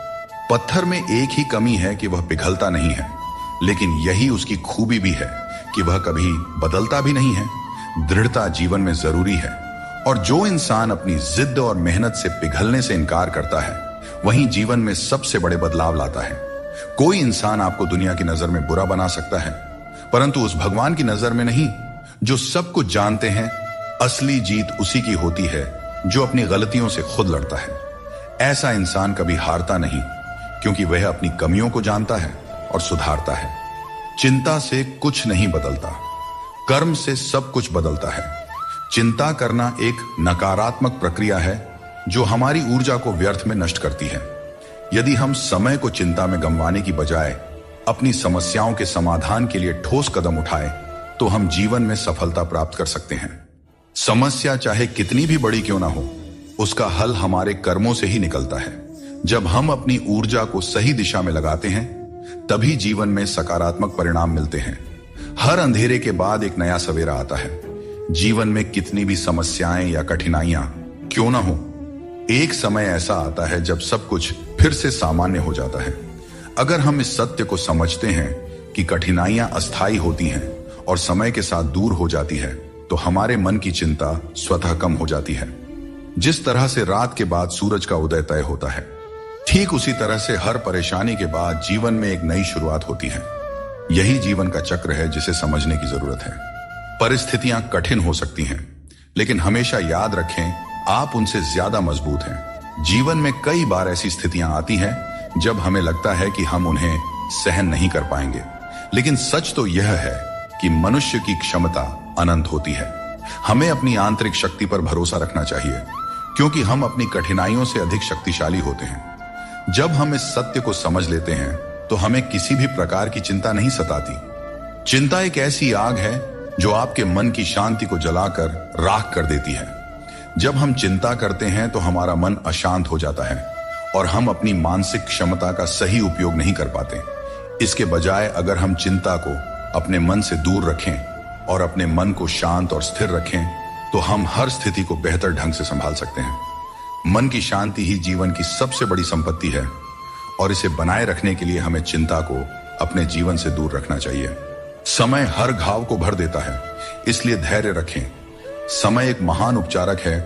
पत्थर में एक ही कमी है कि वह पिघलता नहीं है, लेकिन यही उसकी खूबी भी है कि वह कभी बदलता भी नहीं है। दृढ़ता जीवन में जरूरी है, और जो इंसान अपनी जिद और मेहनत से पिघलने से इनकार करता है, वही जीवन में सबसे बड़े बदलाव लाता है। कोई इंसान आपको दुनिया की नजर में बुरा बना सकता है, परंतु उस भगवान की नजर में नहीं, जो सब कुछ जानते हैं। असली जीत उसी की होती है जो अपनी गलतियों से खुद लड़ता है। ऐसा इंसान कभी हारता नहीं, क्योंकि वह अपनी कमियों को जानता है और सुधारता है। चिंता से कुछ नहीं बदलता, कर्म से सब कुछ बदलता है। चिंता करना एक नकारात्मक प्रक्रिया है जो हमारी ऊर्जा को व्यर्थ में नष्ट करती है। यदि हम समय को चिंता में गंवाने की बजाय अपनी समस्याओं के समाधान के लिए ठोस कदम उठाएं, तो हम जीवन में सफलता प्राप्त कर सकते हैं। समस्या चाहे कितनी भी बड़ी क्यों ना हो, उसका हल हमारे कर्मों से ही निकलता है। जब हम अपनी ऊर्जा को सही दिशा में लगाते हैं, तभी जीवन में सकारात्मक परिणाम मिलते हैं। हर अंधेरे के बाद एक नया सवेरा आता है। जीवन में कितनी भी समस्याएं या कठिनाइयां क्यों ना हो, एक समय ऐसा आता है जब सब कुछ फिर से सामान्य हो जाता है। अगर हम इस सत्य को समझते हैं कि कठिनाइयां अस्थायी होती हैं और समय के साथ दूर हो जाती है, तो हमारे मन की चिंता स्वतः कम हो जाती है। जिस तरह से रात के बाद सूरज का उदय तय होता है, ठीक उसी तरह से हर परेशानी के बाद जीवन में एक नई शुरुआत होती है। यही जीवन का चक्र है जिसे समझने की जरूरत है। परिस्थितियां कठिन हो सकती हैं, लेकिन हमेशा याद रखें, आप उनसे ज्यादा मजबूत हैं। जीवन में कई बार ऐसी स्थितियां आती हैं जब हमें लगता है कि हम उन्हें सहन नहीं कर पाएंगे, लेकिन सच तो यह है कि मनुष्य की क्षमता अनंत होती है। हमें अपनी आंतरिक शक्ति पर भरोसा रखना चाहिए, क्योंकि हम अपनी कठिनाइयों से अधिक शक्तिशाली होते हैं। जब हम इस सत्य को समझ लेते हैं, तो हमें किसी भी प्रकार की चिंता नहीं सताती। चिंता एक ऐसी आग है जो आपके मन की शांति को जलाकर राख कर देती है। जब हम चिंता करते हैं तो हमारा मन अशांत हो जाता है और हम अपनी मानसिक क्षमता का सही उपयोग नहीं कर पाते। इसके बजाय अगर हम चिंता को अपने मन से दूर रखें और अपने मन को शांत और स्थिर रखें, तो हम हर स्थिति को बेहतर ढंग से संभाल सकते हैं। मन की शांति ही जीवन की सबसे बड़ी संपत्ति है, और इसे बनाए रखने के लिए हमें चिंता को अपने जीवन से दूर रखना चाहिए। समय हर घाव को भर देता है, इसलिए धैर्य रखें। समय एक महान उपचारक है,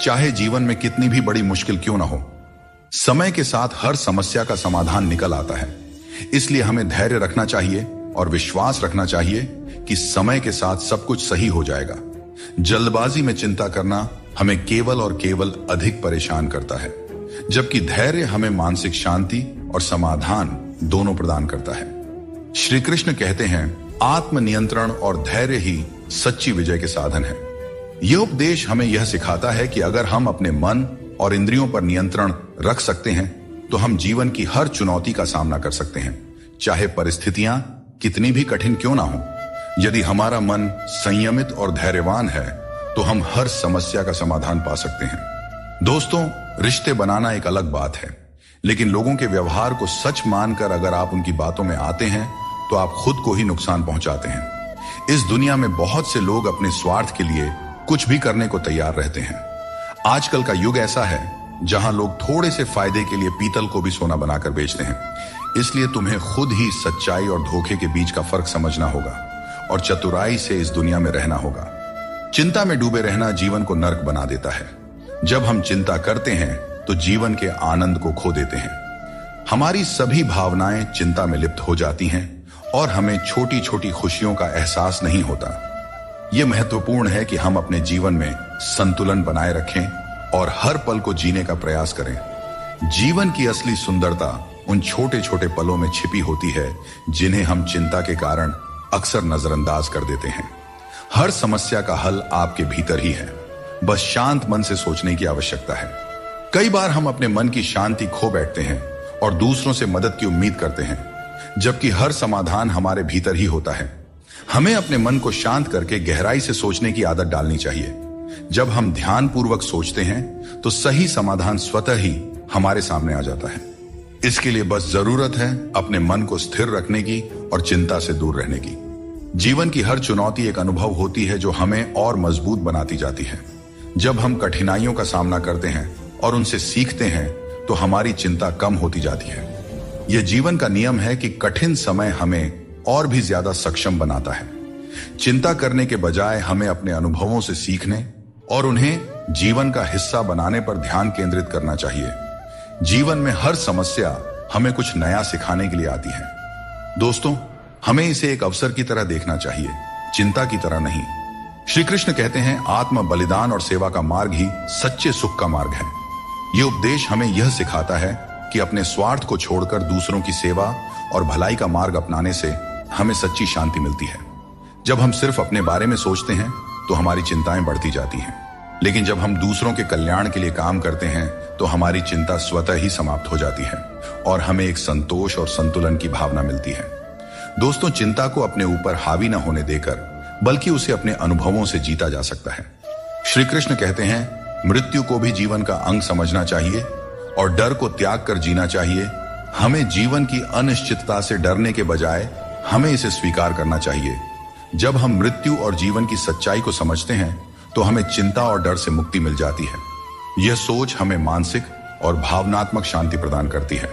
चाहे जीवन में कितनी भी बड़ी मुश्किल क्यों ना हो। समय के साथ हर समस्या का समाधान निकल आता है, इसलिए हमें धैर्य रखना चाहिए और विश्वास रखना चाहिए कि समय के साथ सब कुछ सही हो जाएगा। जल्दबाजी में चिंता करना हमें केवल और केवल अधिक परेशान करता है, जबकि धैर्य हमें मानसिक शांति और समाधान दोनों प्रदान करता है। श्री कृष्ण कहते हैं, आत्मनियंत्रण और धैर्य ही सच्ची विजय के साधन है। यह उपदेश हमें यह सिखाता है कि अगर हम अपने मन और इंद्रियों पर नियंत्रण रख सकते हैं, तो हम जीवन की हर चुनौती का सामना कर सकते हैं, चाहे परिस्थितियां कितनी भी कठिन क्यों ना हो। यदि हमारा मन संयमित और धैर्यवान है, तो हम हर समस्या का समाधान पा सकते हैं। दोस्तों, रिश्ते बनाना एक अलग बात है, लेकिन लोगों के व्यवहार को सच मानकर अगर आप उनकी बातों में आते हैं, तो आप खुद को ही नुकसान पहुंचाते हैं। इस दुनिया में बहुत से लोग अपने स्वार्थ के लिए कुछ भी करने को तैयार रहते हैं। आजकल का युग ऐसा है जहां लोग थोड़े से फायदे के लिए पीतल को भी सोना बनाकर बेचते हैं। इसलिए तुम्हें खुद ही सच्चाई और धोखे के बीच का फर्क समझना होगा और चतुराई से इस दुनिया में रहना होगा। चिंता में डूबे रहना जीवन को नर्क बना देता है। जब हम चिंता करते हैं तो जीवन के आनंद को खो देते हैं। हमारी सभी भावनाएं चिंता में लिप्त हो जाती हैं और हमें छोटी छोटी खुशियों का एहसास नहीं होता। यह महत्वपूर्ण है कि हम अपने जीवन में संतुलन बनाए रखें और हर पल को जीने का प्रयास करें। जीवन की असली सुंदरता उन छोटे छोटे पलों में छिपी होती है जिन्हें हम चिंता के कारण अक्सर नजरअंदाज कर देते हैं। हर समस्या का हल आपके भीतर ही है, बस शांत मन से सोचने की आवश्यकता है। कई बार हम अपने मन की शांति खो बैठते हैं और दूसरों से मदद की उम्मीद करते हैं, जबकि हर समाधान हमारे भीतर ही होता है। हमें अपने मन को शांत करके गहराई से सोचने की आदत डालनी चाहिए। जब हम ध्यानपूर्वक सोचते हैं तो सही समाधान स्वतः ही हमारे सामने आ जाता है। इसके लिए बस जरूरत है अपने मन को स्थिर रखने की और चिंता से दूर रहने की। जीवन की हर चुनौती एक अनुभव होती है जो हमें और मजबूत बनाती जाती है। जब हम कठिनाइयों का सामना करते हैं और उनसे सीखते हैं तो हमारी चिंता कम होती जाती है। यह जीवन का नियम है कि कठिन समय हमें और भी ज्यादा सक्षम बनाता है। चिंता करने के बजाय हमें अपने अनुभवों से सीखने और उन्हें जीवन का हिस्सा बनाने पर ध्यान केंद्रित करना चाहिए। जीवन में हर समस्या हमें कुछ नया सिखाने के लिए आती है। दोस्तों, हमें इसे एक अवसर की तरह देखना चाहिए, चिंता की तरह नहीं। श्री कृष्ण कहते हैं, आत्म बलिदान और सेवा का मार्ग ही सच्चे सुख का मार्ग है। यह उपदेश हमें यह सिखाता है कि अपने स्वार्थ को छोड़कर दूसरों की सेवा और भलाई का मार्ग अपनाने से हमें सच्ची शांति मिलती है। जब हम सिर्फ अपने बारे में सोचते हैं तो हमारी चिंताएं बढ़ती जाती हैं, लेकिन जब हम दूसरों के कल्याण के लिए काम करते हैं तो हमारी चिंता स्वतः ही समाप्त हो जाती है और हमें एक संतोष और संतुलन की भावना मिलती है। दोस्तों, चिंता को अपने ऊपर हावी न होने देकर बल्कि उसे अपने अनुभवों से जीता जा सकता है। श्री कृष्ण कहते हैं, मृत्यु को भी जीवन का अंग समझना चाहिए और डर को त्याग कर जीना चाहिए। हमें जीवन की अनिश्चितता से डरने के बजाय हमें इसे स्वीकार करना चाहिए। जब हम मृत्यु और जीवन की सच्चाई को समझते हैं तो हमें चिंता और डर से मुक्ति मिल जाती है। यह सोच हमें मानसिक और भावनात्मक शांति प्रदान करती है,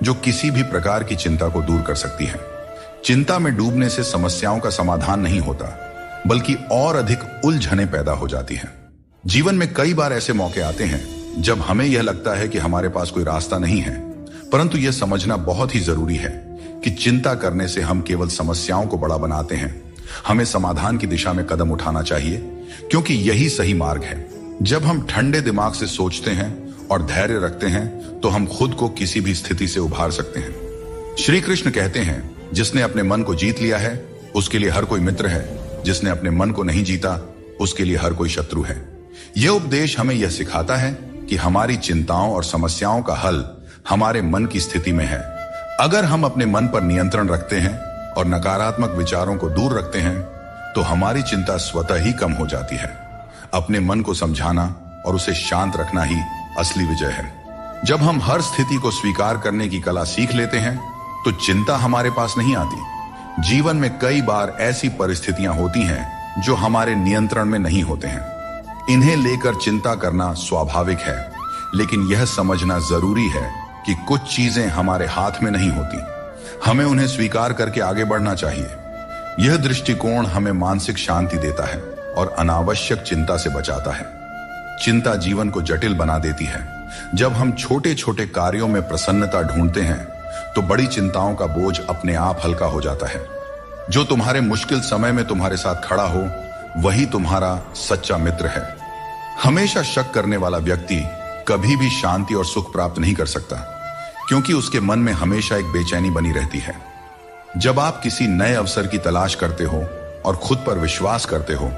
जो किसी भी प्रकार की चिंता को दूर कर सकती है। चिंता में डूबने से समस्याओं का समाधान नहीं होता, बल्कि और अधिक उलझनें पैदा हो जाती हैं। जीवन में कई बार ऐसे मौके आते हैं जब हमें यह लगता है कि हमारे पास कोई रास्ता नहीं है, परंतु यह समझना बहुत ही जरूरी है कि चिंता करने से हम केवल समस्याओं को बड़ा बनाते हैं। हमें समाधान की दिशा में कदम उठाना चाहिए, क्योंकि यही सही मार्ग है। जब हम ठंडे दिमाग से सोचते हैं और धैर्य रखते हैं तो हम खुद को किसी भी स्थिति से उभार सकते हैं। श्री कृष्ण कहते हैं, जिसने अपने मन को जीत लिया है उसके लिए हर कोई मित्र है, जिसने अपने मन को नहीं जीता उसके लिए हर कोई शत्रु है। यह उपदेश हमें यह सिखाता है कि हमारी चिंताओं और समस्याओं का हल हमारे मन की स्थिति में है। अगर हम अपने मन पर नियंत्रण रखते हैं और नकारात्मक विचारों को दूर रखते हैं तो हमारी चिंता स्वतः ही कम हो जाती है। अपने मन को समझाना और उसे शांत रखना ही असली विजय है। जब हम हर स्थिति को स्वीकार करने की कला सीख लेते हैं तो चिंता हमारे पास नहीं आती। जीवन में कई बार ऐसी परिस्थितियां होती हैं जो हमारे नियंत्रण में नहीं होते हैं। इन्हें लेकर चिंता करना स्वाभाविक है, लेकिन यह समझना जरूरी है कि कुछ चीजें हमारे हाथ में नहीं होती। हमें उन्हें स्वीकार करके आगे बढ़ना चाहिए। यह दृष्टिकोण हमें मानसिक शांति देता है और अनावश्यक चिंता से बचाता है। चिंता जीवन को जटिल बना देती है। जब हम छोटे छोटे कार्यों में प्रसन्नता ढूंढते हैं तो बड़ी चिंताओं का बोझ अपने आप हल्का हो जाता है। जो तुम्हारे मुश्किल समय में तुम्हारे साथ खड़ा हो वही तुम्हारा सच्चा मित्र है। हमेशा शक करने वाला व्यक्ति कभी भी शांति और सुख प्राप्त नहीं कर सकता, क्योंकि उसके मन में हमेशा एक बेचैनी बनी रहती है। जब आप किसी नए अवसर की तलाश करते हो और खुद पर विश्वास करते हो,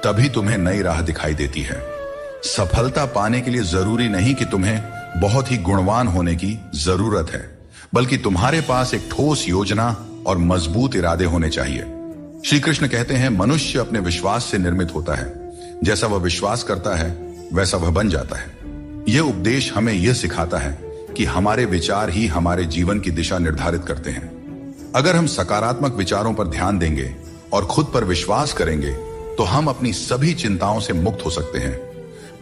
तभी तुम्हें नई राह दिखाई देती है। सफलता पाने के लिए जरूरी नहीं कि तुम्हें बहुत ही गुणवान होने की जरूरत है, बल्कि तुम्हारे पास एक ठोस योजना और मजबूत इरादे होने चाहिए। श्री कृष्ण कहते हैं, मनुष्य अपने विश्वास से निर्मित होता है। जैसा वह विश्वास करता है वैसा वह बन जाता है। यह उपदेश हमें यह सिखाता है कि हमारे विचार ही हमारे जीवन की दिशा निर्धारित करते हैं। अगर हम सकारात्मक विचारों पर ध्यान देंगे और खुद पर विश्वास करेंगे तो हम अपनी सभी चिंताओं से मुक्त हो सकते हैं।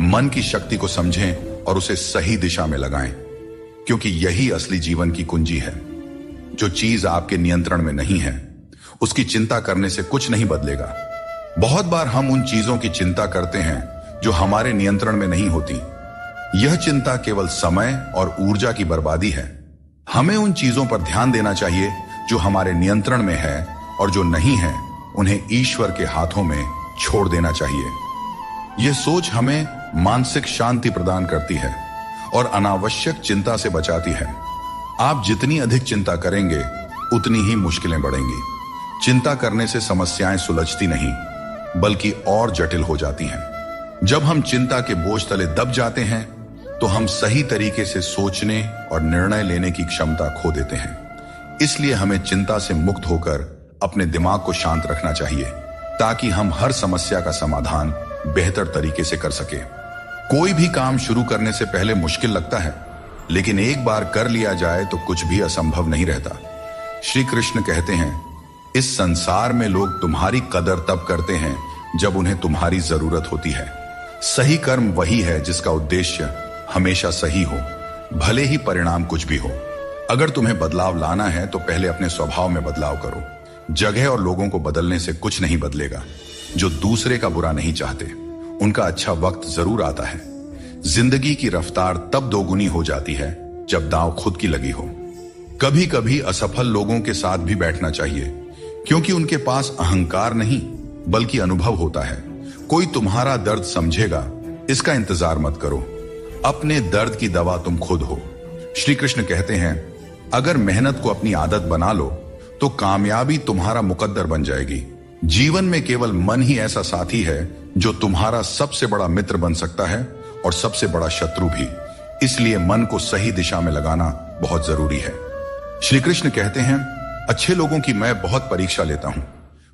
मन की शक्ति को समझें और उसे सही दिशा में लगाएं, क्योंकि यही असली जीवन की कुंजी है। जो चीज आपके नियंत्रण में नहीं है उसकी चिंता करने से कुछ नहीं बदलेगा। बहुत बार हम उन चीजों की चिंता करते हैं जो हमारे नियंत्रण में नहीं होती। यह चिंता केवल समय और ऊर्जा की बर्बादी है। हमें उन चीजों पर ध्यान देना चाहिए जो हमारे नियंत्रण में है, और जो नहीं है उन्हें ईश्वर के हाथों में छोड़ देना चाहिए। यह सोच हमें मानसिक शांति प्रदान करती है और अनावश्यक चिंता से बचाती है। आप जितनी अधिक चिंता करेंगे उतनी ही मुश्किलें बढ़ेंगी। चिंता करने से समस्याएं सुलझती नहीं, बल्कि और जटिल हो जाती हैं। जब हम चिंता के बोझ तले दब जाते हैं तो हम सही तरीके से सोचने और निर्णय लेने की क्षमता खो देते हैं। इसलिए हमें चिंता से मुक्त होकर अपने दिमाग को शांत रखना चाहिए ताकि हम हर समस्या का समाधान बेहतर तरीके से कर सके। कोई भी काम शुरू करने से पहले मुश्किल लगता है, लेकिन एक बार कर लिया जाए तो कुछ भी असंभव नहीं रहता। श्री कृष्ण कहते हैं, इस संसार में लोग तुम्हारी कदर तब करते हैं जब उन्हें तुम्हारी जरूरत होती है। सही कर्म वही है जिसका उद्देश्य हमेशा सही हो, भले ही परिणाम कुछ भी हो। अगर तुम्हें बदलाव लाना है तो पहले अपने स्वभाव में बदलाव करो। जगह और लोगों को बदलने से कुछ नहीं बदलेगा। जो दूसरे का बुरा नहीं चाहते, उनका अच्छा वक्त जरूर आता है। जिंदगी की रफ्तार तब दोगुनी हो जाती है जब दांव खुद की लगी हो। कभी कभी असफल लोगों के साथ भी बैठना चाहिए, क्योंकि उनके पास अहंकार नहीं बल्कि अनुभव होता है। कोई तुम्हारा दर्द समझेगा, इसका इंतजार मत करो। अपने दर्द की दवा तुम खुद हो। श्री कृष्ण कहते हैं, अगर मेहनत को अपनी आदत बना लो तो कामयाबी तुम्हारा मुकद्दर बन जाएगी। जीवन में केवल मन ही ऐसा साथी है जो तुम्हारा सबसे बड़ा मित्र बन सकता है और सबसे बड़ा शत्रु भी। इसलिए मन को सही दिशा में लगाना बहुत जरूरी है। श्री कृष्ण कहते हैं, अच्छे लोगों की मैं बहुत परीक्षा लेता हूं,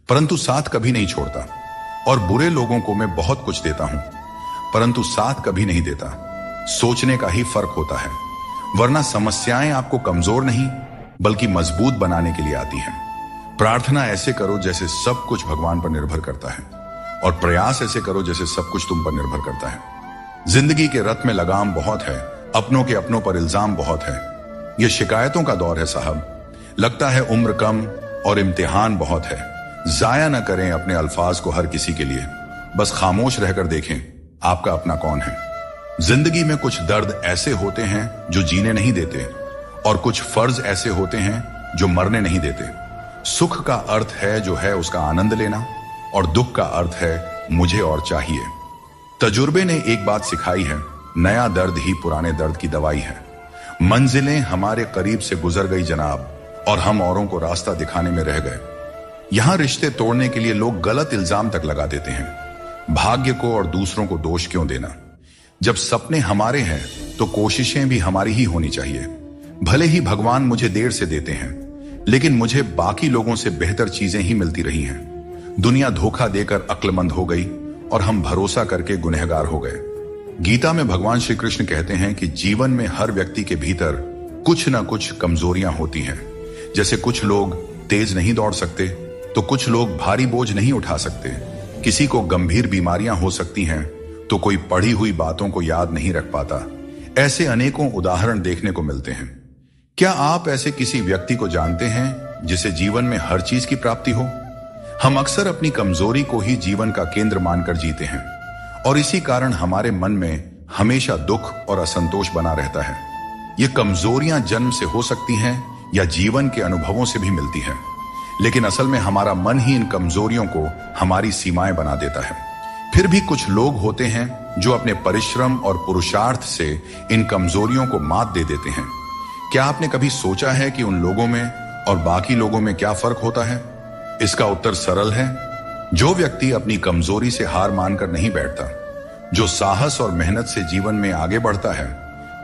परंतु साथ कभी नहीं छोड़ता, और बुरे लोगों को मैं बहुत कुछ देता हूं, परंतु साथ कभी नहीं देता। सोचने का ही फर्क होता है, वरना समस्याएं आपको कमजोर नहीं बल्कि मजबूत बनाने के लिए आती हैं। प्रार्थना ऐसे करो जैसे सब कुछ भगवान पर निर्भर करता है, और प्रयास ऐसे करो जैसे सब कुछ तुम पर निर्भर करता है। जिंदगी के रथ में लगाम बहुत है, अपनों के अपनों पर इल्जाम बहुत है। यह शिकायतों का दौर है साहब। लगता है उम्र कम और इम्तिहान बहुत है। जाया न करें अपने अल्फाज को हर किसी के लिए, बस खामोश रहकर देखें आपका अपना कौन है। जिंदगी में कुछ दर्द ऐसे होते हैं जो जीने नहीं देते, और कुछ फर्ज ऐसे होते हैं जो मरने नहीं देते। सुख का अर्थ है जो है उसका आनंद लेना, और दुख का अर्थ है मुझे और चाहिए। तजुर्बे ने एक बात सिखाई है, नया दर्द ही पुराने दर्द की दवाई है। मंजिलें हमारे करीब से गुजर गई जनाब, और हम औरों को रास्ता दिखाने में रह गए। यहां रिश्ते तोड़ने के लिए लोग गलत इल्जाम तक लगा देते हैं। भाग्य को और दूसरों को दोष क्यों देना? जब सपने हमारे हैं तो कोशिशें भी हमारी ही होनी चाहिए। भले ही भगवान मुझे देर से देते हैं, लेकिन मुझे बाकी लोगों से बेहतर चीजें ही मिलती रही हैं। दुनिया धोखा देकर अक्लमंद हो गई और हम भरोसा करके गुनहगार हो गए। गीता में भगवान श्री कृष्ण कहते हैं कि जीवन में हर व्यक्ति के भीतर कुछ न कुछ कमजोरियां होती हैं। जैसे कुछ लोग तेज नहीं दौड़ सकते, तो कुछ लोग भारी बोझ नहीं उठा सकते। किसी को गंभीर बीमारियां हो सकती हैं, तो कोई पढ़ी हुई बातों को याद नहीं रख पाता। ऐसे अनेकों उदाहरण देखने को मिलते हैं। क्या आप ऐसे किसी व्यक्ति को जानते हैं जिसे जीवन में हर चीज की प्राप्ति हो? हम अक्सर अपनी कमजोरी को ही जीवन का केंद्र मानकर जीते हैं, और इसी कारण हमारे मन में हमेशा दुख और असंतोष बना रहता है। ये कमजोरियां जन्म से हो सकती हैं या जीवन के अनुभवों से भी मिलती हैं, लेकिन असल में हमारा मन ही इन कमजोरियों को हमारी सीमाएं बना देता है। फिर भी कुछ लोग होते हैं जो अपने परिश्रम और पुरुषार्थ से इन कमजोरियों को मात दे देते हैं। क्या आपने कभी सोचा है कि उन लोगों में और बाकी लोगों में क्या फर्क होता है? इसका उत्तर सरल है। जो व्यक्ति अपनी कमजोरी से हार मानकर नहीं बैठता, जो साहस और मेहनत से जीवन में आगे बढ़ता है,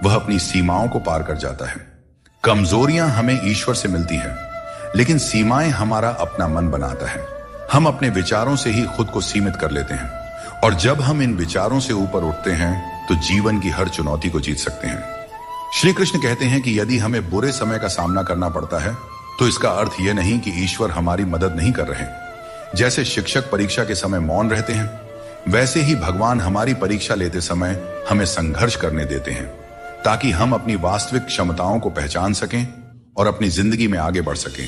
वह अपनी सीमाओं को पार कर जाता है। कमजोरियां हमें ईश्वर से मिलती हैं, लेकिन सीमाएं हमारा अपना मन बनाता है। हम अपने विचारों से ही खुद को सीमित कर लेते हैं, और जब हम इन विचारों से ऊपर उठते हैं तो जीवन की हर चुनौती को जीत सकते हैं। श्री कृष्ण कहते हैं कि यदि हमें बुरे समय का सामना करना पड़ता है तो इसका अर्थ यह नहीं कि ईश्वर हमारी मदद नहीं कर रहे। जैसे शिक्षक परीक्षा के समय मौन रहते हैं, वैसे ही भगवान हमारी परीक्षा लेते समय हमें संघर्ष करने देते हैं, ताकि हम अपनी वास्तविक क्षमताओं को पहचान सकें और अपनी जिंदगी में आगे बढ़ सकें।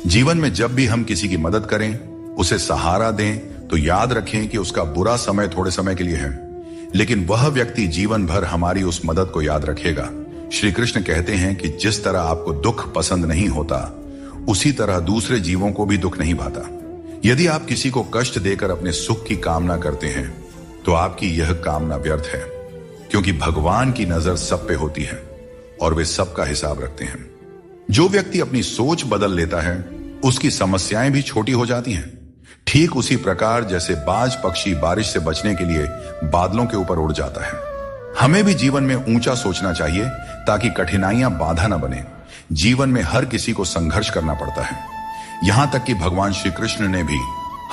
जीवन में जब भी हम किसी की मदद करें, उसे सहारा दें, तो याद रखें कि उसका बुरा समय थोड़े समय के लिए है, लेकिन वह व्यक्ति जीवन भर हमारी उस मदद को याद रखेगा। श्री कृष्ण कहते हैं कि जिस तरह आपको दुख पसंद नहीं होता, उसी तरह दूसरे जीवों को भी दुख नहीं भाता। यदि आप किसी को कष्ट देकर अपने सुख की कामना करते हैं तो आपकी यह कामना व्यर्थ है, क्योंकि भगवान की नजर सब पे होती है और वे सबका हिसाब रखते हैं। जो व्यक्ति अपनी सोच बदल लेता है, उसकी समस्याएं भी छोटी हो जाती हैं। ठीक उसी प्रकार जैसे बाज पक्षी बारिश से बचने के लिए बादलों के ऊपर उड़ जाता है। हमें भी जीवन में ऊंचा सोचना चाहिए ताकि कठिनाइयां बाधा न बने। जीवन में हर किसी को संघर्ष करना पड़ता है। यहां तक कि भगवान श्री कृष्ण ने भी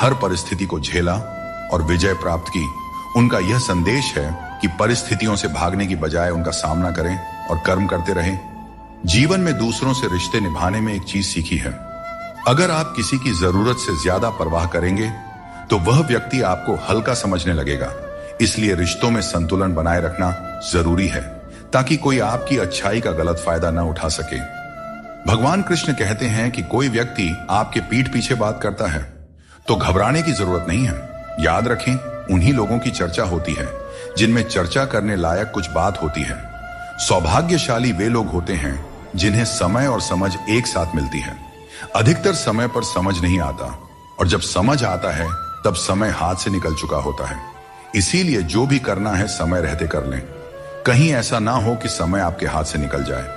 हर परिस्थिति को झेला और विजय प्राप्त की। उनका यह संदेश है कि परिस्थितियों से भागने की बजाय उनका सामना करें और कर्म करते रहें। जीवन में दूसरों से रिश्ते निभाने में एक चीज सीखी है, अगर आप किसी की जरूरत से ज्यादा परवाह करेंगे तो वह व्यक्ति आपको हल्का समझने लगेगा। इसलिए रिश्तों में संतुलन बनाए रखना जरूरी है ताकि कोई आपकी अच्छाई का गलत फायदा न उठा सके। भगवान कृष्ण कहते हैं कि कोई व्यक्ति आपके पीठ पीछे बात करता है तो घबराने की जरूरत नहीं है। याद रखें, उन्हीं लोगों की चर्चा होती है जिनमें चर्चा करने लायक कुछ बात होती है। सौभाग्यशाली वे लोग होते हैं जिन्हें समय और समझ एक साथ मिलती है। अधिकतर समय पर समझ नहीं आता और जब समझ आता है तब समय हाथ से निकल चुका होता है। इसीलिए जो भी करना है समय रहते कर लें, कहीं ऐसा ना हो कि समय आपके हाथ से निकल जाए।